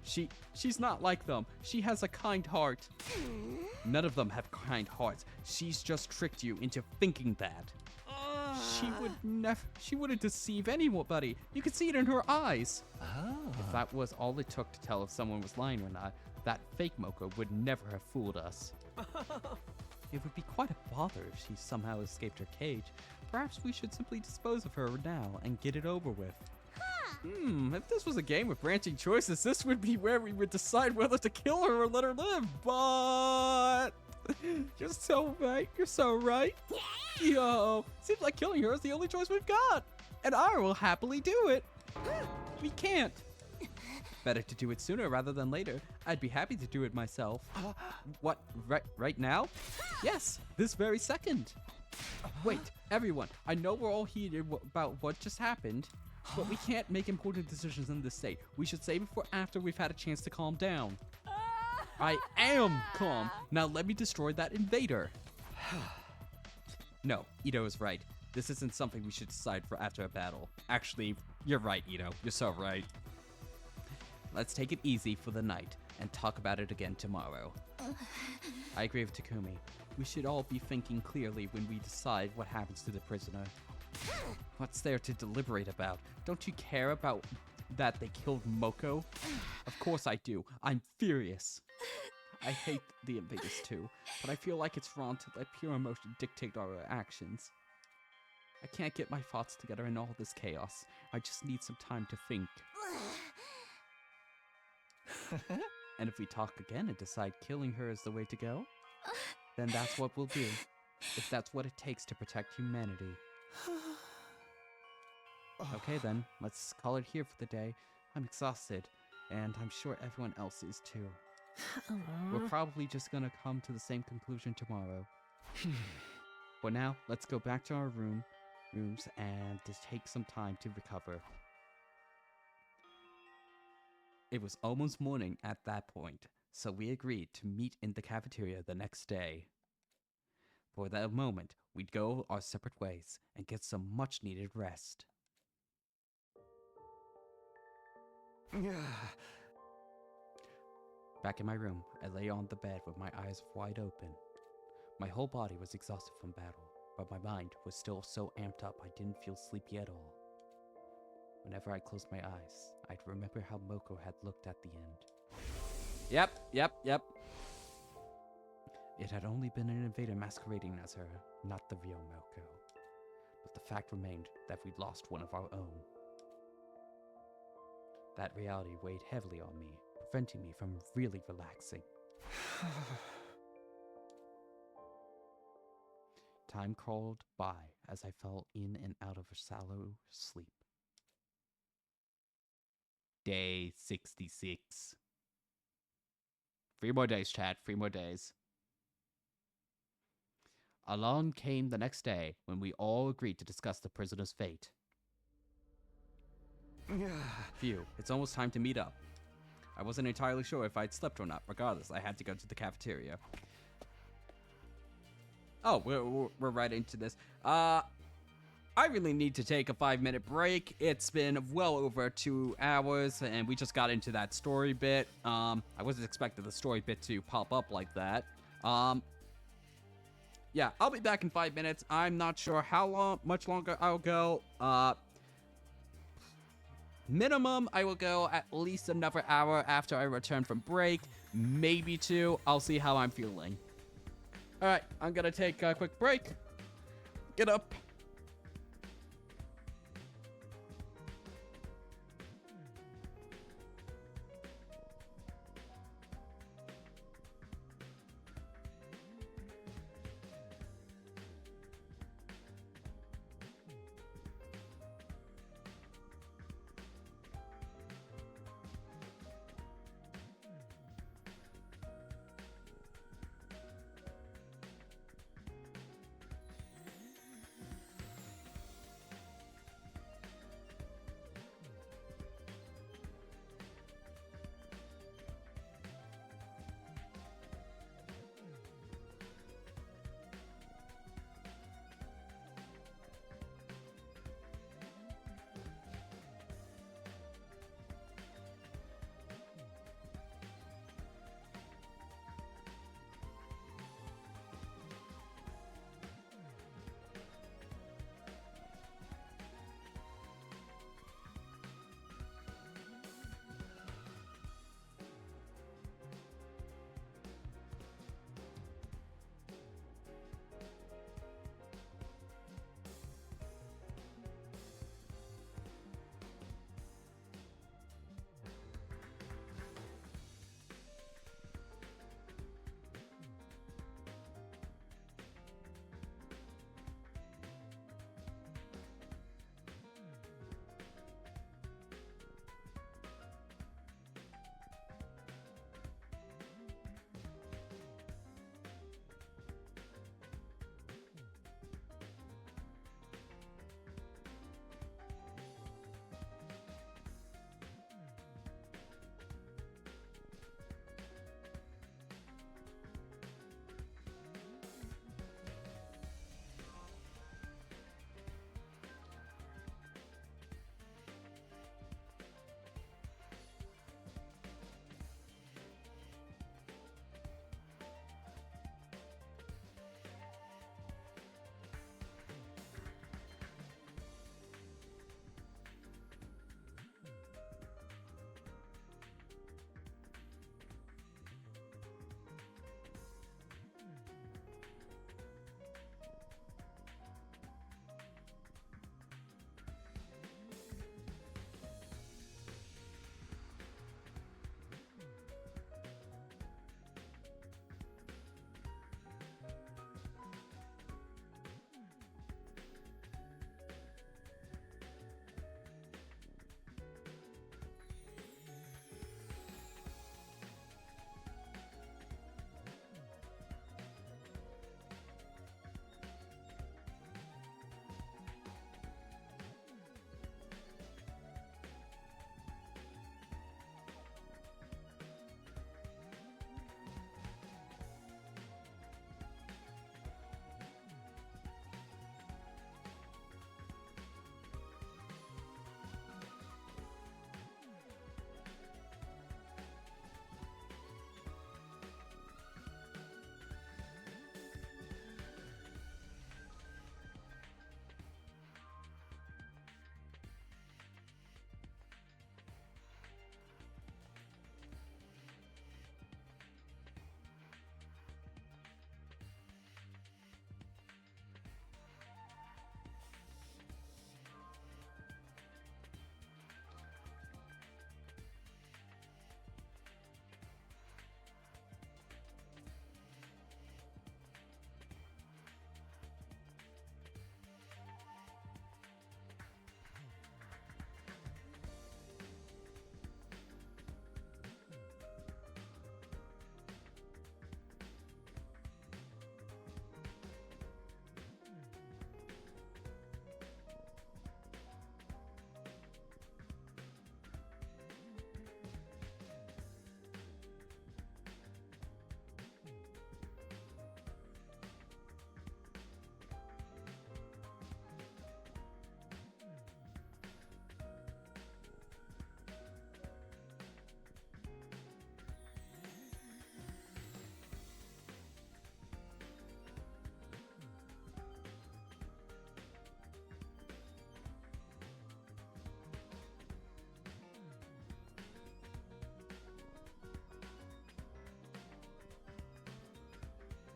She's not like them. She has a kind heart. None of them have kind hearts. She's just tricked you into thinking that. She wouldn't deceive anybody. You could see it in her eyes. If that was all it took to tell if someone was lying or not, that fake Moko would never have fooled us. It would be quite a bother if she somehow escaped her cage. Perhaps we should simply dispose of her now and get it over with. If this was a game with branching choices, this would be where we would decide whether to kill her or let her live, but... You're so right. You're so right. Yo, seems like killing her is the only choice we've got. And I will happily do it. We can't. Better to do it sooner rather than later. I'd be happy to do it myself. What, right now? Yes, this very second. Wait, everyone, I know we're all heated about what just happened, but we can't make important decisions in this state. We should save it for after we've had a chance to calm down. I am calm. Now let me destroy that invader. No, Ito is right. This isn't something we should decide for after a battle. Actually, you're right, Ito. You're so right. let's take it easy for the night and talk about it again tomorrow. I agree with Takumi. We should all be thinking clearly when we decide what happens to the prisoner. What's there to deliberate about? Don't you care about that they killed Moko? Of course I do. I'm furious. I hate the invaders too, but I feel like it's wrong to let pure emotion dictate our actions. I can't get my thoughts together in all this chaos. I just need some time to think. And if we talk again and decide killing her is the way to go, then that's what we'll do. If that's what it takes to protect humanity. Okay then, let's call it here for the day. I'm exhausted, and I'm sure everyone else is too. We're probably just gonna come to the same conclusion tomorrow. For now, let's go back to our rooms and just take some time to recover. It was almost morning at that point, so we agreed to meet in the cafeteria the next day. For that moment, we'd go our separate ways and get some much-needed rest. Back in my room, I lay on the bed with my eyes wide open. My whole body was exhausted from battle, but my mind was still so amped up I didn't feel sleepy at all. Whenever I closed my eyes, I'd remember how Moko had looked at the end. Yep. It had only been an invader masquerading as her, not the real Moko. But the fact remained that we'd lost one of our own. That reality weighed heavily on me, preventing me from really relaxing. Time crawled by as I fell in and out of a shallow sleep. Day 66. 3 more days, chat. 3 more days. Along came the next day when we all agreed to discuss the prisoner's fate. Phew, it's almost time to meet up. I wasn't entirely sure if I'd slept or not. Regardless, I had to go to the cafeteria. Oh, we're right into this. I really need to take a 5-minute break. It's been well over 2 hours, and we just got into that story bit. I wasn't expecting the story bit to pop up like that. Yeah, I'll be back in 5 minutes. I'm not sure how much longer I'll go. Minimum, I will go at least another hour after I return from break. Maybe 2. I'll see how I'm feeling. Alright, I'm gonna take a quick break. Get up.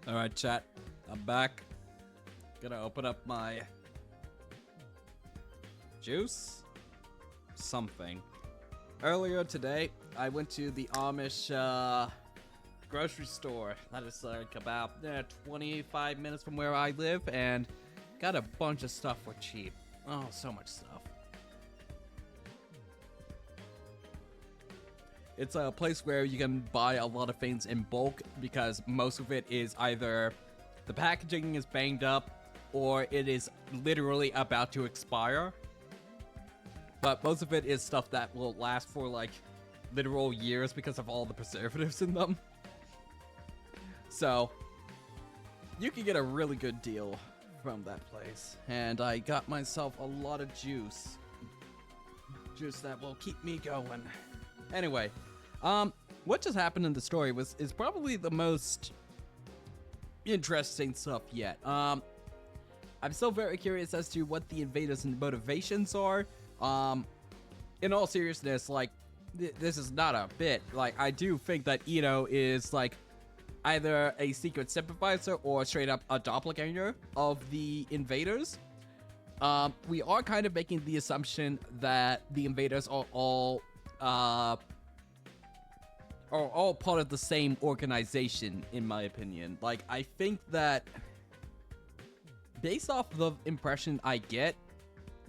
Alright, chat. I'm back. Gonna open up my juice? Something. Earlier today, I went to the Amish grocery store. That is like about 25 minutes from where I live, and got a bunch of stuff for cheap. Oh, so much stuff. It's a place where you can buy a lot of things in bulk because most of it is either the packaging is banged up or it is literally about to expire. But most of it is stuff that will last for like literal years because of all the preservatives in them. So you can get a really good deal from that place. And I got myself a lot of juice. Juice that will keep me going. Anyway, what just happened in the story is probably the most interesting stuff yet. I'm still very curious as to what the invaders' motivations are. In all seriousness, like, this is not a bit. Like, I do think that Ito is, like, either a secret sympathizer or straight up a doppelganger of the invaders. We are kind of making the assumption that the invaders are all part of the same organization, in my opinion. Like, I think that based off the impression I get,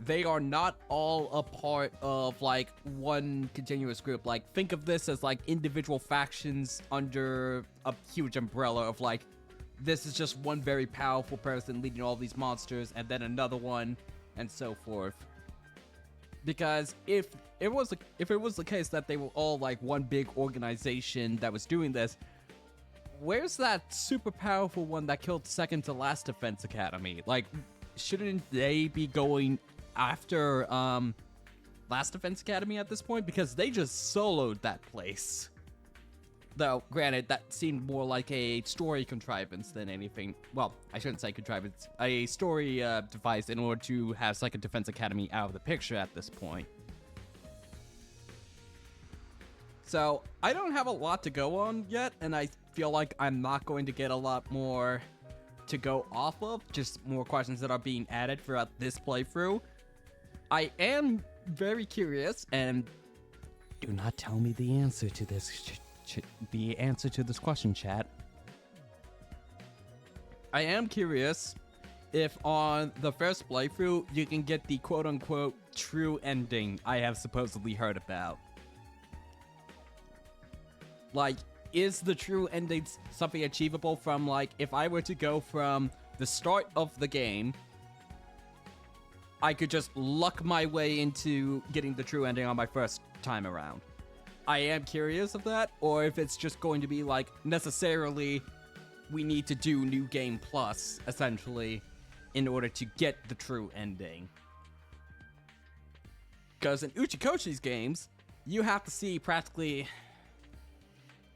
they are not all a part of, like, one continuous group. Like, think of this as, like, individual factions under a huge umbrella of, like, this is just one very powerful person leading all these monsters, and then another one, and so forth. Because if it was the case that they were all, like, one big organization that was doing this, where's that super powerful one that killed second to last Defense Academy? Like, shouldn't they be going after last Defense Academy at this point? Because they just soloed that place. Though, granted, that seemed more like a story contrivance than anything. Well, I shouldn't say contrivance. A story device in order to have Second Defense Academy out of the picture at this point. So, I don't have a lot to go on yet, and I feel like I'm not going to get a lot more to go off of. Just more questions that are being added throughout this playthrough. I am very curious, and do not tell me the answer to this question, chat. I am curious if on the first playthrough you can get the quote-unquote true ending I have supposedly heard about. Like, is the true ending something achievable from, like, if I were to go from the start of the game, I could just luck my way into getting the true ending on my first time around. I am curious of that, or if it's just going to be, like, necessarily we need to do New Game Plus, essentially, in order to get the true ending. Because in Uchikoshi's games, you have to see practically...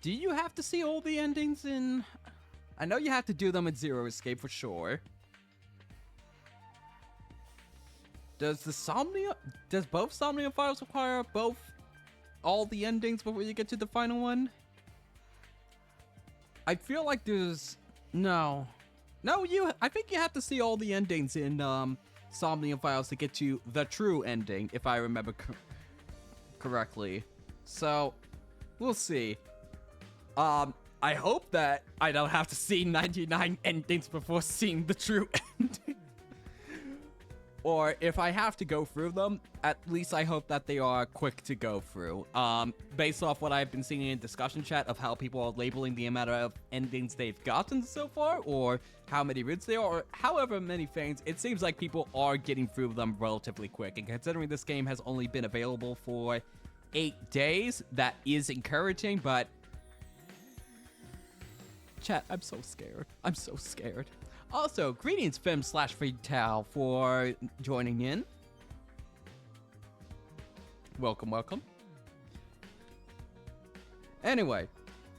Do you have to see all the endings in... I know you have to do them in Zero Escape for sure. Does both Somnia files require all the endings before you get to the final one? I feel like there's... No, I think you have to see all the endings in Somnia files to get to the true ending, if I remember correctly. So, we'll see. I hope that I don't have to see 99 endings before seeing the true ending. Or if I have to go through them, at least I hope that they are quick to go through. Based off what I've been seeing in discussion chat of how people are labeling the amount of endings they've gotten so far, or how many routes they are, or however many things, it seems like people are getting through them relatively quick. And considering this game has only been available for 8 days, that is encouraging, but... Chat, I'm so scared. I'm so scared. Also, greetings, Fem/Freetal, for joining in. Welcome, welcome. Anyway,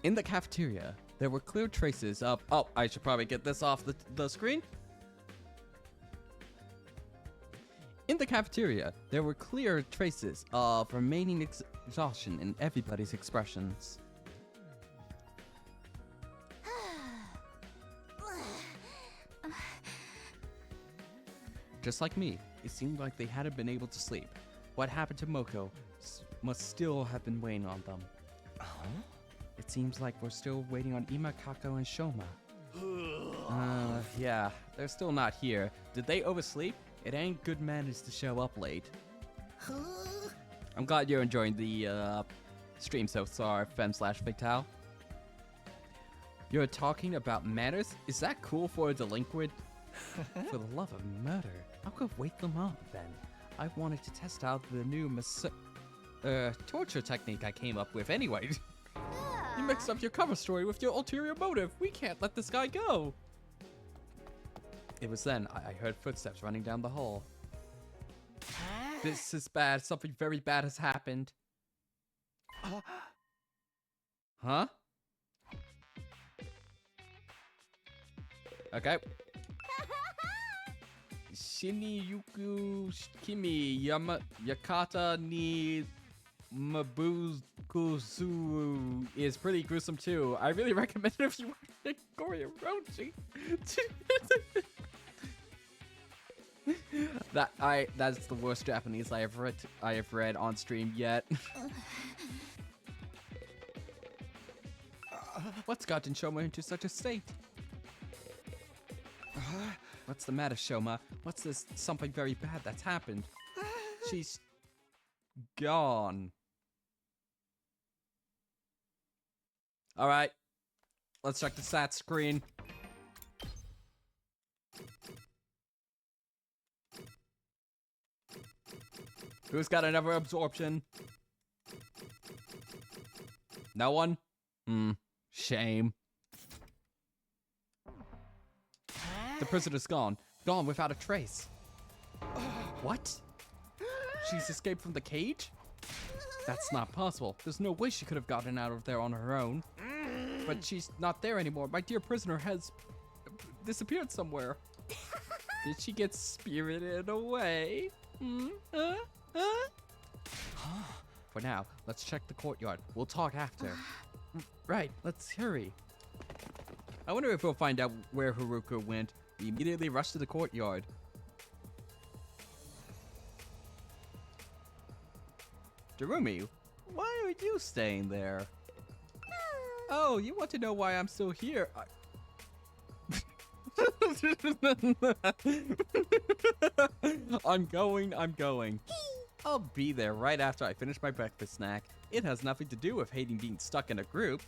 in the cafeteria, there were clear traces of... Oh, I should probably get this off the screen. In the cafeteria, there were clear traces of remaining exhaustion in everybody's expressions. Just like me, it seemed like they hadn't been able to sleep. What happened to Moko must still have been weighing on them. It seems like we're still waiting on Ima, Kako, and Shoma. Yeah, they're still not here. Did they oversleep? It ain't good manners to show up late. I'm glad you're enjoying the stream so far, Fem/Fatale. You're talking about manners? Is that cool for a delinquent? For the love of murder, I'll go wake them up then. I wanted to test out the new torture technique I came up with anyway. You mixed up your cover story with your ulterior motive. We can't let this guy go. It was then I heard footsteps running down the hall. This is bad. Something very bad has happened. Huh? Okay. Shinjuku Kimi Yakata ni Mabukusu is pretty gruesome too. I really recommend it if you want to Gory Orochi. That's the worst Japanese I have read on stream yet. What's gotten Shoma into such a state? What's the matter, Shoma? What's this something very bad that's happened? She's gone. Alright. Let's check the stats screen. Who's got another absorption? No one? Shame. The prisoner's gone. Gone without a trace. What? She's escaped from the cage? That's not possible. There's no way she could have gotten out of there on her own. But she's not there anymore. My dear prisoner has disappeared somewhere. Did she get spirited away? For now, let's check the courtyard. We'll talk after. Right, let's hurry. I wonder if we'll find out where Haruka went. We immediately rush to the courtyard. Darumi, why are you staying there? Oh, you want to know why I'm still here? I'm going. I'll be there right after I finish my breakfast snack. It has nothing to do with hating being stuck in a group.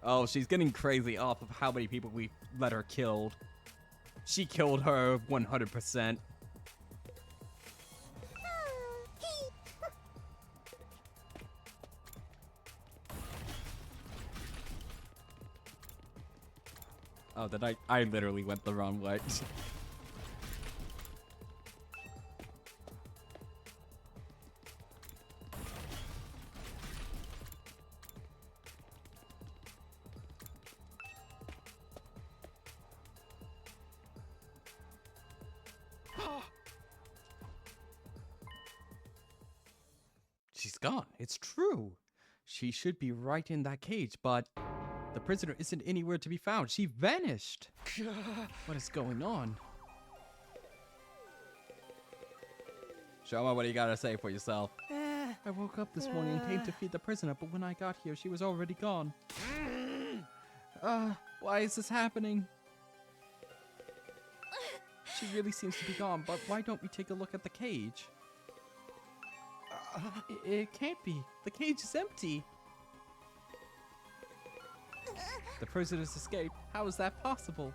Oh, she's getting crazy off of how many people we let her killed. She killed her 100%. Oh, that I literally went the wrong way. She's gone. It's true. She should be right in that cage, but the prisoner isn't anywhere to be found. She vanished. What is going on? Shoma, what do you gotta say for yourself? I woke up this morning and came to feed the prisoner, but when I got here, she was already gone. Why is this happening? She really seems to be gone, but why don't we take a look at the cage? It can't be. The cage is empty. The prisoner's escaped. How is that possible?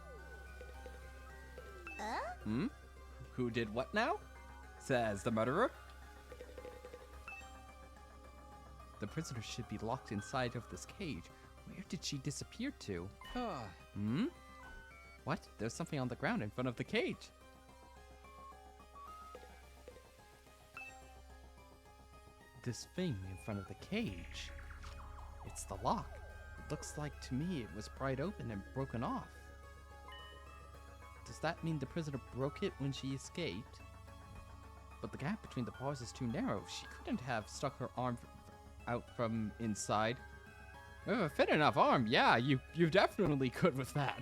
Who did what now? Says the murderer. The prisoner should be locked inside of this cage. Where did she disappear to? What? There's something on the ground in front of the cage. This thing in front of the cage. It's the lock. It looks like to me it was pried open and broken off. Does that mean the prisoner broke it when she escaped? But the gap between the bars is too narrow. She couldn't have stuck her arm out from inside. With a fit enough arm, yeah, you definitely could with that.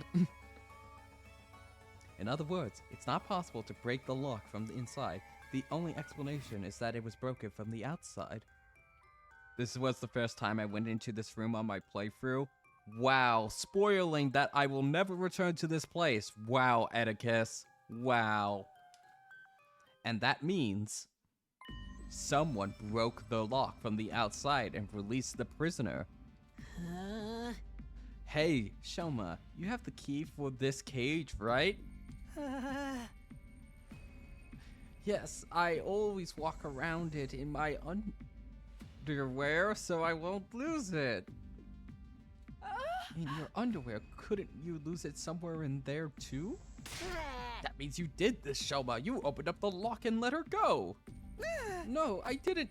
In other words, it's not possible to break the lock from the inside. The only explanation is that it was broken from the outside. This was the first time I went into this room on my playthrough. Wow, spoiling that I will never return to this place. Wow, Atticus. Wow. And that means someone broke the lock from the outside and released the prisoner. Hey, Shoma, you have the key for this cage, right? Yes, I always walk around it in my underwear so I won't lose it. In your underwear, couldn't you lose it somewhere in there too? That means you did this, Shoma. You opened up the lock and let her go. No, I didn't.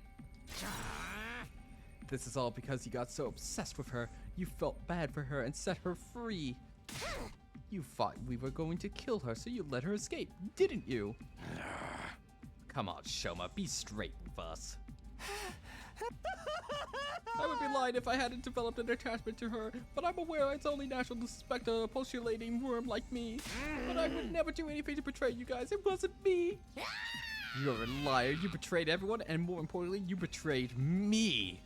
This is all because you got so obsessed with her. You felt bad for her and set her free. You thought we were going to kill her, so you let her escape, didn't you? Come on, Shoma, be straight with us. I would be lying if I hadn't developed an attachment to her, but I'm aware it's only natural to suspect a postulating worm like me. But I would never do anything to betray you guys. It wasn't me. You're a liar. You betrayed everyone, and more importantly, you betrayed me.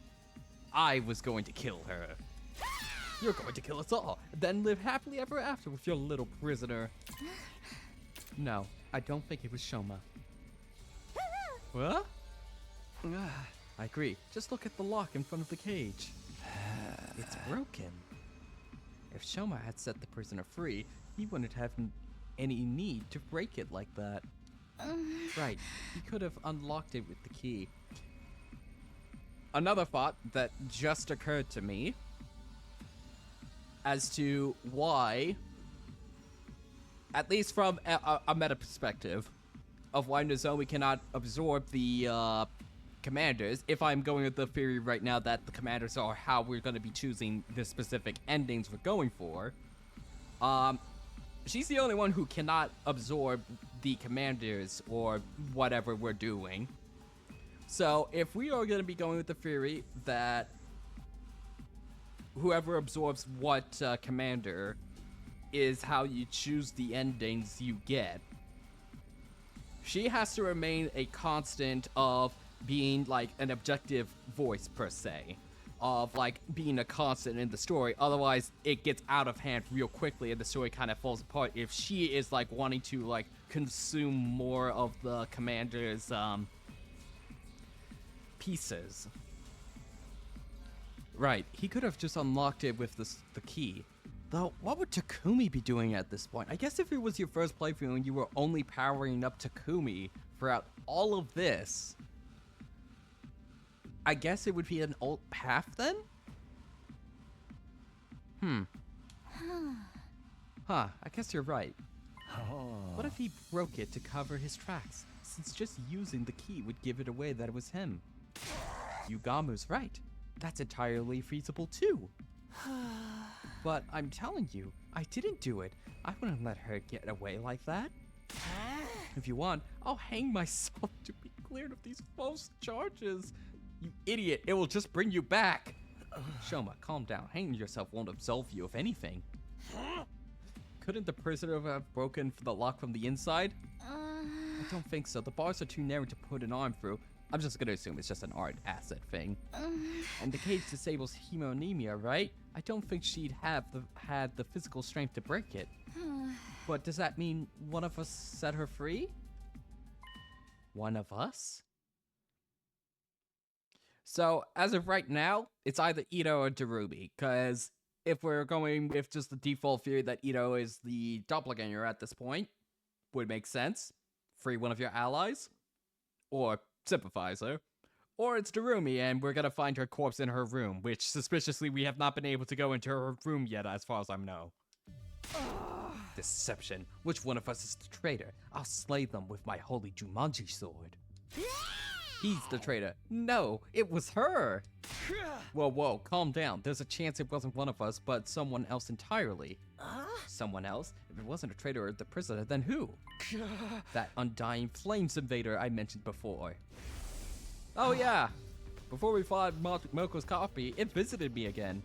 I was going to kill her. You're going to kill us all, then live happily ever after with your little prisoner. No, I don't think it was Shoma. What? I agree. Just look at the lock in front of the cage. It's broken. If Shoma had set the prisoner free, he wouldn't have any need to break it like that. Right, he could have unlocked it with the key. Another thought that just occurred to me as to why, at least from a meta perspective, of why Nozomi cannot absorb the commanders, if I'm going with the theory right now that the commanders are how we're going to be choosing the specific endings we're going for, she's the only one who cannot absorb the commanders or whatever we're doing. So if we are going to be going with the theory that whoever absorbs what commander is how you choose the endings you get, she has to remain a constant of being like an objective voice per se, of like being a constant in the story. Otherwise it gets out of hand real quickly and the story kind of falls apart if she is like wanting to like consume more of the commander's pieces. Right, he could have just unlocked it with the key. Though, what would Takumi be doing at this point? I guess if it was your first playthrough and you were only powering up Takumi throughout all of this, I guess it would be an alt path then? Huh, I guess you're right. What if he broke it to cover his tracks, since just using the key would give it away that it was him? Yugamu's right. That's entirely feasible too. But I'm telling you, I didn't do it. I wouldn't let her get away like that. If you want, I'll hang myself to be cleared of these false charges. You idiot, it will just bring you back. Shoma, calm down. Hanging yourself won't absolve you of anything. Couldn't the prisoner have broken the lock from the inside? I don't think so. The bars are too narrow to put an arm through. I'm just gonna assume it's just an art asset thing. And the cage disables hemonemia, right? I don't think she'd have had the physical strength to break it. But does that mean one of us set her free? One of us? So, as of right now, it's either Ito or Darumi, because if we're going with just the default theory that Ito is the doppelganger at this point, would make sense. Free one of your allies, or sympathizer, or it's Darumi and we're gonna find her corpse in her room, which suspiciously we have not been able to go into her room yet as far as I know. Deception. Which one of us is the traitor? I'll slay them with my holy Jumanji sword. He's the traitor. No, it was her. Whoa, calm down. There's a chance it wasn't one of us, but someone else entirely. Someone else? If it wasn't a traitor or the prisoner, then who? That undying flames invader I mentioned before. Oh yeah, before we fought Moko's copy, it visited me again.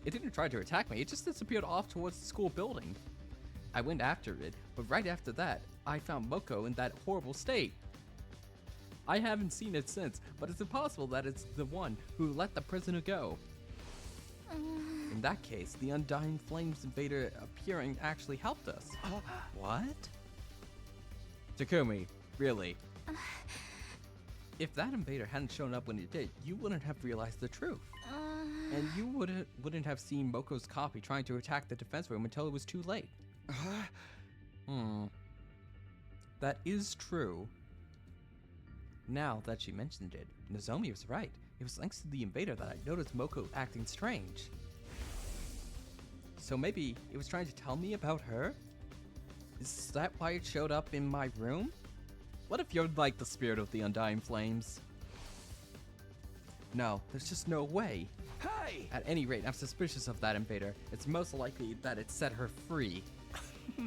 It didn't try to attack me, it just disappeared off towards the school building. I went after it, but right after that, I found Moko in that horrible state. I haven't seen it since, but it's impossible that it's the one who let the prisoner go. In that case, the Undying Flames invader appearing actually helped us. What? Takumi, really? If that invader hadn't shown up when it did, you wouldn't have realized the truth. And you wouldn't have seen Moko's copy trying to attack the defense room until it was too late. That is true. Now that she mentioned it, Nozomi was right. It was thanks to the invader that I noticed Moko acting strange. So maybe it was trying to tell me about her? Is that why it showed up in my room? What if you're like the spirit of the Undying Flames? No, there's just no way. Hey! At any rate, I'm suspicious of that invader. It's most likely that it set her free.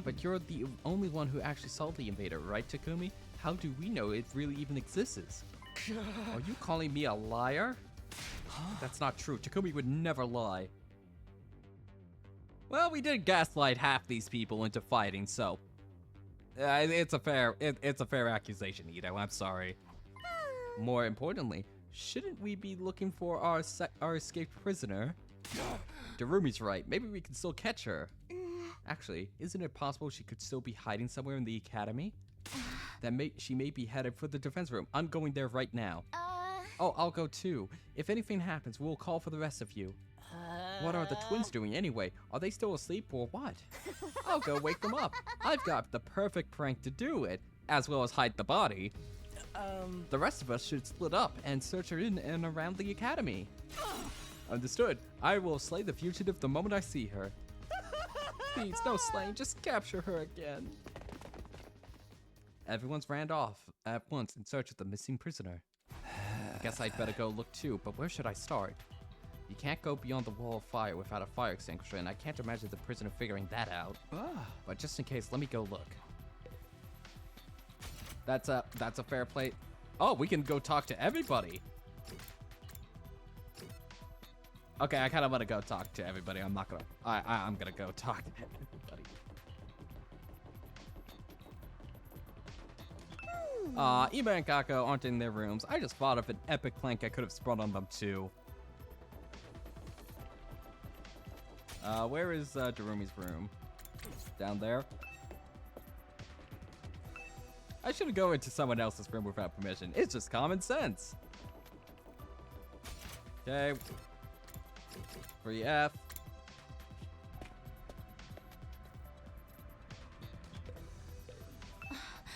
But you're the only one who actually saw the invader, right, Takumi? How do we know it really even exists? Are you calling me a liar? That's not true. Takumi would never lie. Well, we did gaslight half these people into fighting, so it's a fair accusation, Ito. I'm sorry. More importantly, shouldn't we be looking for our escaped prisoner? Darumi's right. Maybe we can still catch her. Actually, isn't it possible she could still be hiding somewhere in the academy? She may be headed for the defense room. I'm going there right now. Oh, I'll go too. If anything happens, we'll call for the rest of you. What are the twins doing anyway? Are they still asleep or what? I'll go wake them up. I've got the perfect prank to do it, as well as hide the body. The rest of us should split up and search her in and around the academy. Understood. I will slay the fugitive the moment I see her. Please, no slaying, just capture her again. Everyone's ran off at once in search of the missing prisoner. I guess I'd better go look too, but where should I start? You can't go beyond the wall of fire without a fire extinguisher, and I can't imagine the prisoner figuring that out. But just in case, let me go look. That's a fair play. Oh, we can go talk to everybody. Okay, I kind of want to go talk to everybody. I'm not gonna. I'm gonna go talk to everybody. Ima and Kako aren't in their rooms. I just thought of an epic plank I could have sprung on them too. Where is Darumi's room? Down there? I shouldn't go into someone else's room without permission. It's just common sense. Okay. Free F.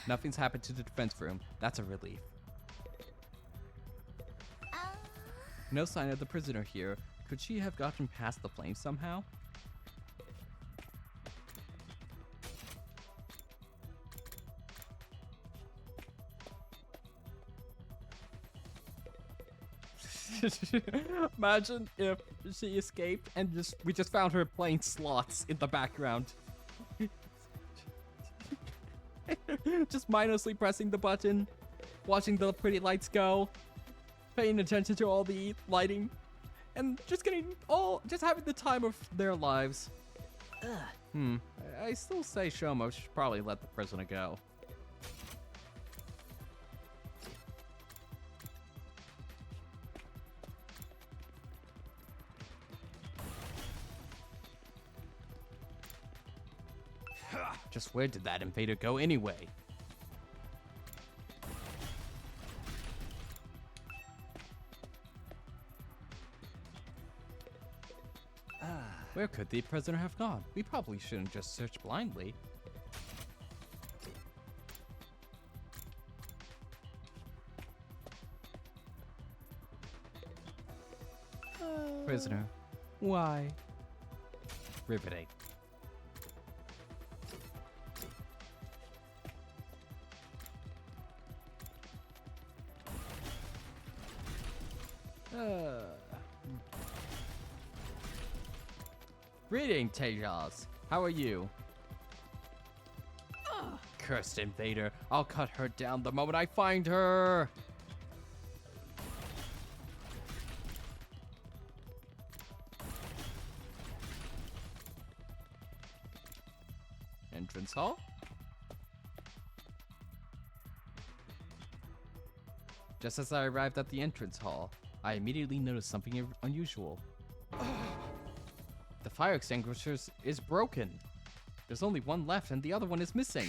Nothing's happened to the defense room. That's a relief. No sign of the prisoner here. Could she have gotten past the flames somehow? Imagine if she escaped and we just found her playing slots in the background. Just mindlessly pressing the button, watching the pretty lights go, paying attention to all the lighting, and just having the time of their lives. I still say Shomo should probably let the prisoner go. Just where did that invader go anyway? Where could the prisoner have gone? We probably shouldn't just search blindly. Prisoner. Why? Riveting. Greeting, Tejas. How are you? Cursed invader. I'll cut her down the moment I find her. entrance hall. Just as I arrived at the entrance hall, I immediately noticed something unusual. The fire extinguisher is broken. There's only one left and the other one is missing.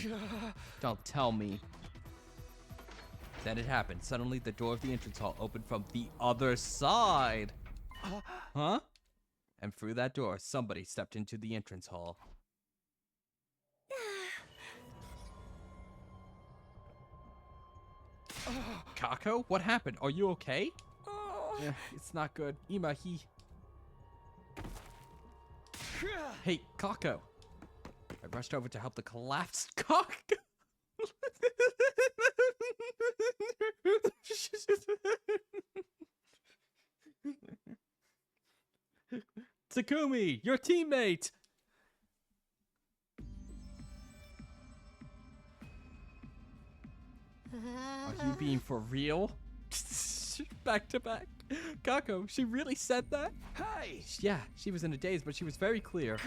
Don't tell me. Then it happened. Suddenly the door of the entrance hall opened from the other side. Huh? And through that door, somebody stepped into the entrance hall. Kako, what happened? Are you okay? It's not good. Ima, he... Hey, Kako. I rushed over to help the collapsed Kako. Takumi, your teammate! Are you being for real? Back to back. Kako, she really said that? Hey! Yeah, she was in a daze, but she was very clear.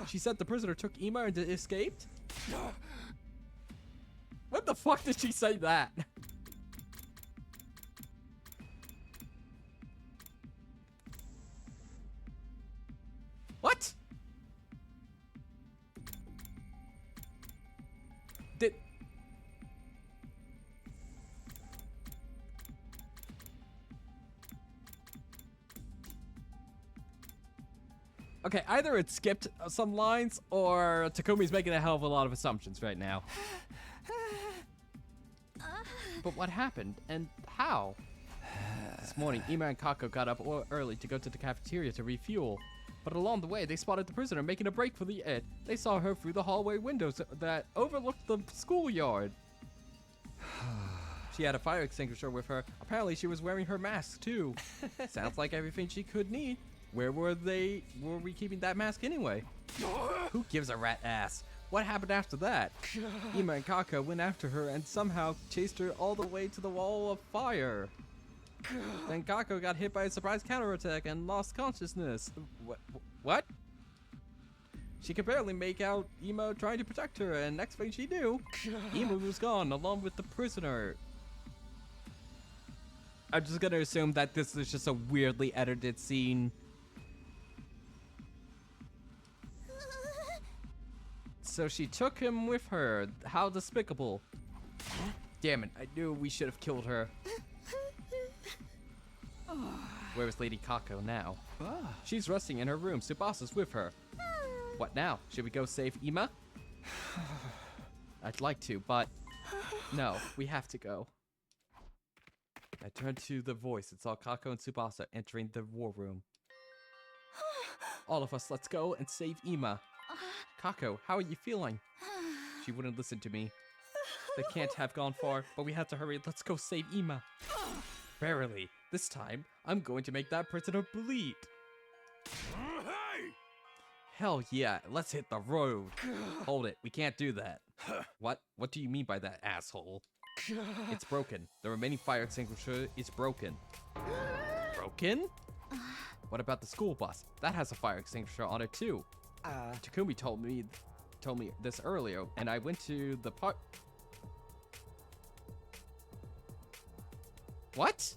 She said the prisoner took Ima and escaped? What the fuck did she say that? What? Did... Okay, either it skipped some lines or Takumi's making a hell of a lot of assumptions right now. But what happened and how? This morning, Ima and Kako got up early to go to the cafeteria to refuel. But along the way, they spotted the prisoner making a break for the ed. They saw her through the hallway windows that overlooked the schoolyard. She had a fire extinguisher with her. Apparently, she was wearing her mask, too. Sounds like everything she could need. Where were we keeping that mask anyway? Who gives a rat ass? What happened after that? Ima and Kako went after her and somehow chased her all the way to the wall of fire. Then Kako got hit by a surprise counterattack and lost consciousness. What? She could barely make out Ima trying to protect her, and next thing she knew, Ima was gone along with the prisoner. I'm just gonna assume that this is just a weirdly edited scene. So she took him with her. How despicable. Damn it, I knew we should have killed her. Where is Lady Kako now? She's resting in her room. Tsubasa's with her. What now? Should we go save Ima? I'd like to, but no, we have to go. I turned to the voice and saw Kako and Tsubasa entering the war room. All of us, let's go and save Ima. Kako, how are you feeling? She wouldn't listen to me. They can't have gone far, but we have to hurry. Let's go save Ima. Barely. This time, I'm going to make that prisoner bleed. Hey! Hell yeah, let's hit the road. Hold it, we can't do that. What? What do you mean by that, asshole? It's broken. The remaining fire extinguisher is broken. Broken? What about the school bus? That has a fire extinguisher on it too. Takumi told me this earlier, and I went to the part. What?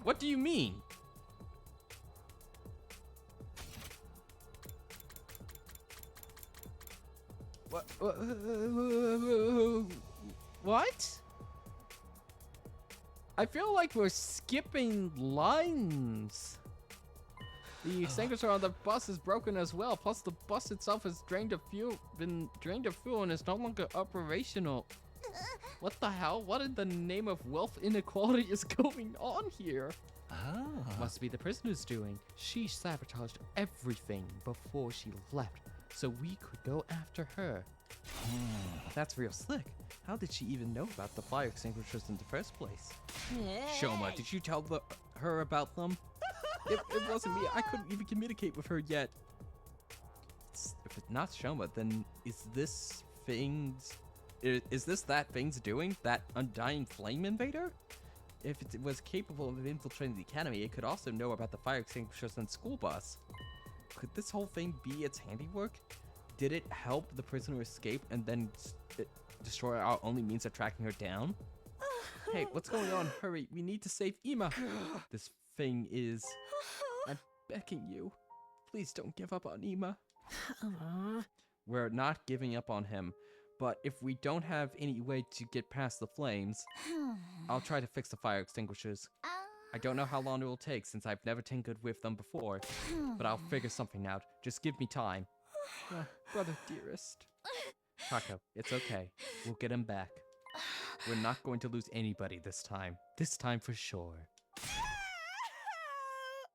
What do you mean? What? I feel like we're skipping lines. The extinguisher on the bus is broken as well. Plus, the bus itself has been drained of fuel and is no longer operational. What the hell? What in the name of wealth inequality is going on here? Must be the prisoner's doing. She sabotaged everything before she left, so we could go after her. That's real slick. How did she even know about the fire extinguishers in the first place? Shoma, did you tell her about them? It wasn't me. I couldn't even communicate with her yet. If it's not Shoma, then is this that thing's doing? That undying flame invader? if it was capable of infiltrating the academy, it could also know about the fire extinguishers and school bus. Could this whole thing be its handiwork? Did it help the prisoner escape and then destroy our only means of tracking her down? Hey, what's going on? Hurry, we need to save Ima. This thing is... I'm begging you. Please don't give up on Ima. We're not giving up on him, but if we don't have any way to get past the flames, I'll try to fix the fire extinguishers. I don't know how long it will take since I've never tinkered with them before, but I'll figure something out. Just give me time. Brother dearest. Kako, it's okay. We'll get him back. We're not going to lose anybody this time. This time for sure.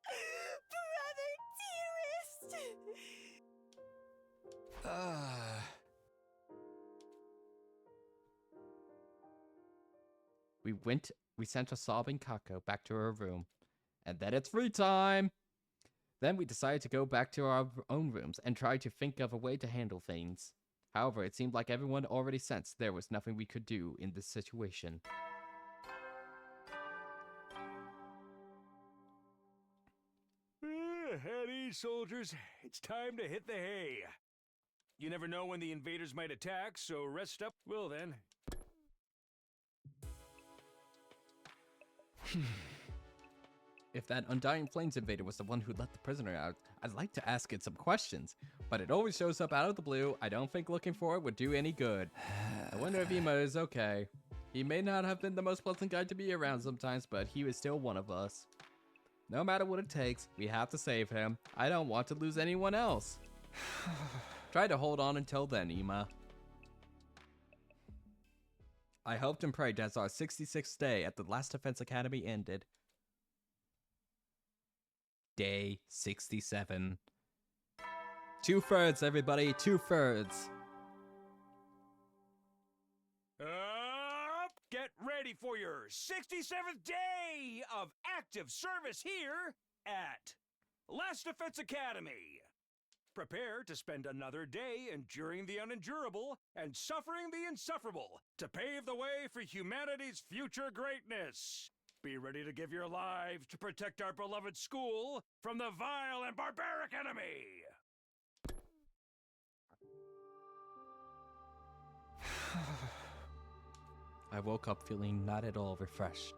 Brother dearest! We sent a sobbing Kako back to her room. And then it's free time! Then we decided to go back to our own rooms and try to think of a way to handle things. However, it seemed like everyone already sensed there was nothing we could do in this situation. At ease, soldiers. It's time to hit the hay. You never know when the invaders might attack, so rest up. Well then. If that Undying Flames invader was the one who let the prisoner out, I'd like to ask it some questions. But it always shows up out of the blue. I don't think looking for it would do any good. I wonder if Ima is okay. He may not have been the most pleasant guy to be around sometimes, but he was still one of us. No matter what it takes, we have to save him. I don't want to lose anyone else. Try to hold on until then, Ima. I hoped and prayed as our 66th day at the last Defense Academy ended. Day 67. 2/3, everybody, 2/3. Get ready for your 67th day of active service here at Last Defense Academy. Prepare to spend another day enduring the unendurable and suffering the insufferable to pave the way for humanity's future greatness. Be ready to give your lives to protect our beloved school from the vile and barbaric enemy. I woke up feeling not at all refreshed.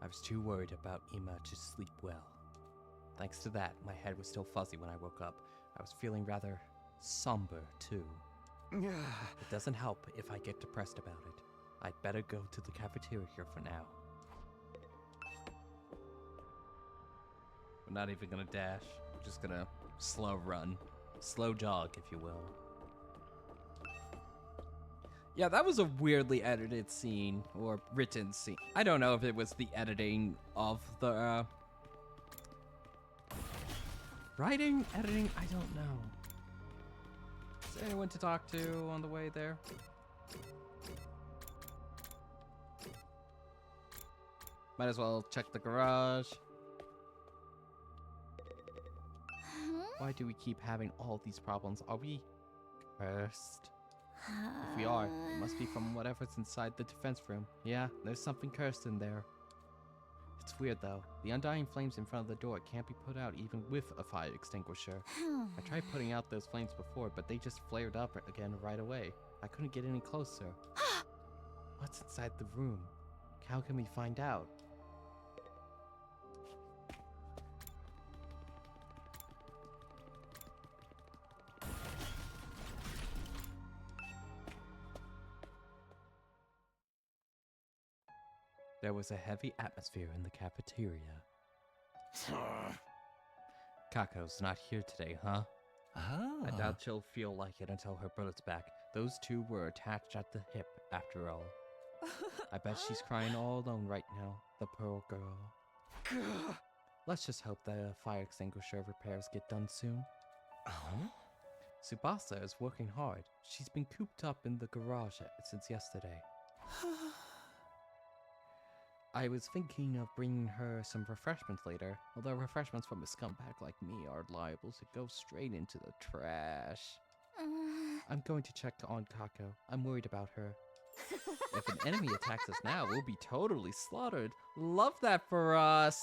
I was too worried about Ima to sleep well. Thanks to that, my head was still fuzzy when I woke up. I was feeling rather somber, too. It doesn't help if I get depressed about it. I'd better go to the cafeteria for now. We're not even gonna dash. We're just gonna slow run. Slow jog, if you will. Yeah, that was a weirdly edited scene, or written scene. I don't know if it was the editing of the, writing? Editing? I don't know. Is there anyone to talk to on the way there? Might as well check the garage. Why do we keep having all these problems? Are we cursed? If we are, it must be from whatever's inside the defense room. Yeah, there's something cursed in there. It's weird though. The undying flames in front of the door can't be put out even with a fire extinguisher. I tried putting out those flames before, but they just flared up again right away. I couldn't get any closer. What's inside the room? How can we find out? There was a heavy atmosphere in the cafeteria. Kako's not here today, huh? I doubt she'll feel like it until her brother's back. Those two were attached at the hip, after all. I bet she's crying all alone right now, the poor girl. Let's just hope the fire extinguisher repairs get done soon. Tsubasa is working hard. She's been cooped up in the garage since yesterday. I was thinking of bringing her some refreshments later, although refreshments from a scumbag like me are liable to go straight into the trash. I'm going to check on Kako. I'm worried about her. If an enemy attacks us now, we'll be totally slaughtered. Love that for us.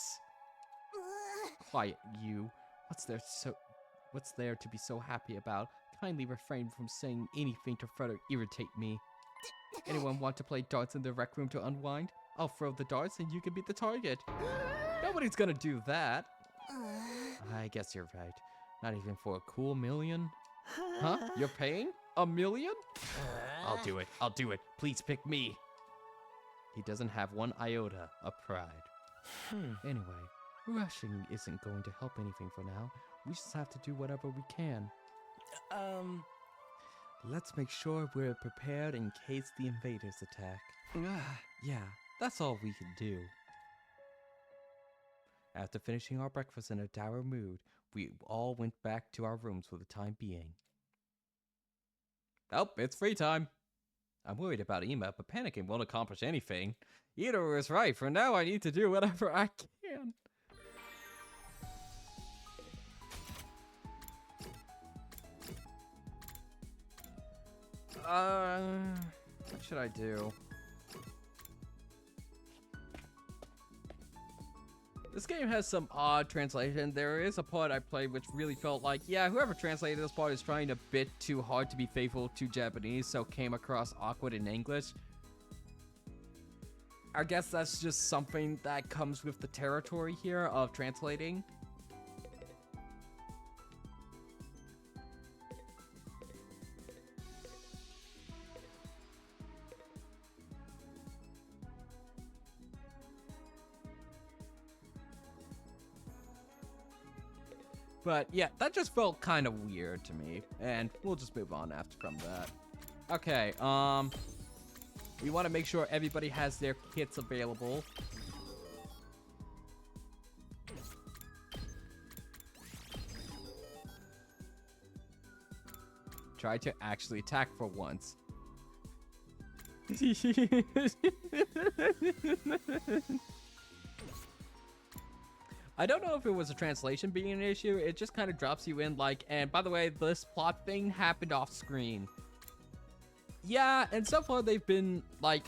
Quiet, you. What's there to be so happy about? Kindly refrain from saying anything to further irritate me. Anyone want to play darts in the rec room to unwind? I'll throw the darts and you can be the target. Nobody's gonna do that. I guess you're right. Not even for a cool million? Huh? You're paying? $1 million? I'll do it. I'll do it. Please pick me. He doesn't have one iota of pride. Anyway, rushing isn't going to help anything for now. We just have to do whatever we can. Let's make sure we're prepared in case the invaders attack. Yeah, that's all we can do. After finishing our breakfast in a dour mood, we all went back to our rooms for the time being. Oh, it's free time. I'm worried about Ema, but panicking won't accomplish anything. Ito is right. For now, I need to do whatever I can. What should I do? This game has some odd translation. There is a part I played which really felt like, yeah, whoever translated this part is trying a bit too hard to be faithful to Japanese, so came across awkward in English. I guess that's just something that comes with the territory here of translating. But yeah, that just felt kind of weird to me, and we'll just move on after from that. Okay, we want to make sure everybody has their kits available. Try to actually attack for once. I don't know if it was a translation being an issue. It just kind of drops you in like, and by the way, this plot thing happened off screen. Yeah, and so far they've been like,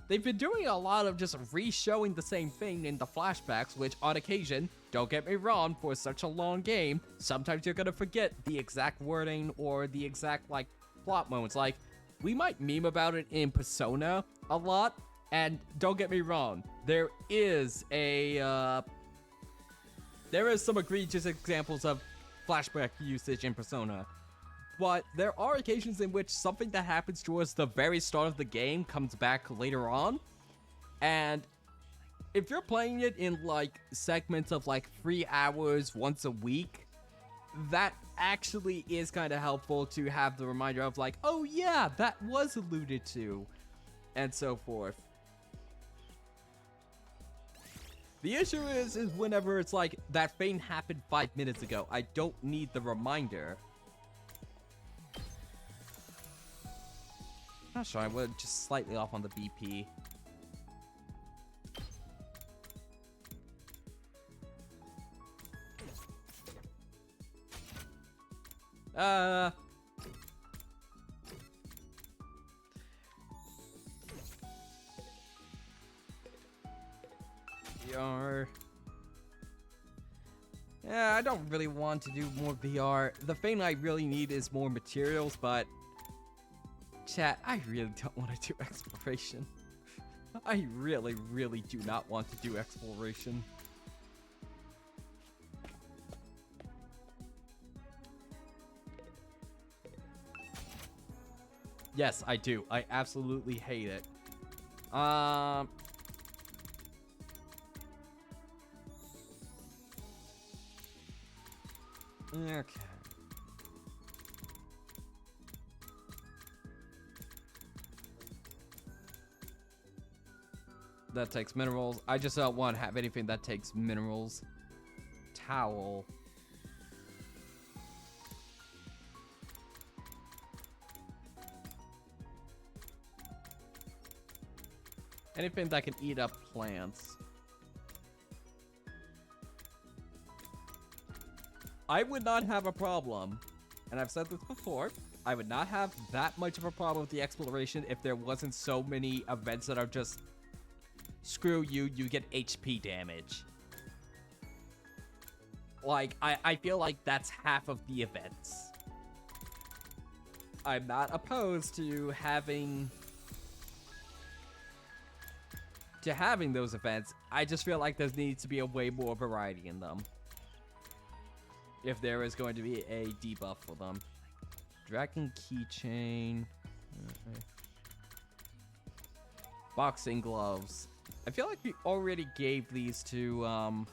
they've been doing a lot of just re-showing the same thing in the flashbacks, which on occasion, don't get me wrong, for such a long game, sometimes you're gonna forget the exact wording or the exact like plot moments. Like, we might meme about it in Persona a lot. And don't get me wrong, there is some egregious examples of flashback usage in Persona. But there are occasions in which something that happens towards the very start of the game comes back later on. And if you're playing it in like segments of like 3 hours once a week, that actually is kind of helpful to have the reminder of like, oh yeah, that was alluded to, and so forth. The issue is whenever it's like, that thing happened 5 minutes ago. I don't need the reminder. Not sure, I would just slightly off on the BP. VR. Yeah, I don't really want to do more VR. The thing I really need is more materials, but chat, I really don't want to do exploration. I really, really do not want to do exploration. Yes, I do. I absolutely hate it. Okay. That takes minerals. I just don't want to have anything that takes minerals. Towel. Anything that can eat up plants. I would not have a problem, and I've said this before, I would not have that much of a problem with the exploration if there wasn't so many events that are just, screw you, you get HP damage. Like, I feel like that's half of the events. I'm not opposed to having those events. I just feel like there needs to be a way more variety in them. If there is going to be a debuff for them. Dragon keychain. Boxing gloves. I feel like we already gave these to,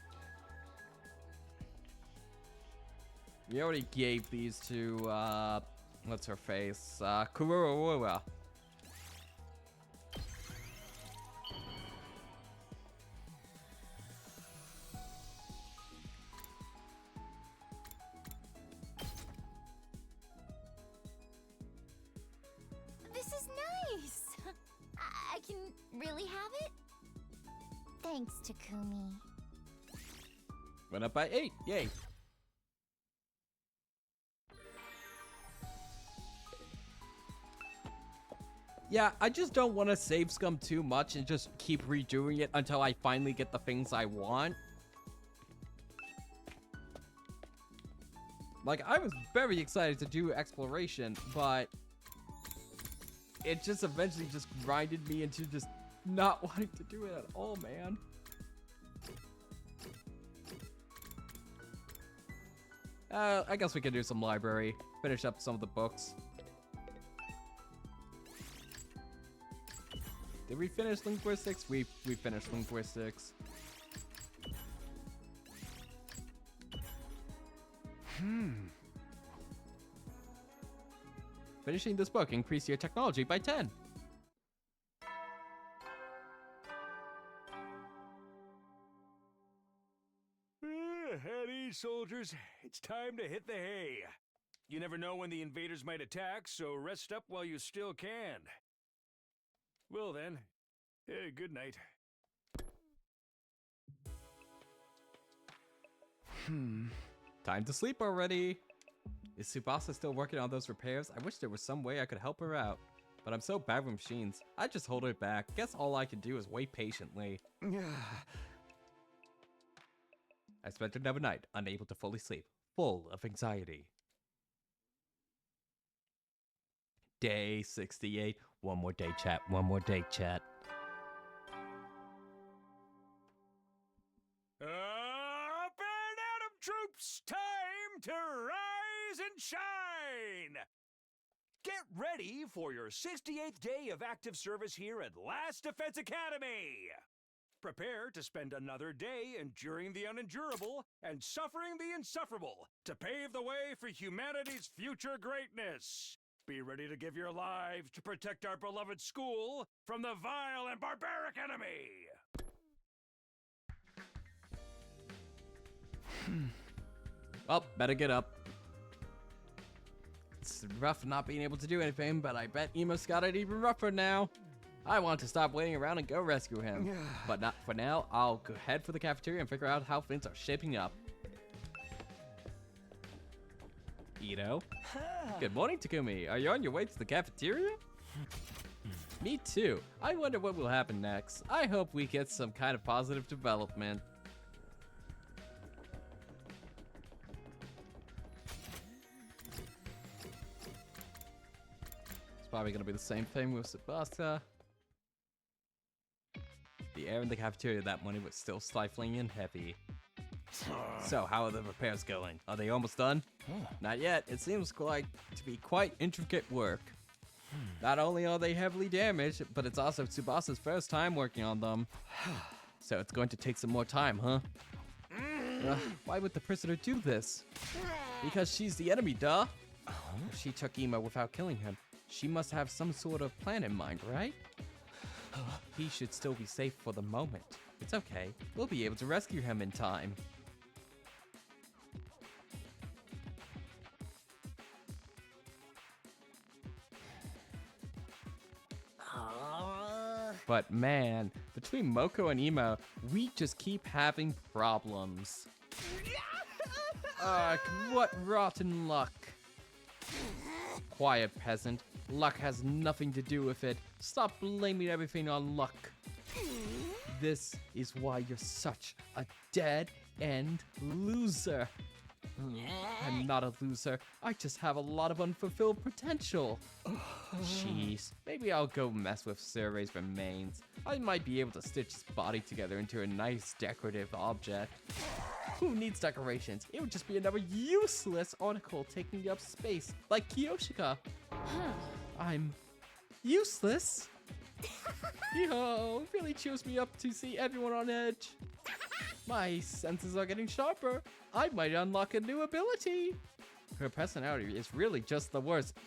we already gave these to, what's her face? Kururuwa. This is nice. I can really have it? Thanks, Takumi. Went up by 8. Yay. Yeah, I just don't want to save scum too much and just keep redoing it until I finally get the things I want. Like, I was very excited to do exploration, but it just eventually just grinded me into just not wanting to do it at all, man. I guess we can do some library, finish up some of the books. Did we finish linguistics? We finished linguistics. Finishing this book increase your technology by 10. At ease, soldiers. It's time to hit the hay. You never know when the invaders might attack, so rest up while you still can. Well then, good night. Time to sleep already. Is Tsubasa still working on those repairs? I wish there was some way I could help her out. But I'm so bad with machines. I just hold her back. Guess all I can do is wait patiently. I spent another night unable to fully sleep, full of anxiety. Day 68. One more day, chat. One more day, chat. Up and at 'em, troops! Time to rise and shine! Get ready for your 68th day of active service here at Last Defense Academy! Prepare to spend another day enduring the unendurable and suffering the insufferable to pave the way for humanity's future greatness. Be ready to give your lives to protect our beloved school from the vile and barbaric enemy! Well, better get up. It's rough not being able to do anything, but I bet Emo's got it even rougher now. I want to stop waiting around and go rescue him. But not for now. I'll go head for the cafeteria and figure out how things are shaping up. Ito? Good morning, Takumi. Are you on your way to the cafeteria? Me too. I wonder what will happen next. I hope we get some kind of positive development. It's probably gonna be the same thing with Tsubasa. The air in the cafeteria that morning was still stifling and heavy. So, how are the repairs going? Are they almost done? Not yet. It seems like to be quite intricate work. Not only are they heavily damaged, but it's also Tsubasa's first time working on them. So it's going to take some more time, huh? Why would the prisoner do this? Because she's the enemy, duh. If she took Emo without killing him, she must have some sort of plan in mind, right? He should still be safe for the moment. It's okay. We'll be able to rescue him in time. But man, between Moko and Emo, we just keep having problems. What rotten luck. quiet, peasant. Luck has nothing to do with it. Stop blaming everything on luck. This is why you're such a dead-end loser. I'm not a loser. I just have a lot of unfulfilled potential. Jeez, maybe I'll go mess with Survey's remains. I might be able to stitch his body together into a nice decorative object. Who needs decorations? It would just be another useless article taking up space, like Kiyoshika. I'm useless? Yo, really cheers me up to see everyone on edge. My senses are getting sharper. I might unlock a new ability. Her personality is really just the worst.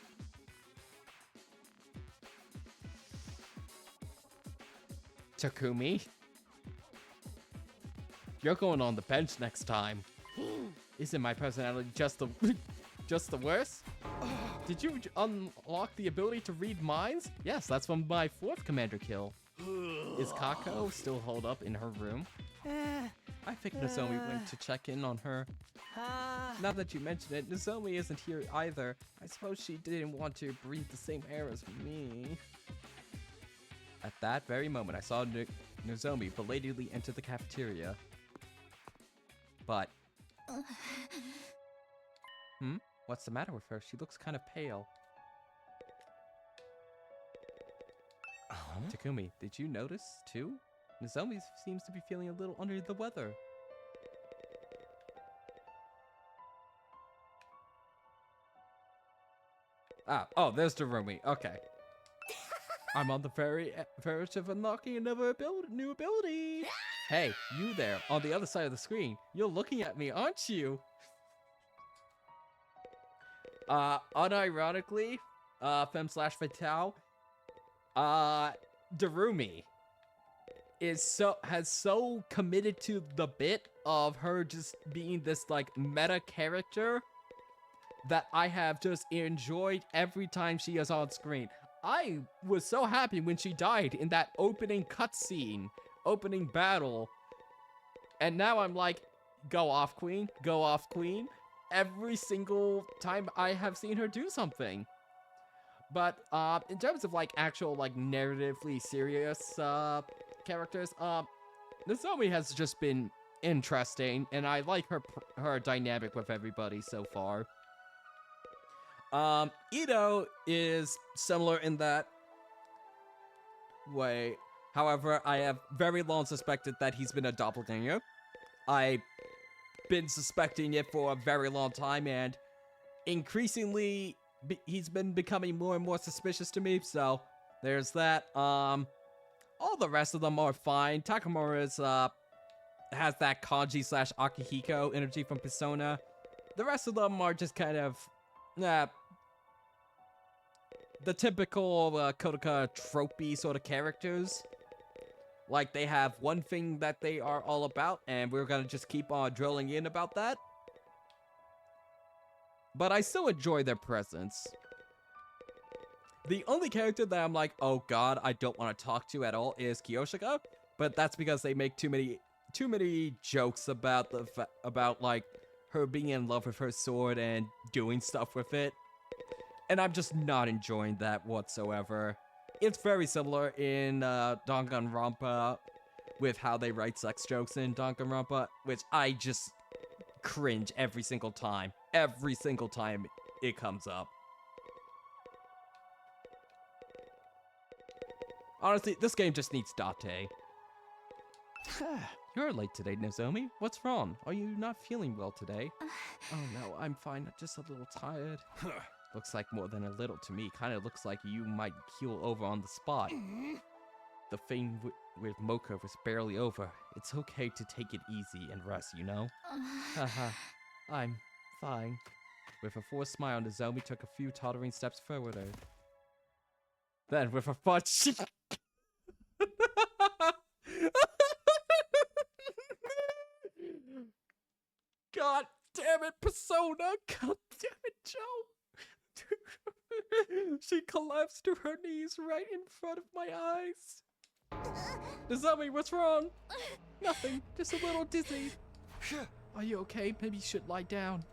Takumi, you're going on the bench next time. Isn't my personality just the worst? Did you unlock the ability to read minds? Yes, that's from my 4th commander kill. Is Kako still holed up in her room? I think Nozomi went to check in on her. Now that you mention it, Nozomi isn't here either. I suppose she didn't want to breathe the same air as me. At that very moment, I saw Nozomi belatedly enter the cafeteria. But... What's the matter with her? She looks kind of pale. Takumi, did you notice, too? Nozomi seems to be feeling a little under the weather. Oh, there's Darumi. Okay. I'm on the verge of unlocking another new ability. Hey, you there, on the other side of the screen. You're looking at me, aren't you? Unironically, Femme/Fatale, Darumi has so committed to the bit of her just being this like meta character that I have just enjoyed every time she is on screen. I was so happy when she died in that opening cutscene, opening battle, and now I'm like, go off queen, go off queen, every single time I have seen her do something. But in terms of like actual like narratively serious characters, Nozomi has just been interesting, and I like her dynamic with everybody so far. Ito is similar in that way. However, I have very long suspected that he's been a doppelganger. I've been suspecting it for a very long time, and increasingly he's been becoming more and more suspicious to me, so there's that. All the rest of them are fine. Takamura's has that Kanji/Akihiko energy from Persona. The rest of them are just kind of the typical Kodaka tropey sort of characters. Like, they have one thing that they are all about, and we're gonna just keep on drilling in about that. But I still enjoy their presence. The only character that I'm like, oh god, I don't want to talk to at all is Kiyoshika, but that's because they make too many jokes about about like her being in love with her sword and doing stuff with it. And I'm just not enjoying that whatsoever. It's very similar in Danganronpa with how they write sex jokes in Danganronpa, which I just cringe every single time. Every single time it comes up. Honestly, this game just needs Date. You're late today, Nozomi. What's wrong? Are you not feeling well today? Oh no, I'm fine. Just a little tired. Looks like more than a little to me. Kind of looks like you might keel over on the spot. The thing with Moko is barely over. It's okay to take it easy and rest, you know? Haha, I'm fine. With a forced smile, Nozomi took a few tottering steps forward. Then, with a fudge... God damn it, Persona! God damn it, Joe! She collapsed to her knees right in front of my eyes. Nozomi, what's wrong? Nothing, just a little dizzy. Are you okay? Maybe you should lie down.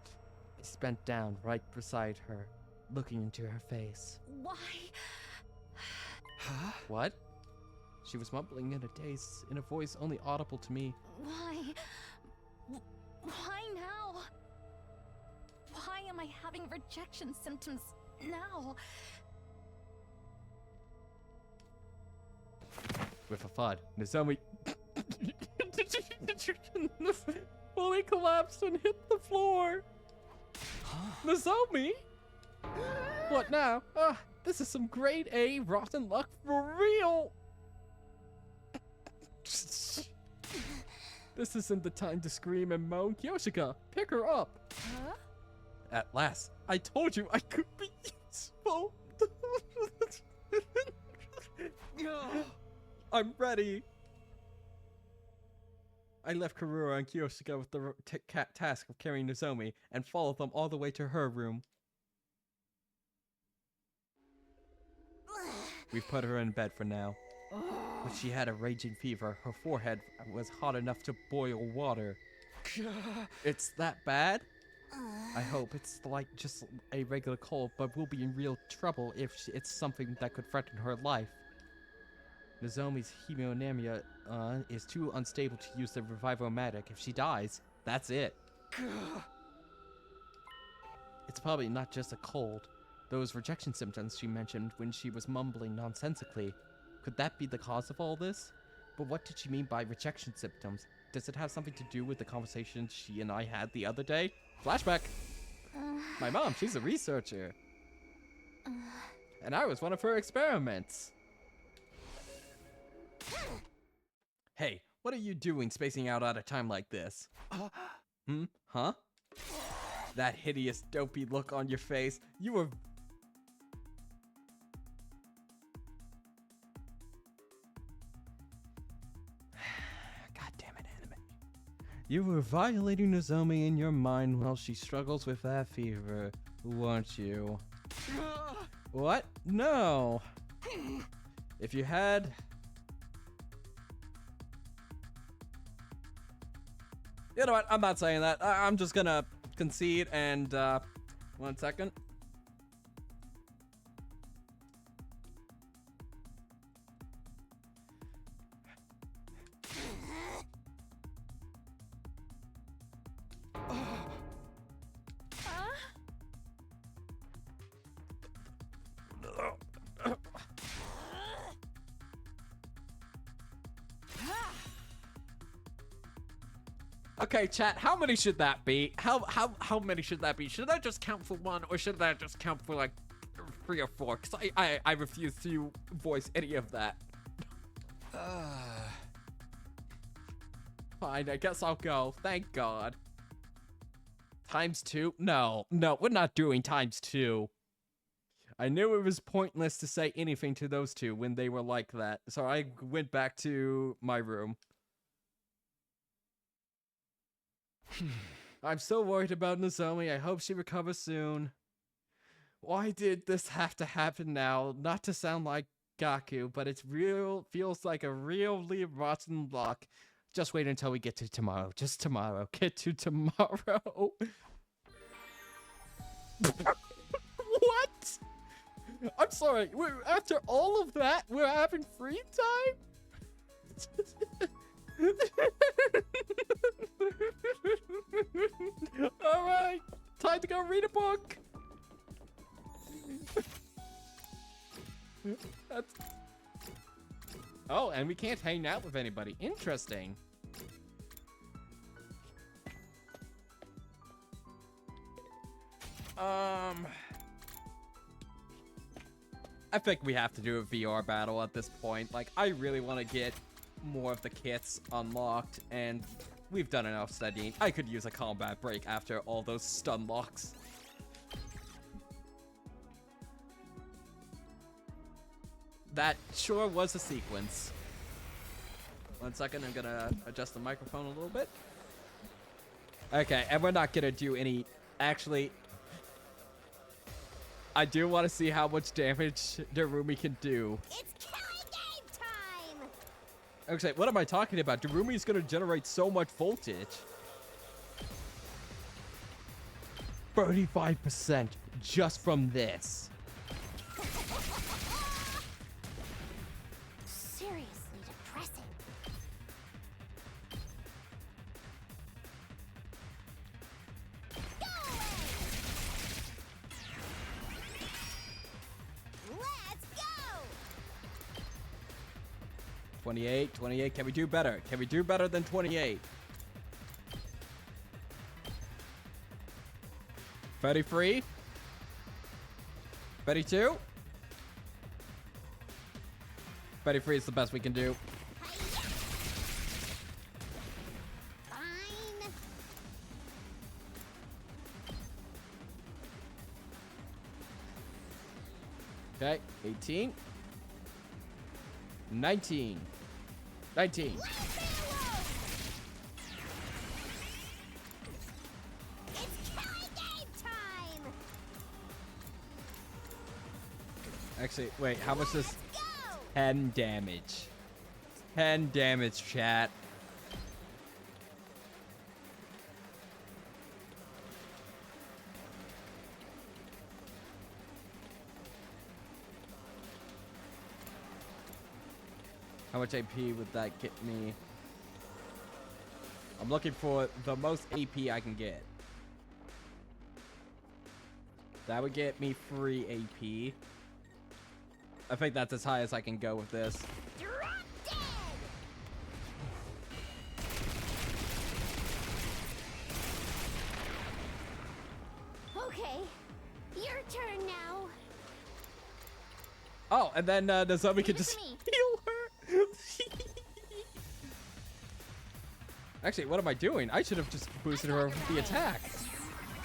I just bent down right beside her. looking into her face. Why? Huh? What? She was mumbling in a daze, in a voice only audible to me. Why? Why now? Why am I having rejection symptoms now? With a thud, Nozomi fully collapsed and hit the floor. Nozomi? What now? This is some grade A rotten luck for real. This isn't the time to scream and moan. Kyoshika, pick her up. Huh? At last, I told you I could be useful. I'm ready. I left Karura and Kyoshika with the task of carrying Nozomi and followed them all the way to her room. We've put her in bed for now. But she had a raging fever. Her forehead was hot enough to boil water. It's that bad? I hope it's like just a regular cold, but we'll be in real trouble if it's something that could threaten her life. Nozomi's hemodynamic is too unstable to use the revivomatic. If she dies, that's it. It's probably not just a cold. Those rejection symptoms she mentioned when she was mumbling nonsensically. Could that be the cause of all this? But what did she mean by rejection symptoms? Does it have something to do with the conversation she and I had the other day? Flashback! My mom, she's a researcher. And I was one of her experiments. Hey, what are you doing spacing out at a time like this? Huh? That hideous, dopey look on your face. You were... God damn it, anime. You were violating Nozomi in your mind while she struggles with that fever, weren't you? What? No. If you had... You know what? I'm not saying that. I'm just gonna concede and, 1 second. Okay, chat, how many should that be? How many should that be? Should that just count for 1, or should that just count for like 3 or 4? Because I refuse to voice any of that. Fine, I guess I'll go. Thank God. ×2? No, we're not doing ×2. I knew it was pointless to say anything to those two when they were like that, so I went back to my room. I'm so worried about Nozomi. I hope she recovers soon. Why did this have to happen now? Not to sound like Gaku, but it's feels like a really rotten luck. Just wait until we get to tomorrow. Just tomorrow. Get to tomorrow. What? I'm sorry. After all of that, we're having free time? Alright, time to go read a book. Oh, and we can't hang out with anybody. Interesting. I think we have to do a VR battle at this point. Like, I really want to get more of the kits unlocked, and we've done enough studying. I could use a combat break after all those stun locks. That sure was a sequence. 1 second, I'm gonna adjust the microphone a little bit. Okay, and we're not gonna do any... Actually, I do want to see how much damage Darumi can do. It's killing game time! Okay, what am I talking about? Darumi is gonna generate so much voltage. 35% just from this. Seriously depressing. Go away! Let's go! 28, 28. Can we do better? Can we do better than 28? 33. 32. 33 is the best we can do. Fine. Okay, 18. 19. 19. It's killing game time! Actually, wait, how much does Let's go! 10 damage? 10 damage, chat. How much AP would that get me? I'm looking for the most AP I can get. That would get me free AP. I think that's as high as I can go with this. Drop dead! Okay, your turn now. Oh, and then the zombie can Give it just to me. heal her. Actually, what am I doing? I should have just boosted her with the attack.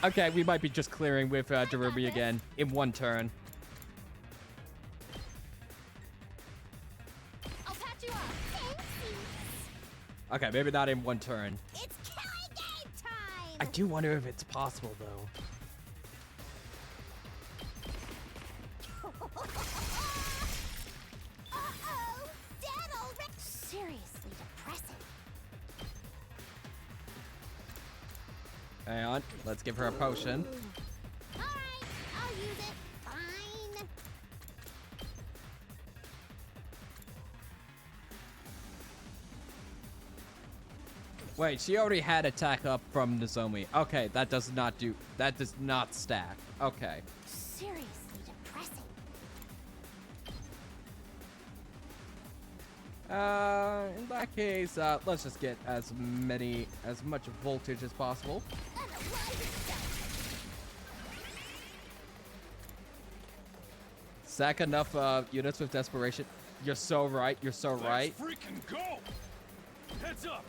Okay, we might be just clearing with Darumi again in one turn. I'll patch you up. Fancy. Okay, maybe not in one turn. It's killing game time! I do wonder if it's possible, though. Uh-oh! Dead already! Seriously depressing. Hang on, let's give her a potion. Alright, I'll use it. Fine. Wait, she already had attack up from Nozomi. Okay, that does not stack. Okay. Seriously depressing. In that case, let's just get as much voltage as possible. Unalive itself. Sack enough units with desperation. You're so right. You're so right. Let's freaking go! Heads up!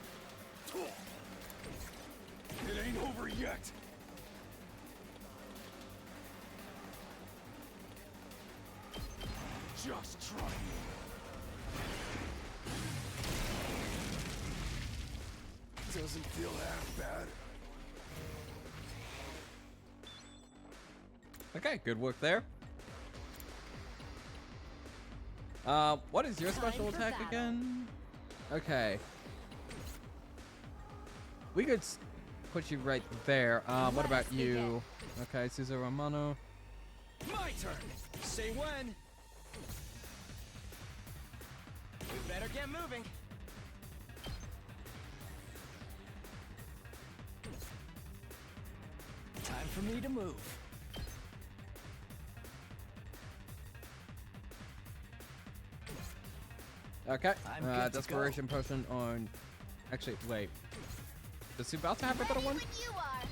It ain't over yet. Just try it. Doesn't feel half bad. Okay, good work there. What is your special for attack battle. again? Okay. We could put you right there. What about Let's you? Okay, Cesar Romano. My turn. Say when. We better get moving. Time for me to move. Okay. I'm good to Desperation potion on. Actually, wait. Does Subalta have a better one? When you are.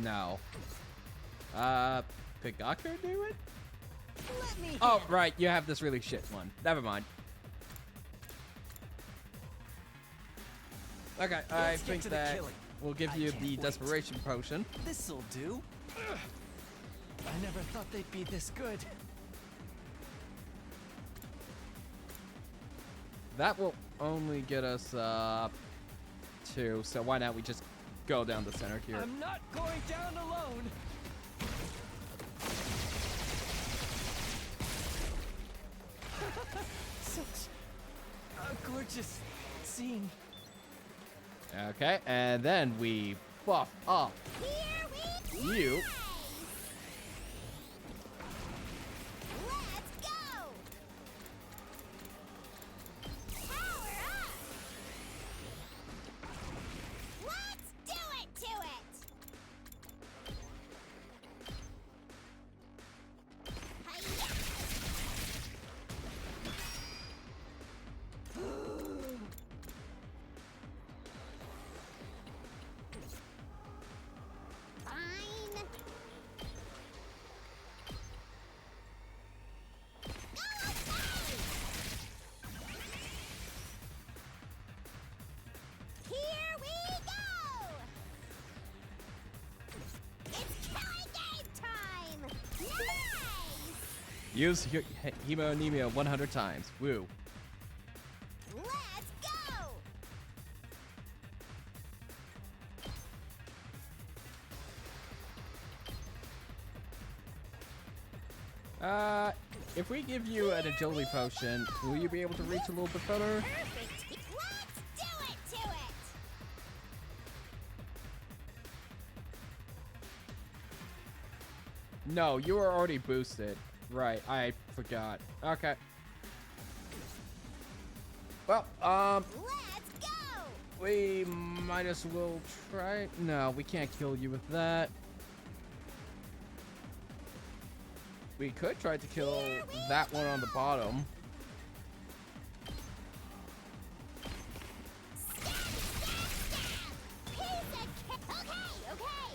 No. Kodaka do it? Let me Oh, right. You have this really shit one. Never mind. Okay, I Let's get think to the that killing. we'll give I you can't the wait. desperation potion. This'll do. I never thought they'd be this good. That will only get us 2, so why not we just go down the center here? I'm not going down alone. such a gorgeous scene. Okay, and then we buff up Here we you. Let's go! Power up! Let's do it to it! Hi-ya! Fine. Here we go! It's killing game time! Nice! Use Hemoanemia 100 times. Woo. Let's go! If we give you an agility potion, will you be able to reach a little bit better? Perfect! Let's do it to it! No, you were already boosted. Right, I forgot. Okay. Well, Let's go! we might as well try. No, we can't kill you with that. We could try to kill that one on the bottom. Stab, stab, stab! Piece of cake! Okay, okay!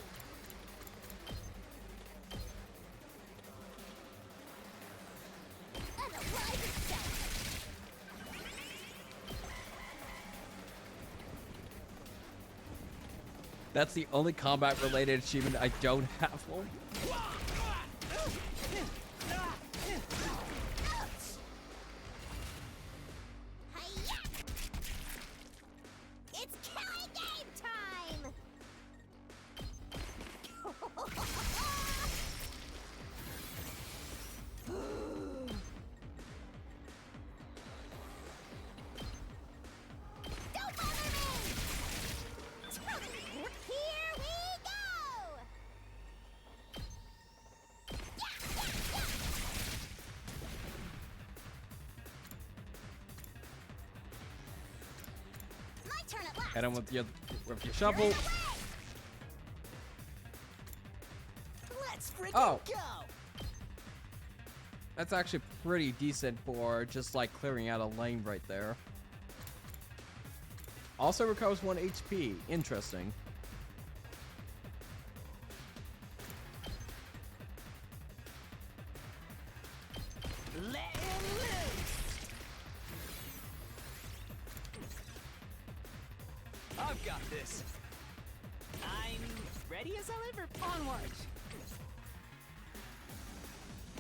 Unalive itself! That's the only combat-related achievement I don't have one. Hi-ya! It's killing game time! Don't bother me! Here we go! Yeah, yeah, yeah! My turn at last! Hit him with your shovel. Let's freaking Oh. go! That's actually pretty decent for just like clearing out a lane right there. Also recovers 1 HP. Interesting. Let him loose! I've got this. I'm ready as I'll ever. Onward!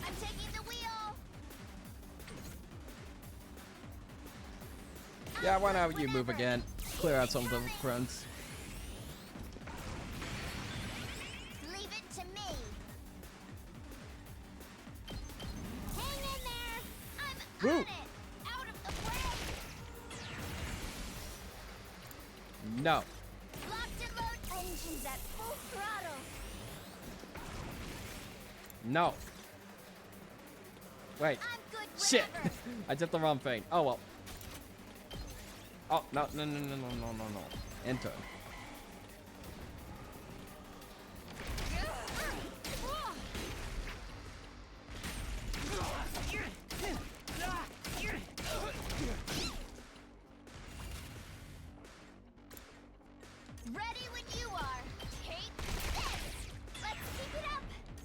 I'm taking the wheel! Yeah, why not you move again? Clear out some of the grunts. Leave it to me. Hang in there. I'm Woo. on it. Out of the way. No. Locked and load. Engines at full throttle. No. Wait. I'm good. Shit. Whatever. I did the wrong thing. Oh well. Oh, no. Enter. Ready when you are. Take this. Let's keep it up.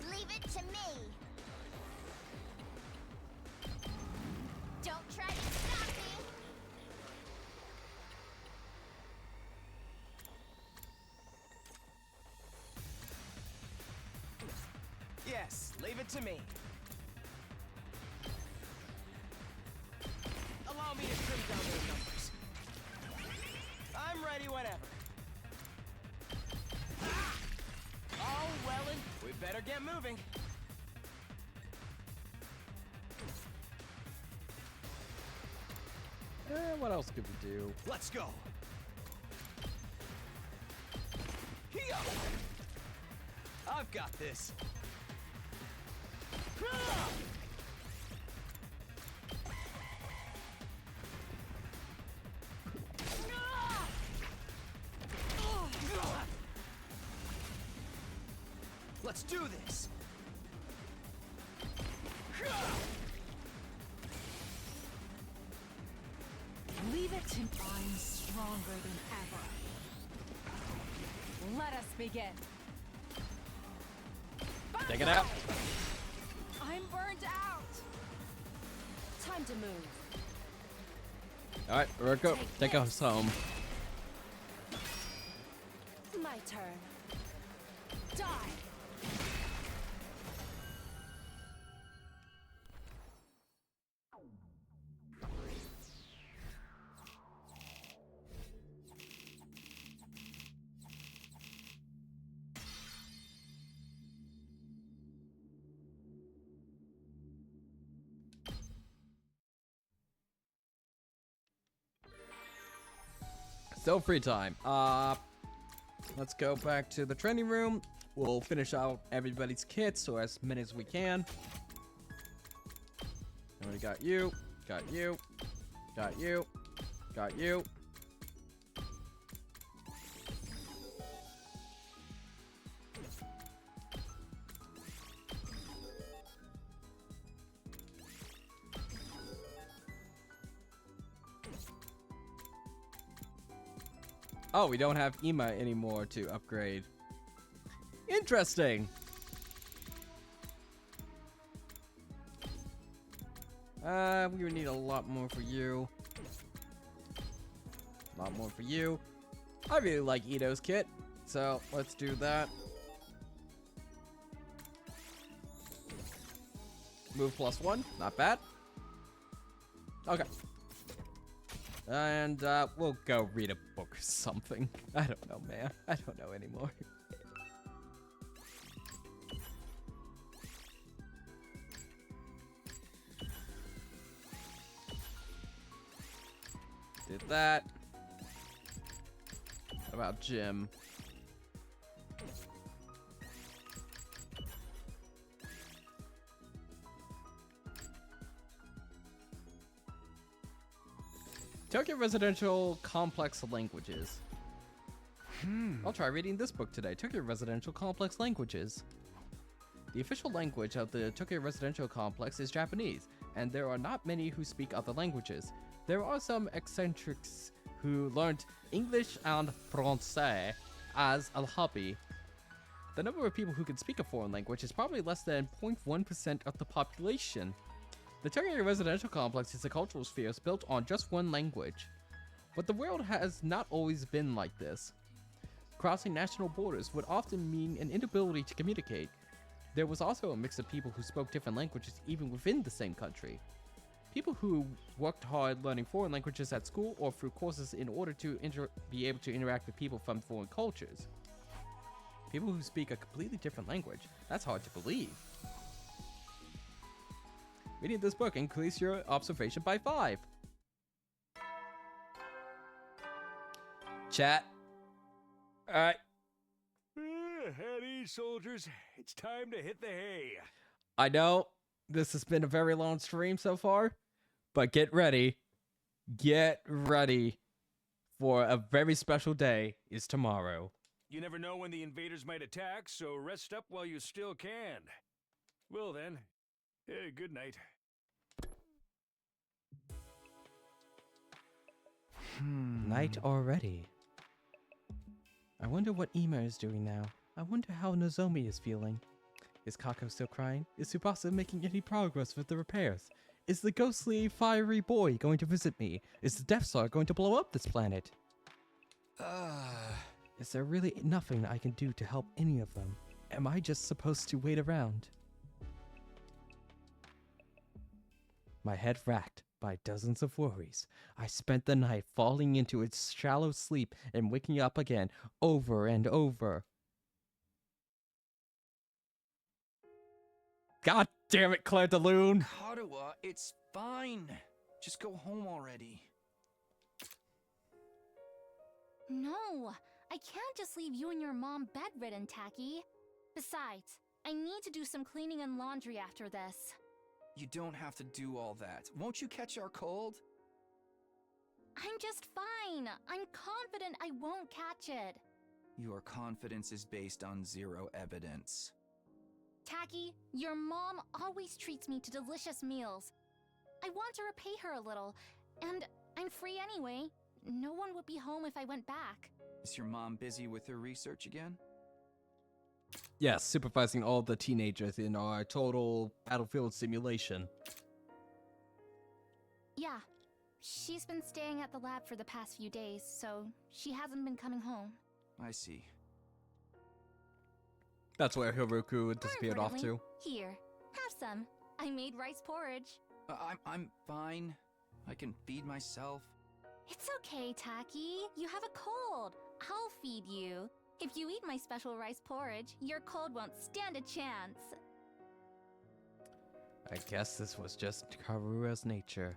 Leave it to me. Don't try to stop me. Yes, leave it to me. Allow me to trim down those numbers. I'm ready whenever. Oh, Wellen, we better get moving. What else could we do? Let's go. Here. I've got this. Let's do this. Leave it to I'm stronger than ever. Let us begin. Take it out. I'm burned out. Time to move. All right, Rurko, take us home. My turn. Die. Still free time. Let's go back to the training room. We'll finish out everybody's kits, or as many as we can. And we got you, got you, got you, got you. Oh, we don't have Ema anymore to upgrade. Interesting. We would need a lot more for you. A lot more for you. I really like Ito's kit, so let's do that. Move +1, not bad. Okay. And we'll go read a book or something. I don't know, man. I don't know anymore. Did that. What about Jim? Tokyo Residential Complex Languages. I'll try reading this book today. Tokyo Residential Complex Languages. The official language of the Tokyo Residential Complex is Japanese, and there are not many who speak other languages. There are some eccentrics who learned English and Francais as a hobby. The number of people who can speak a foreign language is probably less than 0.1% of the population. The Tokyo Residential Complex is a cultural sphere built on just one language. But the world has not always been like this. Crossing national borders would often mean an inability to communicate. There was also a mix of people who spoke different languages even within the same country. People who worked hard learning foreign languages at school or through courses in order to be able to interact with people from foreign cultures. People who speak a completely different language. That's hard to believe. Reading this book increase your observation by 5. Chat. Alright. At ease, soldiers. It's time to hit the hay. I know this has been a very long stream so far, but get ready. Get ready for a very special day is tomorrow. You never know when the invaders might attack, so rest up while you still can. Well then, good night. Night already. I wonder what Ema is doing now. I wonder how Nozomi is feeling. Is Kako still crying? Is Tsubasa making any progress with the repairs? Is the ghostly, fiery boy going to visit me? Is the Death Star going to blow up this planet? Is there really nothing I can do to help any of them? Am I just supposed to wait around? My head racked by dozens of worries, I spent the night falling into its shallow sleep and waking up again over and over. God damn it, Claire de Lune! Kadoa, it's fine. Just go home already. No, I can't just leave you and your mom bedridden, Tacky. Besides, I need to do some cleaning and laundry after this. You don't have to do all that. Won't you catch our cold? I'm just fine. I'm confident I won't catch it. Your confidence is based on zero evidence. Tacky, your mom always treats me to delicious meals. I want to repay her a little, and I'm free anyway. No one would be home if I went back. Is your mom busy with her research again? Yes, supervising all the teenagers in our total battlefield simulation. Yeah, she's been staying at the lab for the past few days, so she hasn't been coming home. I see. That's where Hiroku disappeared off to. Here, have some. I made rice porridge. I'm fine. I can feed myself. It's okay, Tacky. You have a cold. I'll feed you. If you eat my special rice porridge, your cold won't stand a chance. I guess this was just Karura's nature.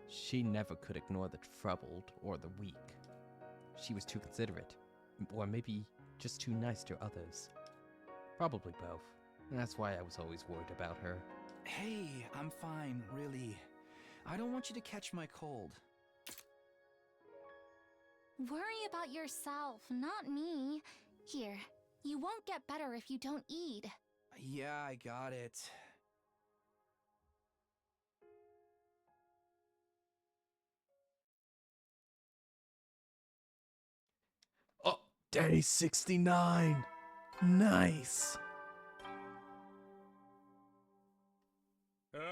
She never could ignore the troubled or the weak. She was too considerate, or maybe just too nice to others. Probably both. That's why I was always worried about her. Hey, I'm fine, really. I don't want you to catch my cold. Worry about yourself, not me. Here, you won't get better if you don't eat. Yeah, I got it. Oh, day 69. Nice. Up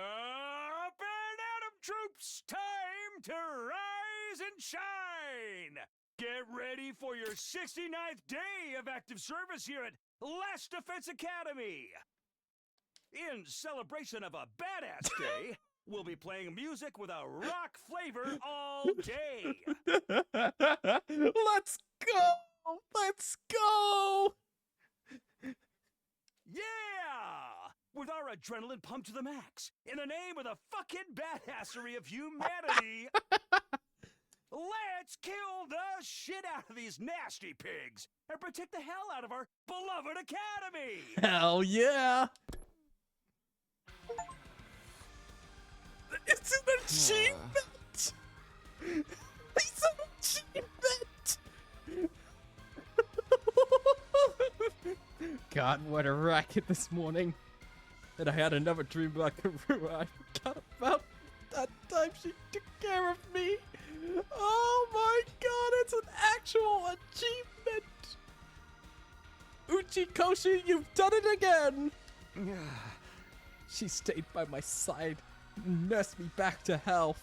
and at 'em, troops! Time to rise and shine! Get ready for your 69th day of active service here at Last Defense Academy! In celebration of a badass day, we'll be playing music with a rock flavor all day! Let's go! Let's go! Yeah! With our adrenaline pumped to the max, in the name of the fucking badassery of humanity, let's kill the shit out of these nasty pigs and protect the hell out of our beloved academy! Hell yeah! It's an achievement! It's an achievement! God, what a racket this morning. And I had another dream about Karua. I forgot about that time she took care of me. Oh my god, it's an actual achievement! Uchikoshi, you've done it again! She stayed by my side, nursed me back to health.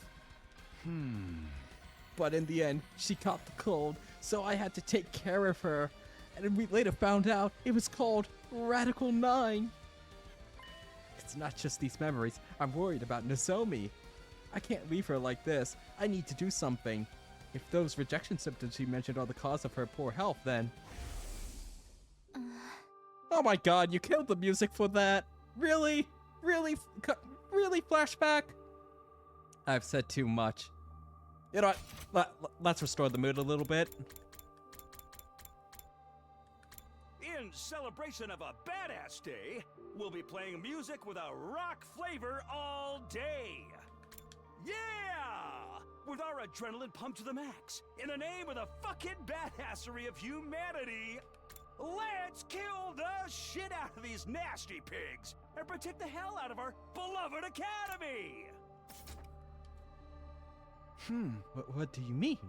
But in the end, she caught the cold, so I had to take care of her. And we later found out it was called Radical 9. It's not just these memories. I'm worried about Nozomi. I can't leave her like this. I need to do something. If those rejection symptoms she mentioned are the cause of her poor health, then... Oh my god, you killed the music for that? Really? Really? Really, Flashback? I've said too much. You know what? Let's restore the mood a little bit. In celebration of a badass day, we'll be playing music with a rock flavor all day. Yeah! With our adrenaline pumped to the max, in the name of the fucking badassery of humanity, let's kill the shit out of these nasty pigs and protect the hell out of our beloved academy! What do you mean?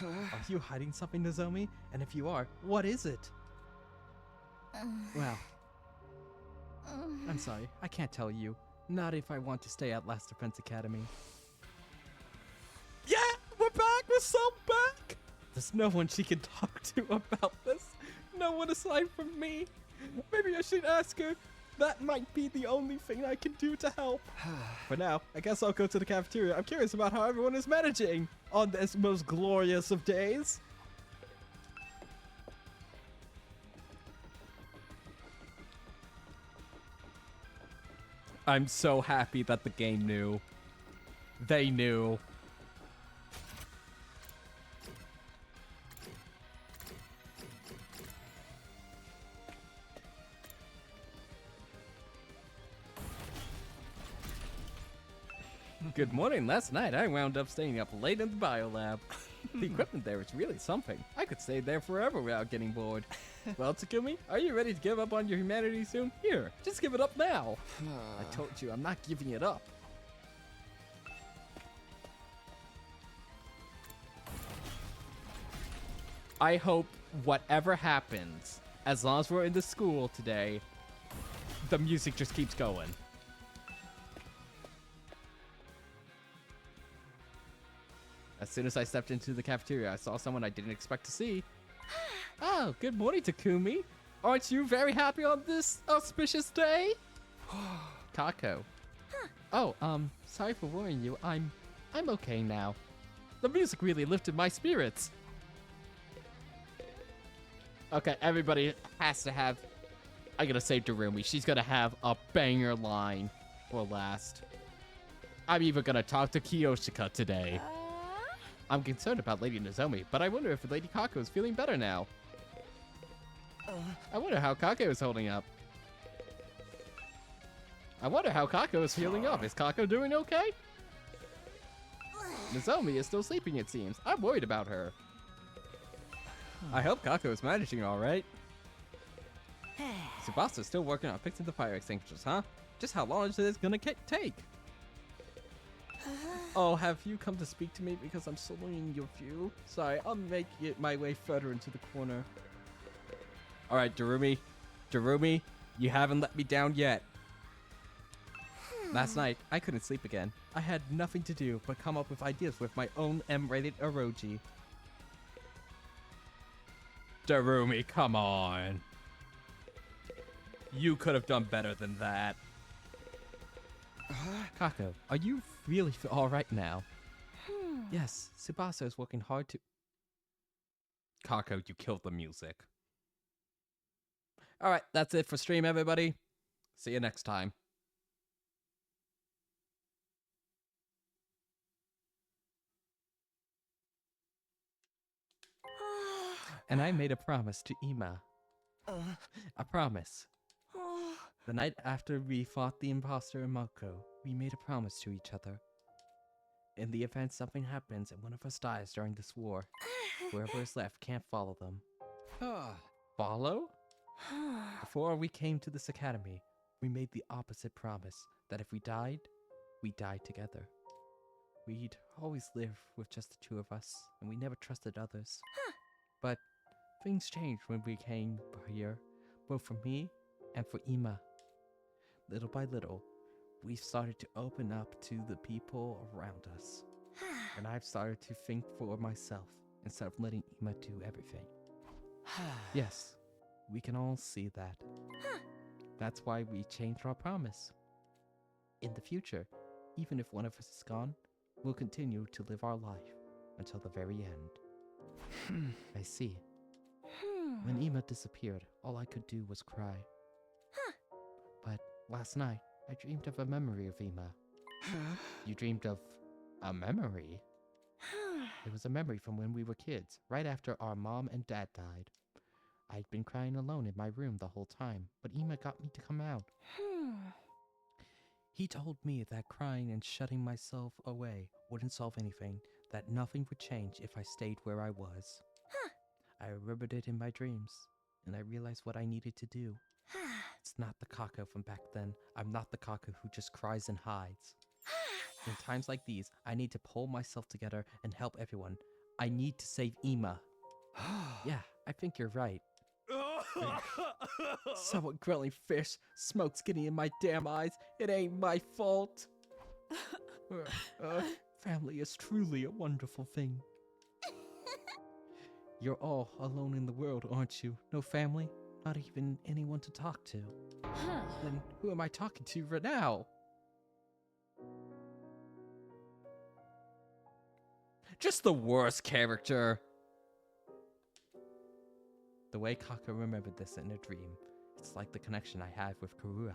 Are you hiding something, Nozomi? And if you are, what is it? Well, I'm sorry. I can't tell you. Not if I want to stay at Last Defense Academy. Yeah! We're back! We're so back! There's no one she can talk to about this. No one aside from me. Maybe I should ask her. That might be the only thing I can do to help. For now, I guess I'll go to the cafeteria. I'm curious about how everyone is managing on this most glorious of days. I'm so happy that the game knew. They knew. Good morning. Last night, I wound up staying up late in the biolab. The equipment there is really something. I could stay there forever without getting bored. Well, Takumi, are you ready to give up on your humanity soon? Here, just give it up now. I told you, I'm not giving it up. I hope whatever happens, as long as we're in the school today, the music just keeps going. As soon as I stepped into the cafeteria, I saw someone I didn't expect to see. Oh, good morning, Takumi. Aren't you very happy on this auspicious day? Kako. Oh, sorry for worrying you. I'm okay now. The music really lifted my spirits. Okay, everybody has to have... I'm gonna say Darumi. She's gonna have a banger line for last. I'm even gonna talk to Kiyoshika today. I'm concerned about Lady Nozomi, but I wonder if Lady Kako is feeling better now. I wonder how Kako is holding up. I wonder how Kako is healing up. Is Kako doing okay? Nozomi is still sleeping, it seems. I'm worried about her. I hope Kako is managing all right. Tsubasa's still working on fixing the fire extinguishers, huh? Just how long is this gonna take? Oh, have you come to speak to me because I'm sullying your view? Sorry, I'll make it my way further into the corner. Alright, Darumi. Darumi, you haven't let me down yet. Last night, I couldn't sleep again. I had nothing to do but come up with ideas with my own M-rated emoji. Darumi, come on. You could have done better than that. Kako, are you really alright now? Yes, Tsubasa is working hard to... Kako, you killed the music. Alright, that's it for stream, everybody. See you next time. And I made a promise to Ima. A promise. The night after we fought the imposter in Mako, we made a promise to each other. In the event something happens and one of us dies during this war, whoever is left can't follow them. Follow? Before we came to this academy, we made the opposite promise, that if we died together. We'd always live with just the two of us, and we never trusted others. But things changed when we came here, both for me and for Ima. Little by little, we've started to open up to the people around us. And I've started to think for myself, instead of letting Ima do everything. Yes, we can all see that. That's why we changed our promise. In the future, even if one of us is gone, we'll continue to live our life until the very end. I see. When Ima disappeared, all I could do was cry. But last night, I dreamed of a memory of Ima. You dreamed of a memory? It was a memory from when we were kids, right after our mom and dad died. I'd been crying alone in my room the whole time, but Ima got me to come out. He told me that crying and shutting myself away wouldn't solve anything, that nothing would change if I stayed where I was. I remembered it in my dreams, and I realized what I needed to do. It's not the Kako from back then. I'm not the Kako who just cries and hides. In times like these, I need to pull myself together and help everyone. I need to save Ima. Yeah, I think you're right. Someone grilling fish, smoke's getting in my damn eyes. It ain't my fault. Family is truly a wonderful thing. You're all alone in the world, aren't you? No family? Not even anyone to talk to. Then who am I talking to right now? Just the worst character. The way Kako remembered this in a dream, it's like the connection I have with Karua.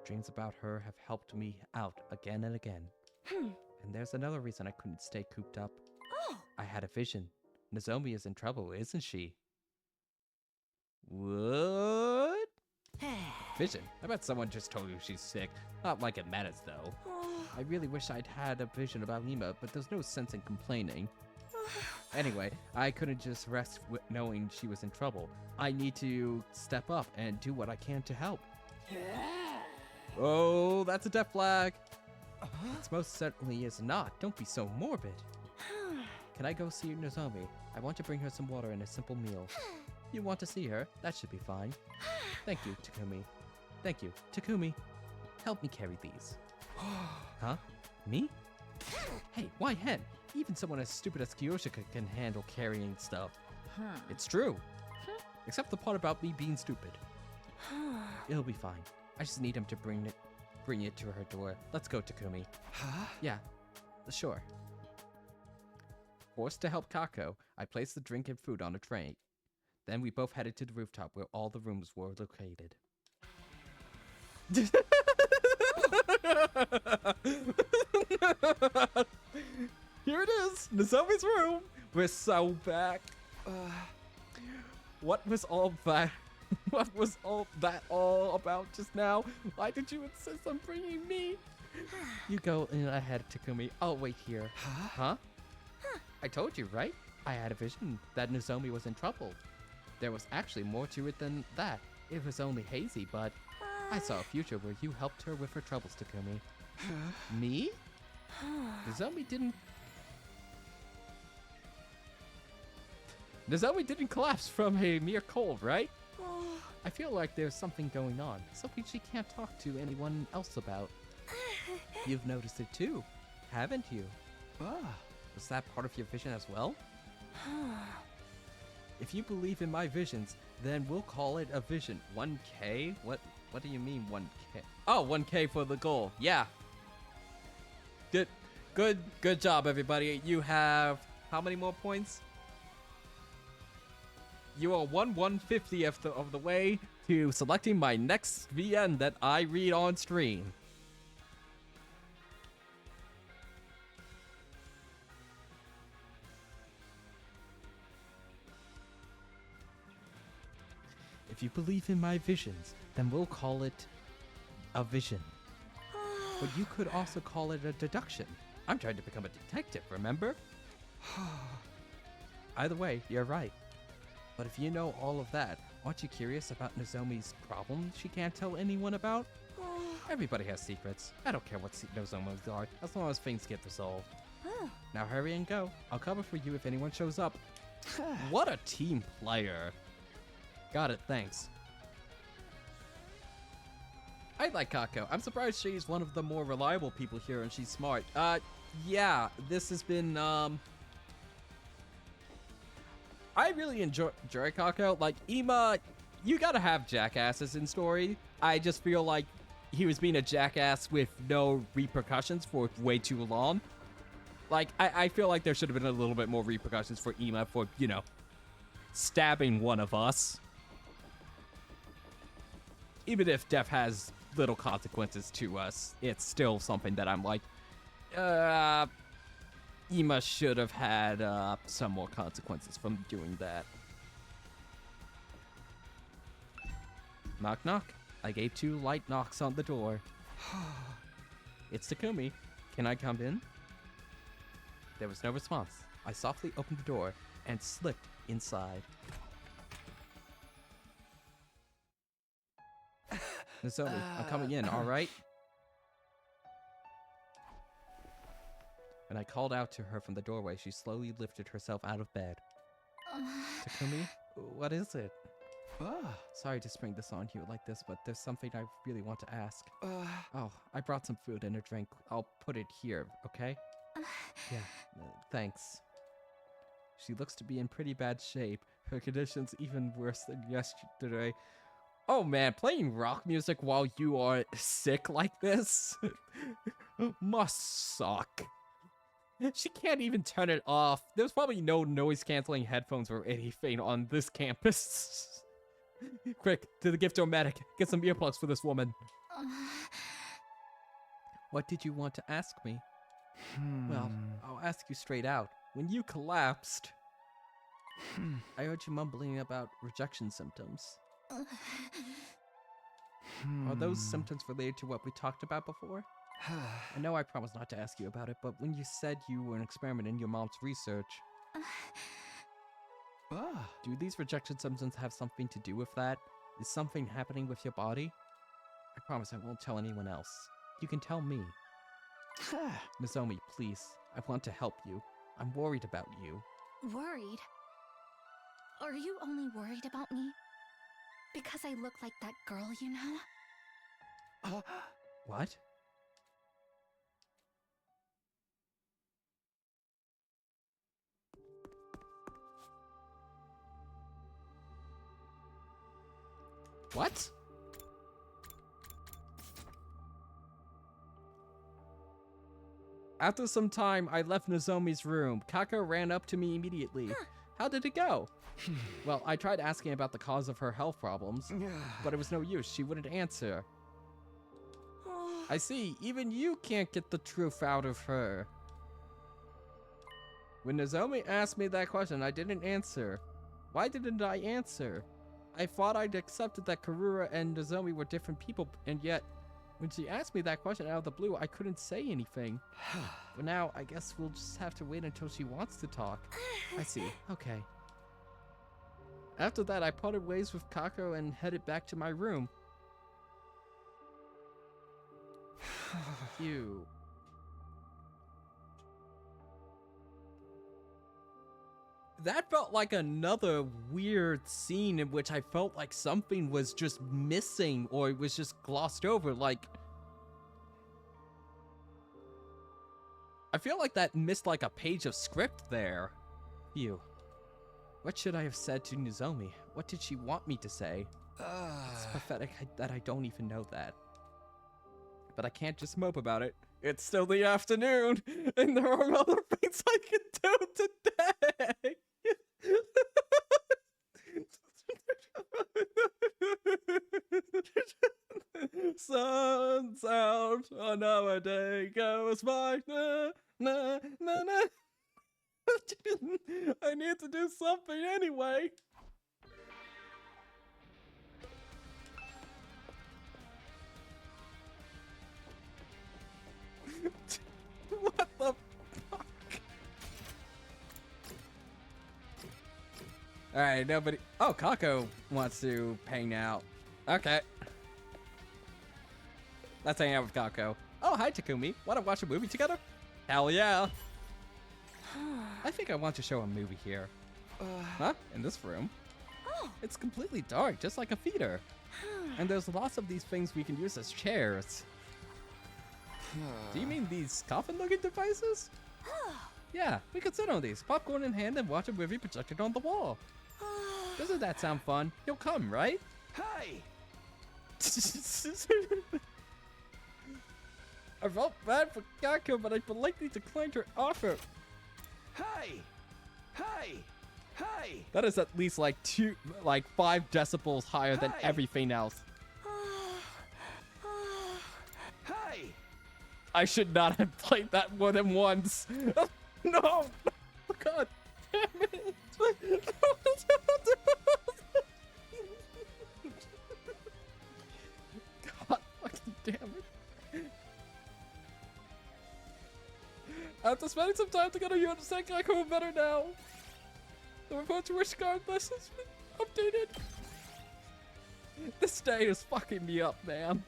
Dreams about her have helped me out again and again. And there's another reason I couldn't stay cooped up. I had a vision. Nozomi is in trouble, isn't she? What? Vision? I bet someone just told you she's sick. Not like it matters, though. I really wish I'd had a vision about Lima, but there's no sense in complaining. Anyway, I couldn't just rest knowing she was in trouble. I need to step up and do what I can to help. Oh, that's a death flag. It most certainly is not. Don't be so morbid. Can I go see Nozomi? I want to bring her some water and a simple meal. You want to see her? That should be fine. Thank you, Takumi. Thank you. Takumi, help me carry these. Huh? Me? Hey, why hen? Even someone as stupid as Kiyoshika can handle carrying stuff. It's true. Except the part about me being stupid. It'll be fine. I just need him to bring it to her door. Let's go, Takumi. Huh? Yeah, sure. Forced to help Kako, I placed the drink and food on a tray. Then we both headed to the rooftop where all the rooms were located. Here it is, Nozomi's room. We're so back. What was all that? What was all that all about just now? Why did you insist on bringing me? You go in ahead, Takumi. I'll wait here. Huh? I told you, right? I had a vision that Nozomi was in trouble. There was actually more to it than that. It was only hazy, but I saw a future where you helped her with her troubles, Takumi. Me? Nozomi didn't collapse from a mere cold, right? I feel like there's something going on, something she can't talk to anyone else about. You've noticed it too, haven't you? Was that part of your vision as well? If you believe in my visions, then we'll call it a vision. 1K? What do you mean 1K? Oh, 1K for the goal. Yeah. Good job, everybody. You have how many more points? You are 1/150th of the way to selecting my next VN that I read on stream. If you believe in my visions, then we'll call it a vision. But you could also call it a deduction. I'm trying to become a detective, remember? Either way, you're right. But if you know all of that, aren't you curious about Nozomi's problem she can't tell anyone about? Everybody has secrets. I don't care what Nozomi's are, as long as things get resolved. Now hurry and go. I'll cover for you if anyone shows up. What a team player. Got it, thanks. I like Kako. I'm surprised she's one of the more reliable people here and she's smart. Yeah, this has been, I really enjoy Kako. Like, Ima, you gotta have jackasses in story. I just feel like he was being a jackass with no repercussions for way too long. Like, I feel like there should have been a little bit more repercussions for Ima for, you know, stabbing one of us. Even if death has little consequences to us, it's still something that I'm like, Ima should have had some more consequences from doing that. Knock knock. I gave 2 light knocks on the door. It's Takumi. Can I come in? There was no response. I softly opened the door and slipped inside. Nozomi, I'm coming in, alright? When I called out to her from the doorway, she slowly lifted herself out of bed. Takumi, what is it? Sorry to spring this on you like this, but there's something I really want to ask. Oh, I brought some food and a drink. I'll put it here, okay? Yeah, thanks. She looks to be in pretty bad shape. Her condition's even worse than yesterday. Oh man, playing rock music while you are sick like this must suck. She can't even turn it off. There's probably no noise-canceling headphones or anything on this campus. Quick, to the gift store medic. Get some earplugs for this woman. What did you want to ask me? Well, I'll ask you straight out. When you collapsed, I heard you mumbling about rejection symptoms. Are those symptoms related to what we talked about before? I know I promised not to ask you about it, but when you said you were an experiment in your mom's research, do these rejection symptoms have something to do with that? Is something happening with your body? I promise I won't tell anyone else. You can tell me. Nozomi, please. I want to help you. I'm worried about you. Worried? Are you only worried about me? Because I look like that girl, you know? What? What? After some time, I left Nozomi's room. Kako ran up to me immediately. How did it go? Well, I tried asking about the cause of her health problems, but it was no use. She wouldn't answer. I see. Even you can't get the truth out of her. When Nozomi asked me that question, I didn't answer. Why didn't I answer? I thought I'd accepted that Karura and Nozomi were different people, and yet, when she asked me that question out of the blue, I couldn't say anything. But now, I guess we'll just have to wait until she wants to talk. I see. Okay. After that, I parted ways with Kako and headed back to my room. Phew. That felt like another weird scene in which I felt like something was just missing or it was just glossed over. Like, I feel like that missed like a page of script there. Phew. What should I have said to Nozomi? What did she want me to say? It's pathetic that I don't even know that. But I can't just mope about it. It's still the afternoon, and there are other things I can do today. Sun's out, another day goes by. Na, na, na, na. I need to do something anyway. What the fuck? Alright, nobody. Oh, Kako wants to hang out. Okay. Let's hang out with Kako. Oh, hi, Takumi. Want to watch a movie together? Hell yeah. I think I want to show a movie here. Huh? In this room? Oh. It's completely dark, just like a theater. And there's lots of these things we can use as chairs. Do you mean these coffin-looking devices? Yeah, we could sit on these, popcorn in hand, and watch a movie projected on the wall. Doesn't that sound fun? You'll come, right? Hey! I felt bad for Kako, but I politely declined her offer. Hey! Hey! Hey! That is at least like 5 decibels higher than Hey! everything else. Hey! I should not have played that more than once. No! Oh, God damn it! God fucking damn it. After spending some time together, you understand Kako better now. The report to Wish Regardless has been updated. This day is fucking me up, man.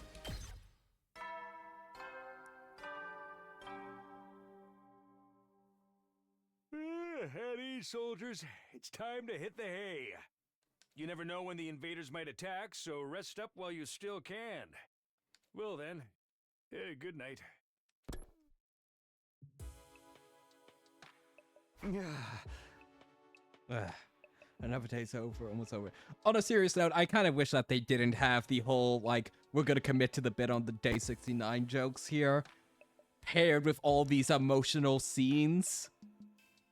At ease, soldiers. It's time to hit the hay. You never know when the invaders might attack, so rest up while you still can. Well then, good night. Another day's over, almost over. On a serious note, I kind of wish that they didn't have the whole, like, we're gonna commit to the bit on the day 69 jokes here, paired with all these emotional scenes.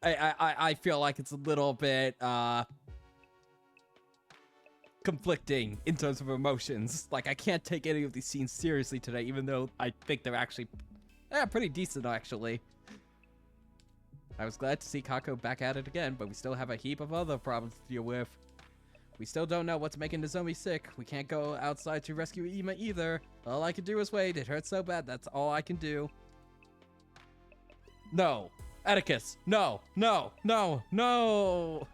I feel like it's a little bit, conflicting in terms of emotions. Like, I can't take any of these scenes seriously today, even though I think they're actually, pretty decent, actually. I was glad to see Kako back at it again, but we still have a heap of other problems to deal with. We still don't know what's making the zombie sick. We can't go outside to rescue Ima either. All I can do is wait. It hurts so bad. That's all I can do. No. Atticus. No. No. No. No.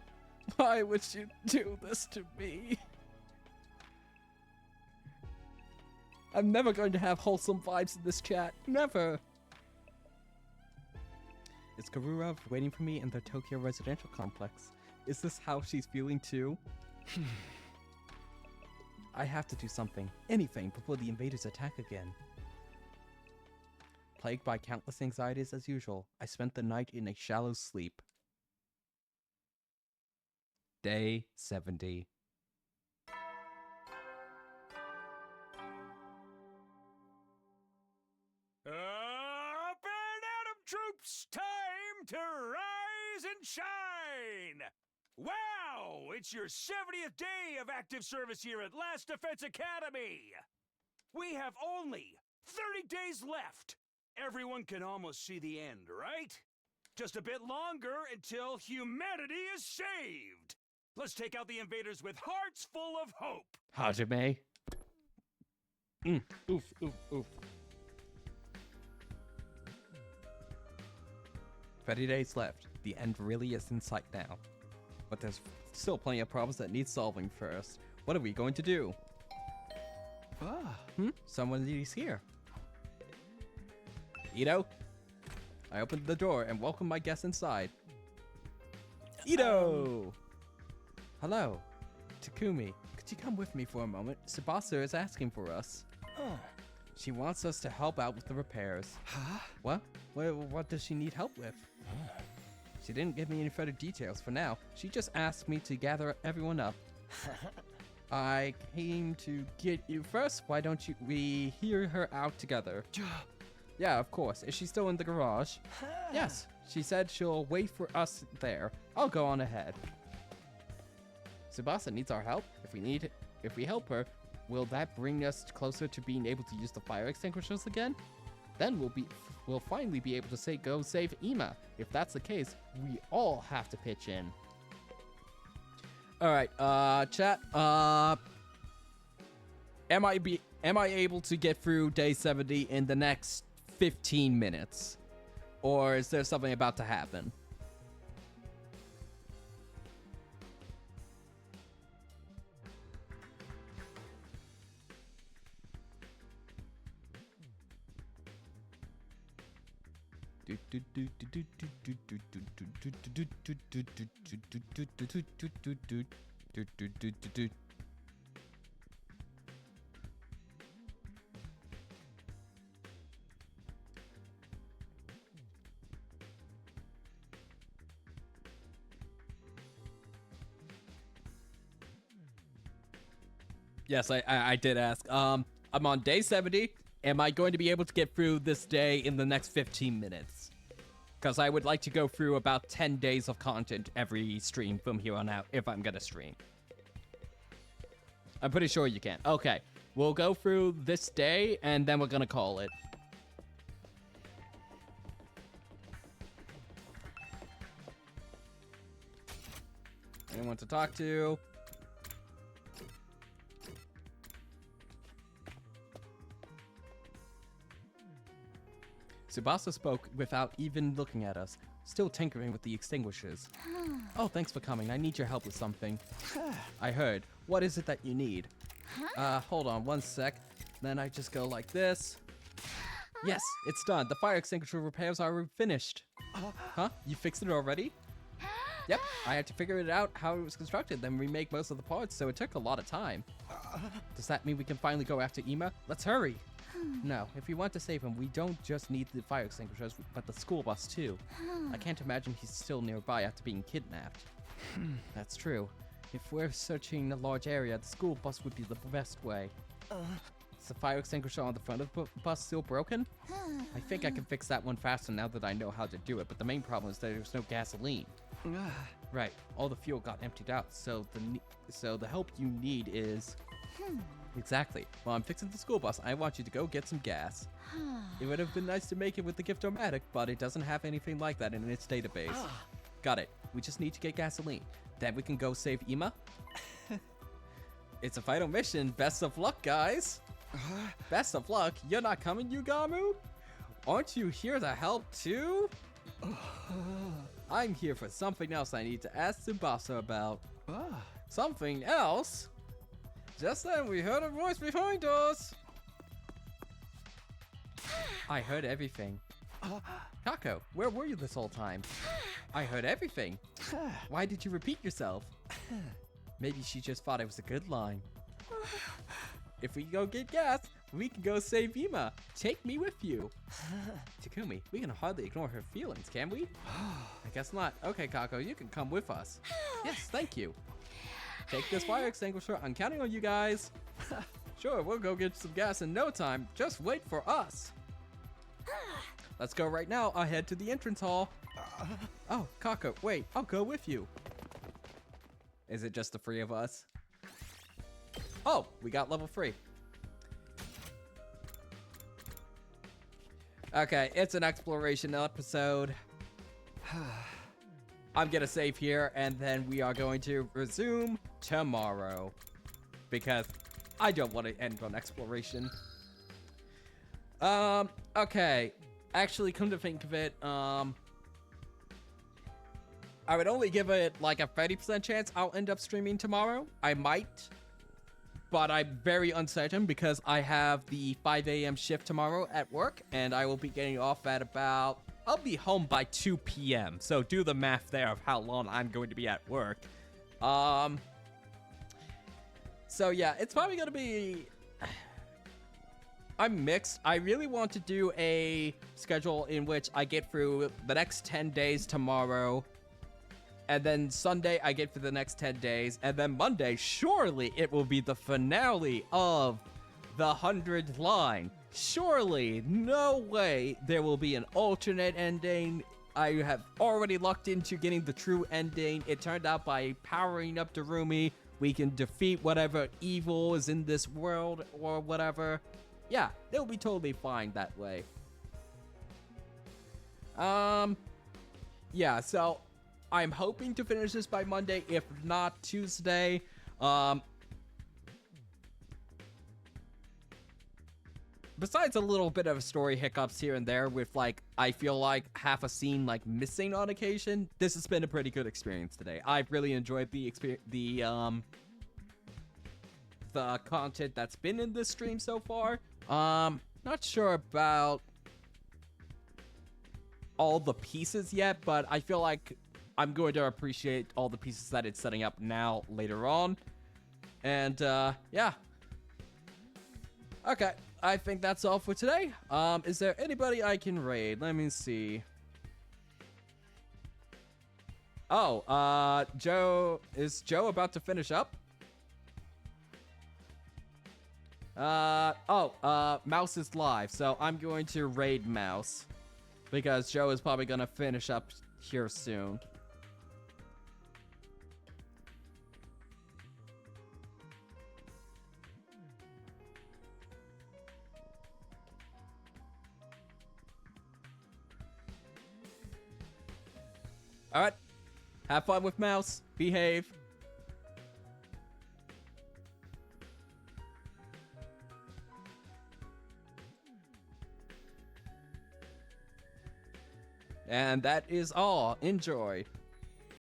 Why would you do this to me? I'm never going to have wholesome vibes in this chat. Never. Is Karura waiting for me in the Tokyo residential complex? Is this how she's feeling too? I have to do something, anything, before the invaders attack again. Plagued by countless anxieties as usual, I spent the night in a shallow sleep. Day 70. Up and Atom troops, time to rise and shine! Wow, it's your 70th day of active service here at Last Defense Academy! We have only 30 days left. Everyone can almost see the end, right? Just a bit longer until humanity is saved! Let's take out the invaders with hearts full of hope! Hajime. Oof, oof, oof. 30 days left. The end really is in sight now. But there's still plenty of problems that need solving first. What are we going to do? Someone is here. Ito? I opened the door and welcomed my guest inside. Ito! Hello. Takumi, could you come with me for a moment? Tsubasa is asking for us. She wants us to help out with the repairs. Huh? What? What does she need help with? She didn't give me any further details for now. She just asked me to gather everyone up. I came to get you first. Why don't we hear her out together? Yeah, of course. Is she still in the garage? Yes. She said she'll wait for us there. I'll go on ahead. Tsubasa needs our help. If we help her, will that bring us closer to being able to use the fire extinguishers again? Then we'll finally be able to go save Ima. If that's the case, we all have to pitch in. All right, chat. Am I able to get through day 70 in the next 15 minutes? Or is there something about to happen? Yes, I did ask. I'm on day 70. Am I going to be able to get through this day in the next 15 minutes? Because I would like to go through about 10 days of content every stream from here on out, if I'm going to stream. I'm pretty sure you can. Okay, we'll go through this day, and then we're going to call it. Anyone to talk to? Tsubasa spoke without even looking at us, still tinkering with the extinguishers. Oh, thanks for coming. I need your help with something. I heard. What is it that you need? Hold on one sec. Then I just go like this. Yes, it's done. The fire extinguisher repairs are finished. Huh? You fixed it already? Yep, I had to figure it out how it was constructed, then remake most of the parts, so it took a lot of time. Does that mean we can finally go after Ima? Let's hurry! No, if we want to save him, we don't just need the fire extinguishers, but the school bus too. I can't imagine he's still nearby after being kidnapped. That's true. If we're searching a large area, the school bus would be the best way. Is the fire extinguisher on the front of the bus still broken? I think I can fix that one faster now that I know how to do it, but the main problem is that there's no gasoline. Right, all the fuel got emptied out, so the help you need is... Exactly. While I'm fixing the school bus, I want you to go get some gas. It would have been nice to make it with the Gift-O-Matic, but it doesn't have anything like that in its database. Got it. We just need to get gasoline. Then we can go save Ima? It's a final mission. Best of luck, guys. Best of luck. You're not coming, Yugamu? Aren't you here to help too? I'm here for something else I need to ask Tsubasa about. Something else? Just then we heard a voice behind us. I heard everything. Kako, where were you this whole time? I heard everything. Why did you repeat yourself? Maybe she just thought it was a good line. If we go get gas, we can go save Ima. Take me with you. Takumi, we can hardly ignore her feelings, can we? I guess not. Okay, Kako, you can come with us. Yes, thank you. Take this fire extinguisher. I'm counting on you guys. Sure, we'll go get some gas in no time. Just wait for us. Let's go right now. I'll head to the entrance hall. Oh, Kako, wait. I'll go with you. Is it just the three of us? Oh, we got level 3. Okay, it's an exploration episode. I'm gonna save here, and then we are going to resume tomorrow. Because I don't want to end on exploration. Okay. Actually, come to think of it, I would only give it like a 30% chance I'll end up streaming tomorrow. I might. But I'm very uncertain because I have the 5 a.m. shift tomorrow at work, and I will be getting off at about... I'll be home by 2 p.m. So do the math there of how long I'm going to be at work. So yeah, it's probably going to be... I'm mixed. I really want to do a schedule in which I get through the next 10 days tomorrow. And then Sunday, I get for the next 10 days. And then Monday, surely it will be the finale of the 100th line. Surely, no way there will be an alternate ending. I have already locked into getting the true ending. It turned out by powering up Darumi, we can defeat whatever evil is in this world or whatever. Yeah, it'll be totally fine that way. Yeah, so... I'm hoping to finish this by Monday, if not Tuesday. Besides a little bit of story hiccups here and there with, like, I feel like half a scene, like, missing on occasion, this has been a pretty good experience today. I've really enjoyed the content that's been in this stream so far. Not sure about all the pieces yet, but I feel like I'm going to appreciate all the pieces that it's setting up now later on. And, yeah. Okay, I think that's all for today. Is there anybody I can raid? Let me see. Oh, Joe... Is Joe about to finish up? Mouse is live, so I'm going to raid Mouse. Because Joe is probably gonna finish up here soon. Alright. Have fun with Mouse. Behave. And that is all. Enjoy.